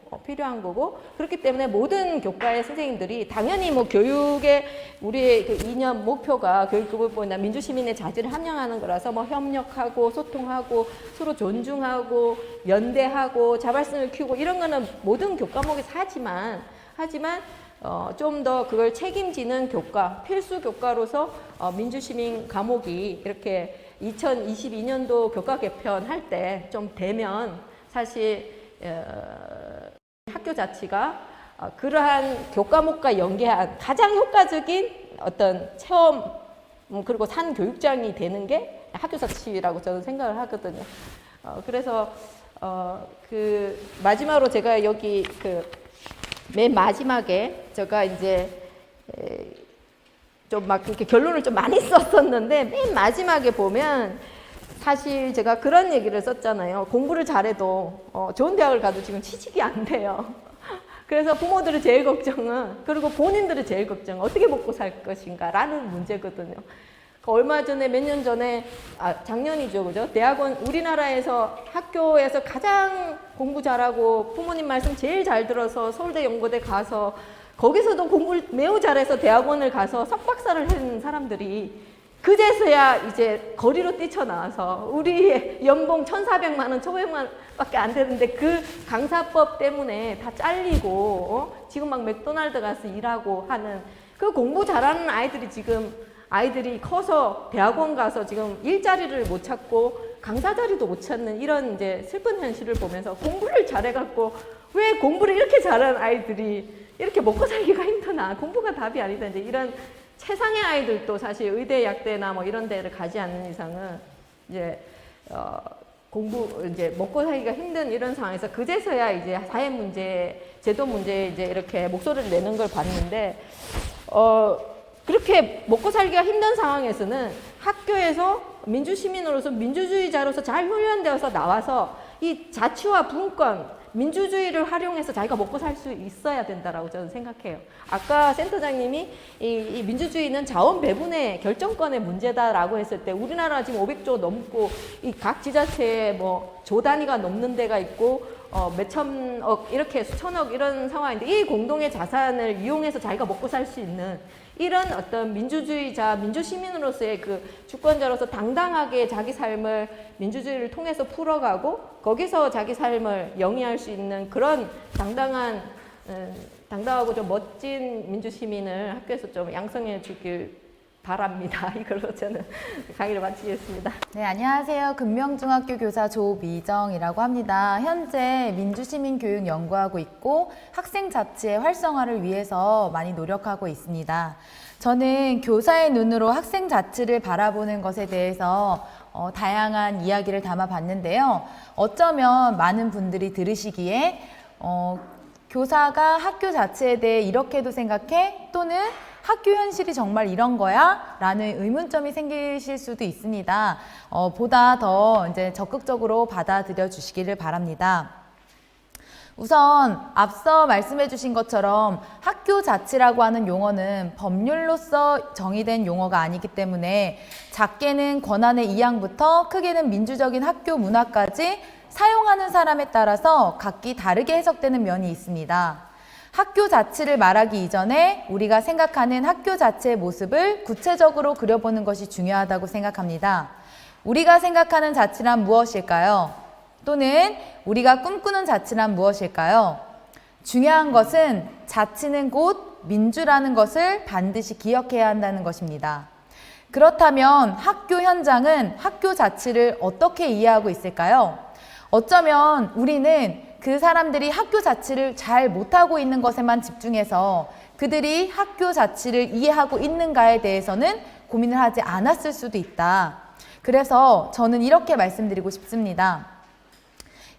그렇기 때문에 모든 교과의 선생님들이 당연히 뭐 교육의 우리의 그 이념 목표가 교육교보나 민주시민의 자질을 함양하는 거라서 뭐 협력하고 소통하고 서로 존중하고 연대하고 자발성을 키우고 이런 거는 모든 교과목에서 하지만 좀 더 그걸 책임지는 교과, 필수 교과로서 민주시민 과목이 이렇게 2022년도 교과 개편할 때 좀 되면 사실 학교 자치가 그러한 교과목과 연계한 가장 효과적인 어떤 체험 그리고 산 교육장이 되는 게 학교 자치라고 저는 생각을 하거든요. 그래서 그 마지막으로 제가 여기 그 맨 마지막에 제가 이제 좀 막 이렇게 결론을 좀 많이 썼었는데 맨 마지막에 보면 사실 제가 그런 얘기를 썼잖아요. 공부를 잘해도 좋은 대학을 가도 지금 취직이 안 돼요. 그래서 부모들의 제일 걱정은 그리고 본인들의 제일 걱정은 어떻게 먹고 살 것인가 라는 문제거든요. 얼마 전에 몇 년 전에 작년이죠, 그죠? 대학원 우리나라에서 학교에서 가장 공부 잘하고 부모님 말씀 제일 잘 들어서 서울대 연고대 가서 거기서도 공부를 매우 잘해서 대학원을 가서 석박사를 한 사람들이 그제서야 이제 거리로 뛰쳐나와서 우리 연봉 1,400만 원, 1,500만 원밖에 안 되는데 그 강사법 때문에 다 잘리고 지금 막 맥도날드 가서 일하고 하는 그 공부 잘하는 아이들이 커서 대학원 가서 지금 일자리를 못 찾고 강사 자리도 못 찾는 이런 이제 슬픈 현실을 보면서 공부를 잘해갖고 왜 공부를 이렇게 잘하는 아이들이 이렇게 먹고 살기가 힘드나 공부가 답이 아니다 이제 이런 최상의 아이들도 사실 의대 약대나 뭐 이런 데를 가지 않는 이상은 이제 이제 먹고 살기가 힘든 이런 상황에서 그제서야 이제 사회 문제, 제도 문제 이제 이렇게 목소리를 내는 걸 봤는데 그렇게 먹고 살기가 힘든 상황에서는 학교에서 민주시민으로서 민주주의자로서 잘 훈련되어서 나와서 이 자치와 분권, 민주주의를 활용해서 자기가 먹고 살 수 있어야 된다라고 저는 생각해요. 아까 센터장님이 이 민주주의는 자원 배분의 결정권의 문제다라고 했을 때 우리나라 지금 500조 넘고 이 각 지자체에 뭐 조 단위가 넘는 데가 있고 몇천억 이렇게 수천억 이런 상황인데 이 공동의 자산을 이용해서 자기가 먹고 살 수 있는 이런 어떤 민주주의자, 민주시민으로서의 그 주권자로서 당당하게 자기 삶을 민주주의를 통해서 풀어가고 거기서 자기 삶을 영위할 수 있는 그런 당당하고 좀 멋진 민주시민을 학교에서 좀 양성해 주길 바랍니다. 이걸로 저는 강의를 마치겠습니다. 네, 안녕하세요. 금명중학교 교사 조미정이라고 합니다. 현재 민주시민 교육 연구하고 있고 학생 자치의 활성화를 위해서 많이 노력하고 있습니다. 저는 교사의 눈으로 학생 자치를 바라보는 것에 대해서 다양한 이야기를 담아봤는데요. 어쩌면 많은 분들이 들으시기에 교사가 학교 자체에 대해 이렇게도 생각해? 또는 학교 현실이 정말 이런 거야? 라는 의문점이 생기실 수도 있습니다. 보다 더 이제 적극적으로 받아들여 주시기를 바랍니다. 우선 앞서 말씀해 주신 것처럼 학교 자치라고 하는 용어는 법률로서 정의된 용어가 아니기 때문에 작게는 권한의 이양부터 크게는 민주적인 학교 문화까지 사용하는 사람에 따라서 각기 다르게 해석되는 면이 있습니다. 학교 자치를 말하기 이전에 우리가 생각하는 학교 자체의 모습을 구체적으로 그려보는 것이 중요하다고 생각합니다. 우리가 생각하는 자치란 무엇일까요? 또는 우리가 꿈꾸는 자치란 무엇일까요? 중요한 것은 자치는 곧 민주라는 것을 반드시 기억해야 한다는 것입니다. 그렇다면 학교 현장은 학교 자치를 어떻게 이해하고 있을까요? 어쩌면 우리는 그 사람들이 학교 자치를 잘 못하고 있는 것에만 집중해서 그들이 학교 자치를 이해하고 있는가에 대해서는 고민을 하지 않았을 수도 있다. 그래서 저는 이렇게 말씀드리고 싶습니다.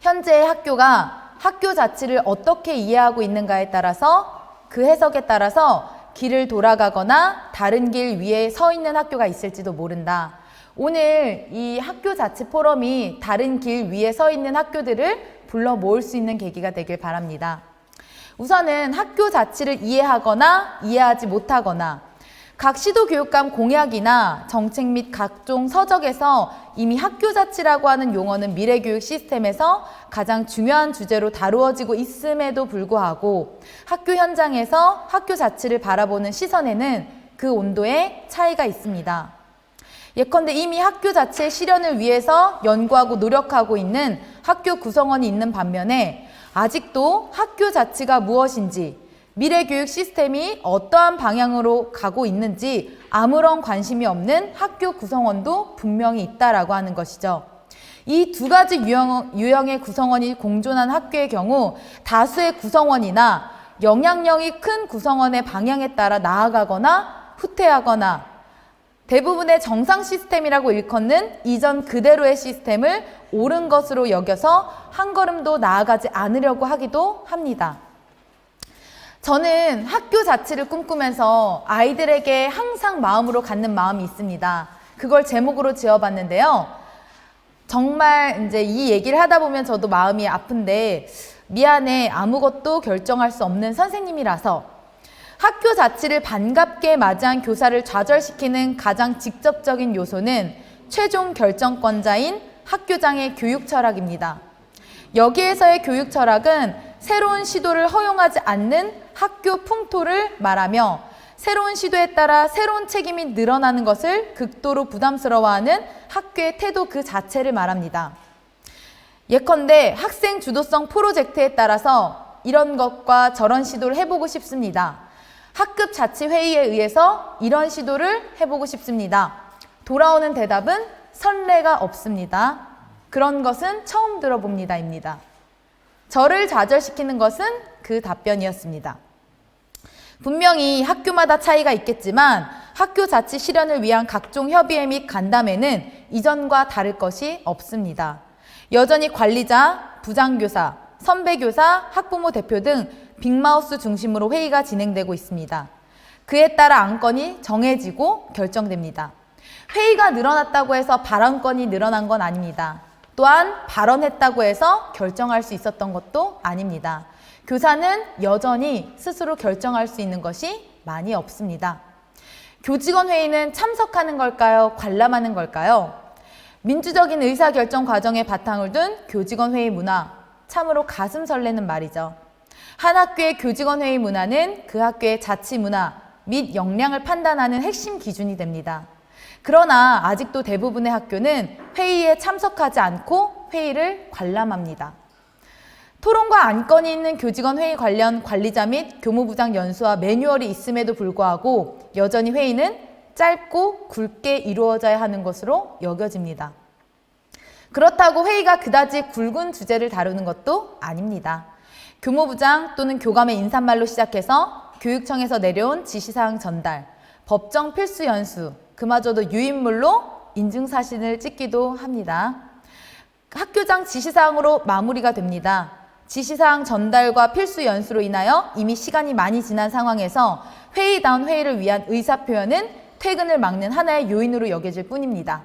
현재 학교가 학교 자치를 어떻게 이해하고 있는가에 따라서 그 해석에 따라서 길을 돌아가거나 다른 길 위에 서 있는 학교가 있을지도 모른다. 오늘 이 학교 자치 포럼이 다른 길 위에 서 있는 학교들을 불러 모을 수 있는 계기가 되길 바랍니다. 우선은 학교 자치를 이해하거나 이해하지 못하거나 각 시도교육감 공약이나 정책 및 각종 서적에서 이미 학교 자치라고 하는 용어는 미래교육 시스템에서 가장 중요한 주제로 다루어지고 있음에도 불구하고 학교 현장에서 학교 자치를 바라보는 시선에는 그 온도에 차이가 있습니다. 예컨대 이미 학교 자체의 실현을 위해서 연구하고 노력하고 있는 학교 구성원이 있는 반면에 아직도 학교 자치가 무엇인지 미래교육 시스템이 어떠한 방향으로 가고 있는지 아무런 관심이 없는 학교 구성원도 분명히 있다라고 하는 것이죠. 이 두 가지 유형의 구성원이 공존한 학교의 경우 다수의 구성원이나 영향력이 큰 구성원의 방향에 따라 나아가거나 후퇴하거나 대부분의 정상 시스템이라고 일컫는 이전 그대로의 시스템을 옳은 것으로 여겨서 한 걸음도 나아가지 않으려고 하기도 합니다. 저는 학교 자치를 꿈꾸면서 아이들에게 항상 마음으로 갖는 마음이 있습니다. 그걸 제목으로 지어봤는데요. 정말 이제 이 얘기를 하다 보면 저도 마음이 아픈데 미안해, 아무것도 결정할 수 없는 선생님이라서 학교 자치를 반갑게 맞이한 교사를 좌절시키는 가장 직접적인 요소는 최종 결정권자인 학교장의 교육 철학입니다. 여기에서의 교육 철학은 새로운 시도를 허용하지 않는 학교 풍토를 말하며 새로운 시도에 따라 새로운 책임이 늘어나는 것을 극도로 부담스러워하는 학교의 태도 그 자체를 말합니다. 예컨대 학생 주도성 프로젝트에 따라서 이런 것과 저런 시도를 해보고 싶습니다. 학급 자치회의에 의해서 이런 시도를 해보고 싶습니다. 돌아오는 대답은 선례가 없습니다. 그런 것은 처음 들어봅니다입니다. 저를 좌절시키는 것은 그 답변이었습니다. 분명히 학교마다 차이가 있겠지만 학교 자치 실현을 위한 각종 협의회 및 간담회는 이전과 다를 것이 없습니다. 여전히 관리자, 부장교사, 선배교사, 학부모 대표 등 빅마우스 중심으로 회의가 진행되고 있습니다. 그에 따라 안건이 정해지고 결정됩니다. 회의가 늘어났다고 해서 발언권이 늘어난 건 아닙니다. 또한 발언했다고 해서 결정할 수 있었던 것도 아닙니다. 교사는 여전히 스스로 결정할 수 있는 것이 많이 없습니다. 교직원 회의는 참석하는 걸까요? 관람하는 걸까요? 민주적인 의사결정 과정에 바탕을 둔 교직원 회의 문화, 참으로 가슴 설레는 말이죠. 한 학교의 교직원 회의 문화는 그 학교의 자치 문화 및 역량을 판단하는 핵심 기준이 됩니다. 그러나 아직도 대부분의 학교는 회의에 참석하지 않고 회의를 관람합니다. 토론과 안건이 있는 교직원 회의 관련 관리자 및 교무부장 연수와 매뉴얼이 있음에도 불구하고 여전히 회의는 짧고 굵게 이루어져야 하는 것으로 여겨집니다. 그렇다고 회의가 그다지 굵은 주제를 다루는 것도 아닙니다. 교무부장 또는 교감의 인사말로 시작해서 교육청에서 내려온 지시사항 전달, 법정 필수 연수, 그마저도 유인물로 인증사진을 찍기도 합니다. 학교장 지시사항으로 마무리가 됩니다. 지시사항 전달과 필수 연수로 인하여 이미 시간이 많이 지난 상황에서 회의다운 회의를 위한 의사표현은 퇴근을 막는 하나의 요인으로 여겨질 뿐입니다.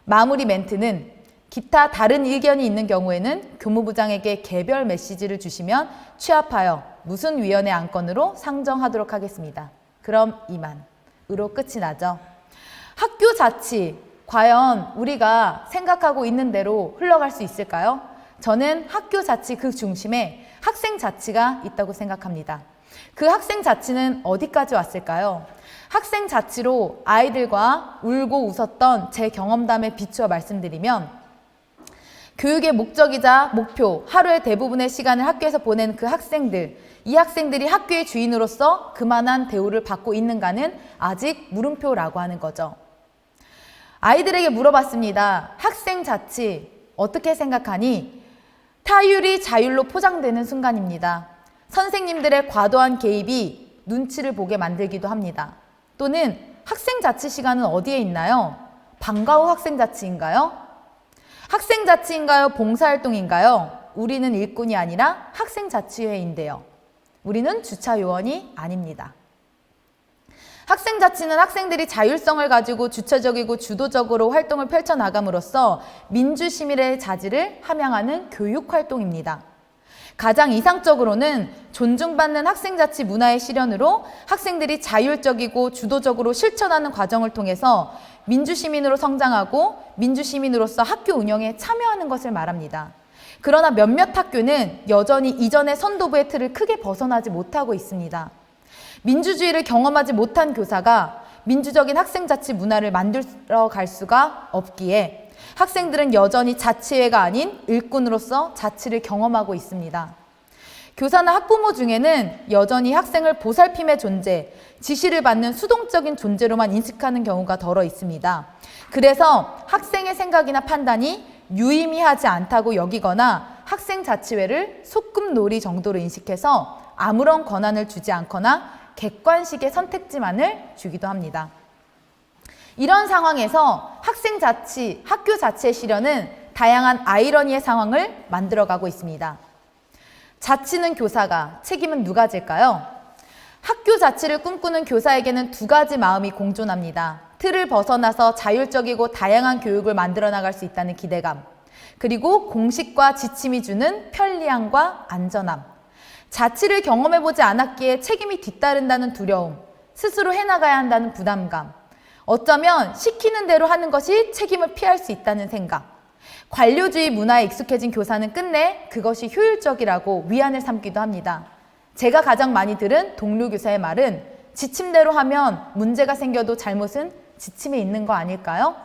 마무리 멘트는 기타 다른 의견이 있는 경우에는 교무부장에게 개별 메시지를 주시면 취합하여 무슨 위원회 안건으로 상정하도록 하겠습니다. 그럼 이만으로 끝이 나죠. 학교 자치, 과연 우리가 생각하고 있는 대로 흘러갈 수 있을까요? 저는 학교 자치 그 중심에 학생 자치가 있다고 생각합니다. 그 학생 자치는 어디까지 왔을까요? 학생 자치로 아이들과 울고 웃었던 제 경험담에 비추어 말씀드리면 교육의 목적이자 목표, 하루의 대부분의 시간을 학교에서 보낸 그 학생들, 이 학생들이 학교의 주인으로서 그만한 대우를 받고 있는가는 아직 물음표라고 하는 거죠. 아이들에게 물어봤습니다. 학생 자치 어떻게 생각하니? 타율이 자율로 포장되는 순간입니다. 선생님들의 과도한 개입이 눈치를 보게 만들기도 합니다. 또는 학생 자치 시간은 어디에 있나요? 방과 후 학생 자치인가요? 학생 자치인가요? 봉사활동인가요? 우리는 일꾼이 아니라 학생자치회인데요. 우리는 주차 요원이 아닙니다. 학생자치는 학생들이 자율성을 가지고 주체적이고 주도적으로 활동을 펼쳐나감으로써 민주시민의 자질을 함양하는 교육활동입니다. 가장 이상적으로는 존중받는 학생자치 문화의 실현으로 학생들이 자율적이고 주도적으로 실천하는 과정을 통해서 민주시민으로 성장하고 민주시민으로서 학교 운영에 참여하는 것을 말합니다. 그러나 몇몇 학교는 여전히 이전의 선도부의 틀을 크게 벗어나지 못하고 있습니다. 민주주의를 경험하지 못한 교사가 민주적인 학생자치 문화를 만들어 갈 수가 없기에 학생들은 여전히 자치회가 아닌 일꾼으로서 자치를 경험하고 있습니다. 교사나 학부모 중에는 여전히 학생을 보살핌의 존재, 지시를 받는 수동적인 존재로만 인식하는 경우가 덜어 있습니다. 그래서 학생의 생각이나 판단이 유의미하지 않다고 여기거나 학생자치회를 소꿉놀이 정도로 인식해서 아무런 권한을 주지 않거나 객관식의 선택지만을 주기도 합니다. 이런 상황에서 학생자치, 학교자치의 실현은 다양한 아이러니의 상황을 만들어가고 있습니다. 자치는 교사가, 책임은 누가 질까요? 학교 자치를 꿈꾸는 교사에게는 두 가지 마음이 공존합니다. 틀을 벗어나서 자율적이고 다양한 교육을 만들어 나갈 수 있다는 기대감, 그리고 공식과 지침이 주는 편리함과 안전함, 자치를 경험해보지 않았기에 책임이 뒤따른다는 두려움, 스스로 해나가야 한다는 부담감, 어쩌면 시키는 대로 하는 것이 책임을 피할 수 있다는 생각, 관료주의 문화에 익숙해진 교사는 끝내 그것이 효율적이라고 위안을 삼기도 합니다. 제가 가장 많이 들은 동료 교사의 말은 지침대로 하면 문제가 생겨도 잘못은 지침에 있는 거 아닐까요?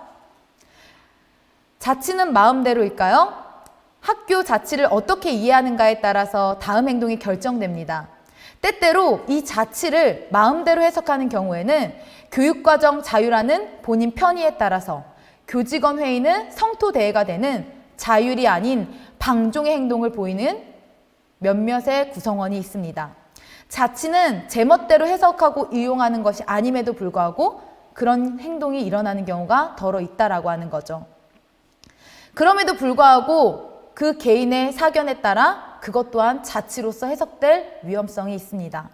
자치는 마음대로일까요? 학교 자치를 어떻게 이해하는가에 따라서 다음 행동이 결정됩니다. 때때로 이 자치를 마음대로 해석하는 경우에는 교육과정 자유라는 본인 편의에 따라서 교직원 회의는 성토대회가 되는 자율이 아닌 방종의 행동을 보이는 몇몇의 구성원이 있습니다. 자치는 제멋대로 해석하고 이용하는 것이 아님에도 불구하고 그런 행동이 일어나는 경우가 덜어 있다라고 하는 거죠. 그럼에도 불구하고 그 개인의 사견에 따라 그것 또한 자치로서 해석될 위험성이 있습니다.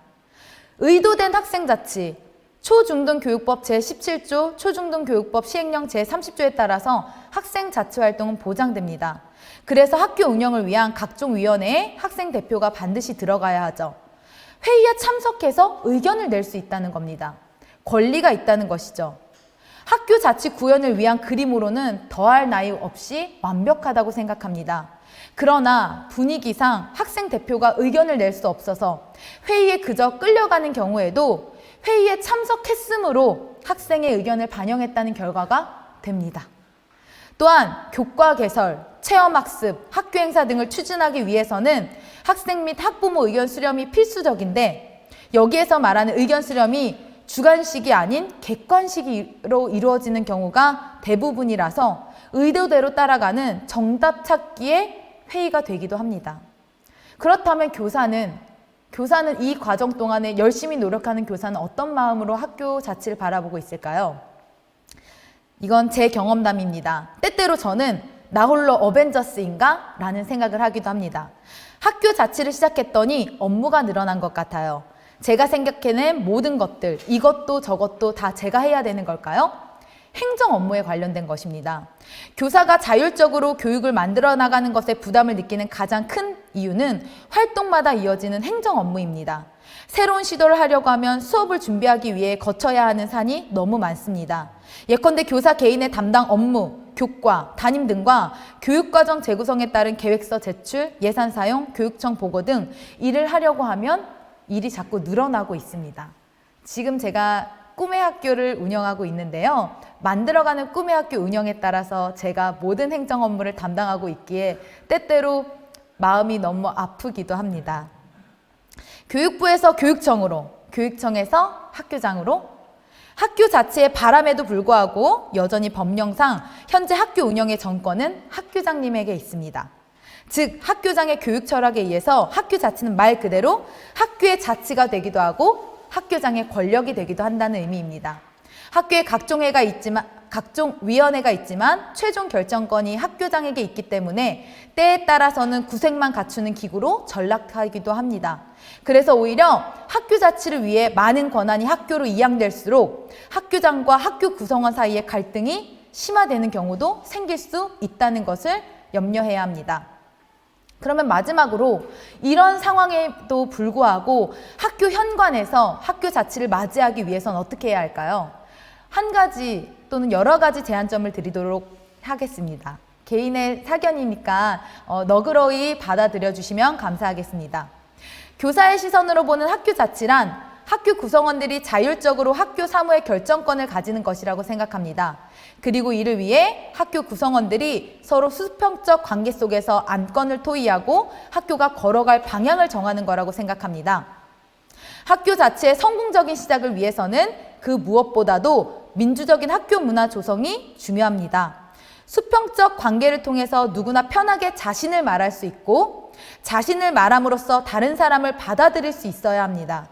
의도된 학생자치, 초중등교육법 제17조 초중등교육법 시행령 제30조에 따라서 학생자치활동은 보장됩니다. 그래서 학교 운영을 위한 각종 위원회에 학생 대표가 반드시 들어가야 하죠. 회의에 참석해서 의견을 낼 수 있다는 겁니다. 권리가 있다는 것이죠. 학교 자치 구현을 위한 그림으로는 더할 나위 없이 완벽하다고 생각합니다. 그러나 분위기상 학생 대표가 의견을 낼 수 없어서 회의에 그저 끌려가는 경우에도 회의에 참석했으므로 학생의 의견을 반영했다는 결과가 됩니다. 또한 교과 개설, 체험학습, 학교 행사 등을 추진하기 위해서는 학생 및 학부모 의견 수렴이 필수적인데 여기에서 말하는 의견 수렴이 주관식이 아닌 객관식으로 이루어지는 경우가 대부분이라서 의도대로 따라가는 정답 찾기의 회의가 되기도 합니다. 그렇다면 교사는 이 과정 동안에 열심히 노력하는 교사는 어떤 마음으로 학교 자치를 바라보고 있을까요? 이건 제 경험담입니다. 때때로 저는 나 홀로 어벤져스인가? 라는 생각을 하기도 합니다. 학교 자치를 시작했더니 업무가 늘어난 것 같아요. 제가 생각해낸 모든 것들, 이것도 저것도 다 제가 해야 되는 걸까요? 행정 업무에 관련된 것입니다. 교사가 자율적으로 교육을 만들어 나가는 것에 부담을 느끼는 가장 큰 이유는 활동마다 이어지는 행정 업무입니다. 새로운 시도를 하려고 하면 수업을 준비하기 위해 거쳐야 하는 산이 너무 많습니다. 예컨대 교사 개인의 담당 업무, 교과, 담임 등과 교육과정 재구성에 따른 계획서 제출, 예산 사용, 교육청 보고 등 일을 하려고 하면 일이 자꾸 늘어나고 있습니다. 지금 제가 꿈의 학교를 운영하고 있는데요. 만들어가는 꿈의 학교 운영에 따라서 제가 모든 행정 업무를 담당하고 있기에 때때로 마음이 너무 아프기도 합니다. 교육부에서 교육청으로, 교육청에서 학교장으로, 학교 자체의 바람에도 불구하고 여전히 법령상 현재 학교 운영의 전권은 학교장님에게 있습니다. 즉 학교장의 교육 철학에 의해서 학교 자치는 말 그대로 학교의 자치가 되기도 하고 학교장의 권력이 되기도 한다는 의미입니다. 학교에 각종 회가 있지만 각종 위원회가 있지만 최종 결정권이 학교장에게 있기 때문에 때에 따라서는 구색만 갖추는 기구로 전락하기도 합니다. 그래서 오히려 학교 자치를 위해 많은 권한이 학교로 이양될수록 학교장과 학교 구성원 사이의 갈등이 심화되는 경우도 생길 수 있다는 것을 염려해야 합니다. 그러면 마지막으로 이런 상황에도 불구하고 학교 현관에서 학교 자치를 맞이하기 위해서는 어떻게 해야 할까요? 한 가지 또는 여러 가지 제안점을 드리도록 하겠습니다. 개인의 사견이니까 너그러이 받아들여 주시면 감사하겠습니다. 교사의 시선으로 보는 학교 자치란 학교 구성원들이 자율적으로 학교 사무의 결정권을 가지는 것이라고 생각합니다. 그리고 이를 위해 학교 구성원들이 서로 수평적 관계 속에서 안건을 토의하고 학교가 걸어갈 방향을 정하는 거라고 생각합니다. 학교 자체의 성공적인 시작을 위해서는 그 무엇보다도 민주적인 학교 문화 조성이 중요합니다. 수평적 관계를 통해서 누구나 편하게 자신을 말할 수 있고 자신을 말함으로써 다른 사람을 받아들일 수 있어야 합니다.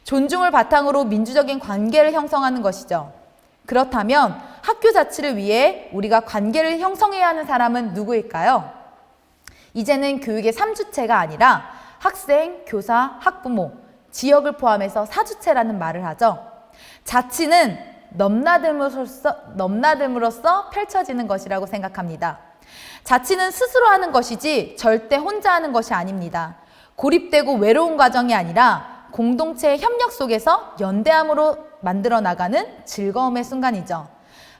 존중을 바탕으로 민주적인 관계를 형성하는 것이죠. 그렇다면 학교 자치를 위해 우리가 관계를 형성해야 하는 사람은 누구일까요? 이제는 교육의 3주체가 아니라 학생, 교사, 학부모, 지역을 포함해서 4주체라는 말을 하죠. 자치는 넘나듦으로써 펼쳐지는 것이라고 생각합니다. 자치는 스스로 하는 것이지 절대 혼자 하는 것이 아닙니다. 고립되고 외로운 과정이 아니라 공동체의 협력 속에서 연대함으로 만들어 나가는 즐거움의 순간이죠.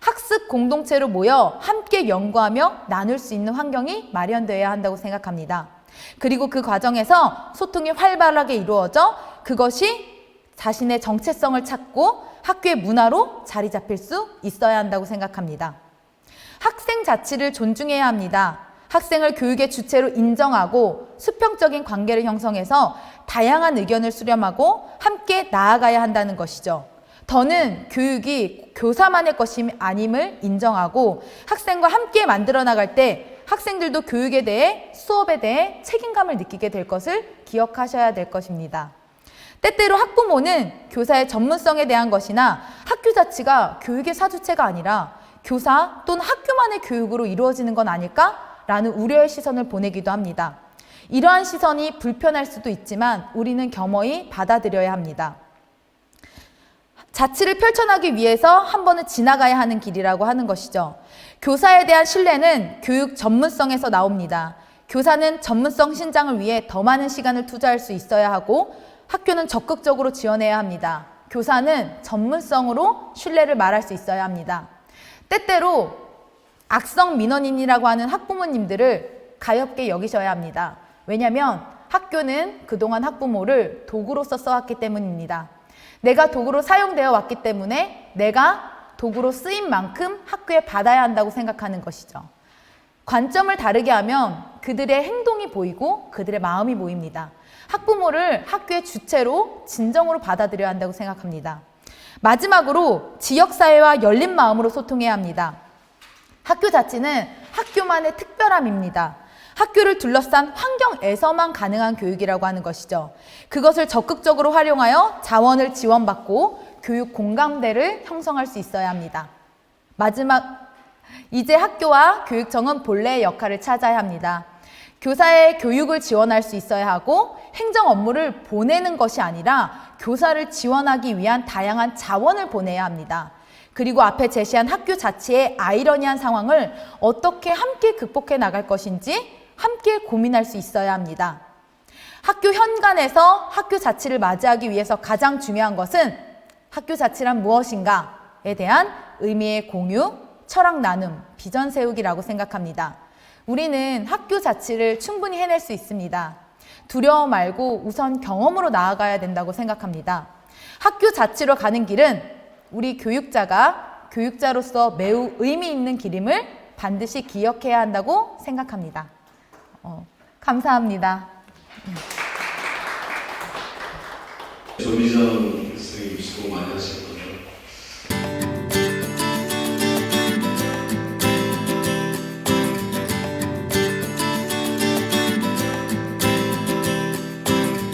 학습 공동체로 모여 함께 연구하며 나눌 수 있는 환경이 마련되어야 한다고 생각합니다. 그리고 그 과정에서 소통이 활발하게 이루어져 그것이 자신의 정체성을 찾고 학교의 문화로 자리 잡힐 수 있어야 한다고 생각합니다. 학생 자치를 존중해야 합니다. 학생을 교육의 주체로 인정하고 수평적인 관계를 형성해서 다양한 의견을 수렴하고 함께 나아가야 한다는 것이죠. 더는 교육이 교사만의 것이 아님을 인정하고 학생과 함께 만들어 나갈 때 학생들도 교육에 대해 수업에 대해 책임감을 느끼게 될 것을 기억하셔야 될 것입니다. 때때로 학부모는 교사의 전문성에 대한 것이나 학교 자치가 교육의 사주체가 아니라 교사 또는 학교만의 교육으로 이루어지는 건 아닐까라는 우려의 시선을 보내기도 합니다. 이러한 시선이 불편할 수도 있지만 우리는 겸허히 받아들여야 합니다. 자치를 펼쳐나가기 위해서 한 번은 지나가야 하는 길이라고 하는 것이죠. 교사에 대한 신뢰는 교육 전문성에서 나옵니다. 교사는 전문성 신장을 위해 더 많은 시간을 투자할 수 있어야 하고 학교는 적극적으로 지원해야 합니다. 교사는 전문성으로 신뢰를 말할 수 있어야 합니다. 때때로 악성 민원인이라고 하는 학부모님들을 가엾게 여기셔야 합니다. 왜냐하면 학교는 그동안 학부모를 도구로서 써왔기 때문입니다. 내가 도구로 사용되어 왔기 때문에 내가 도구로 쓰인 만큼 학교에 받아야 한다고 생각하는 것이죠. 관점을 다르게 하면 그들의 행동이 보이고 그들의 마음이 보입니다. 학부모를 학교의 주체로 진정으로 받아들여야 한다고 생각합니다. 마지막으로 지역사회와 열린 마음으로 소통해야 합니다. 학교 자치는 학교만의 특별함입니다. 학교를 둘러싼 환경에서만 가능한 교육이라고 하는 것이죠. 그것을 적극적으로 활용하여 자원을 지원받고 교육 공감대를 형성할 수 있어야 합니다. 마지막, 이제 학교와 교육청은 본래의 역할을 찾아야 합니다. 교사의 교육을 지원할 수 있어야 하고 행정 업무를 보내는 것이 아니라 교사를 지원하기 위한 다양한 자원을 보내야 합니다. 그리고 앞에 제시한 학교 자체의 아이러니한 상황을 어떻게 함께 극복해 나갈 것인지 함께 고민할 수 있어야 합니다. 학교 현관에서 학교 자치를 맞이하기 위해서 가장 중요한 것은 학교 자치란 무엇인가에 대한 의미의 공유, 철학 나눔, 비전 세우기라고 생각합니다. 우리는 학교 자치를 충분히 해낼 수 있습니다. 두려워 말고 우선 경험으로 나아가야 된다고 생각합니다. 학교 자치로 가는 길은 우리 교육자가 교육자로서 매우 의미 있는 길임을 반드시 기억해야 한다고 생각합니다. 감사합니다. 조미정 선생님 수고 많이 하셨고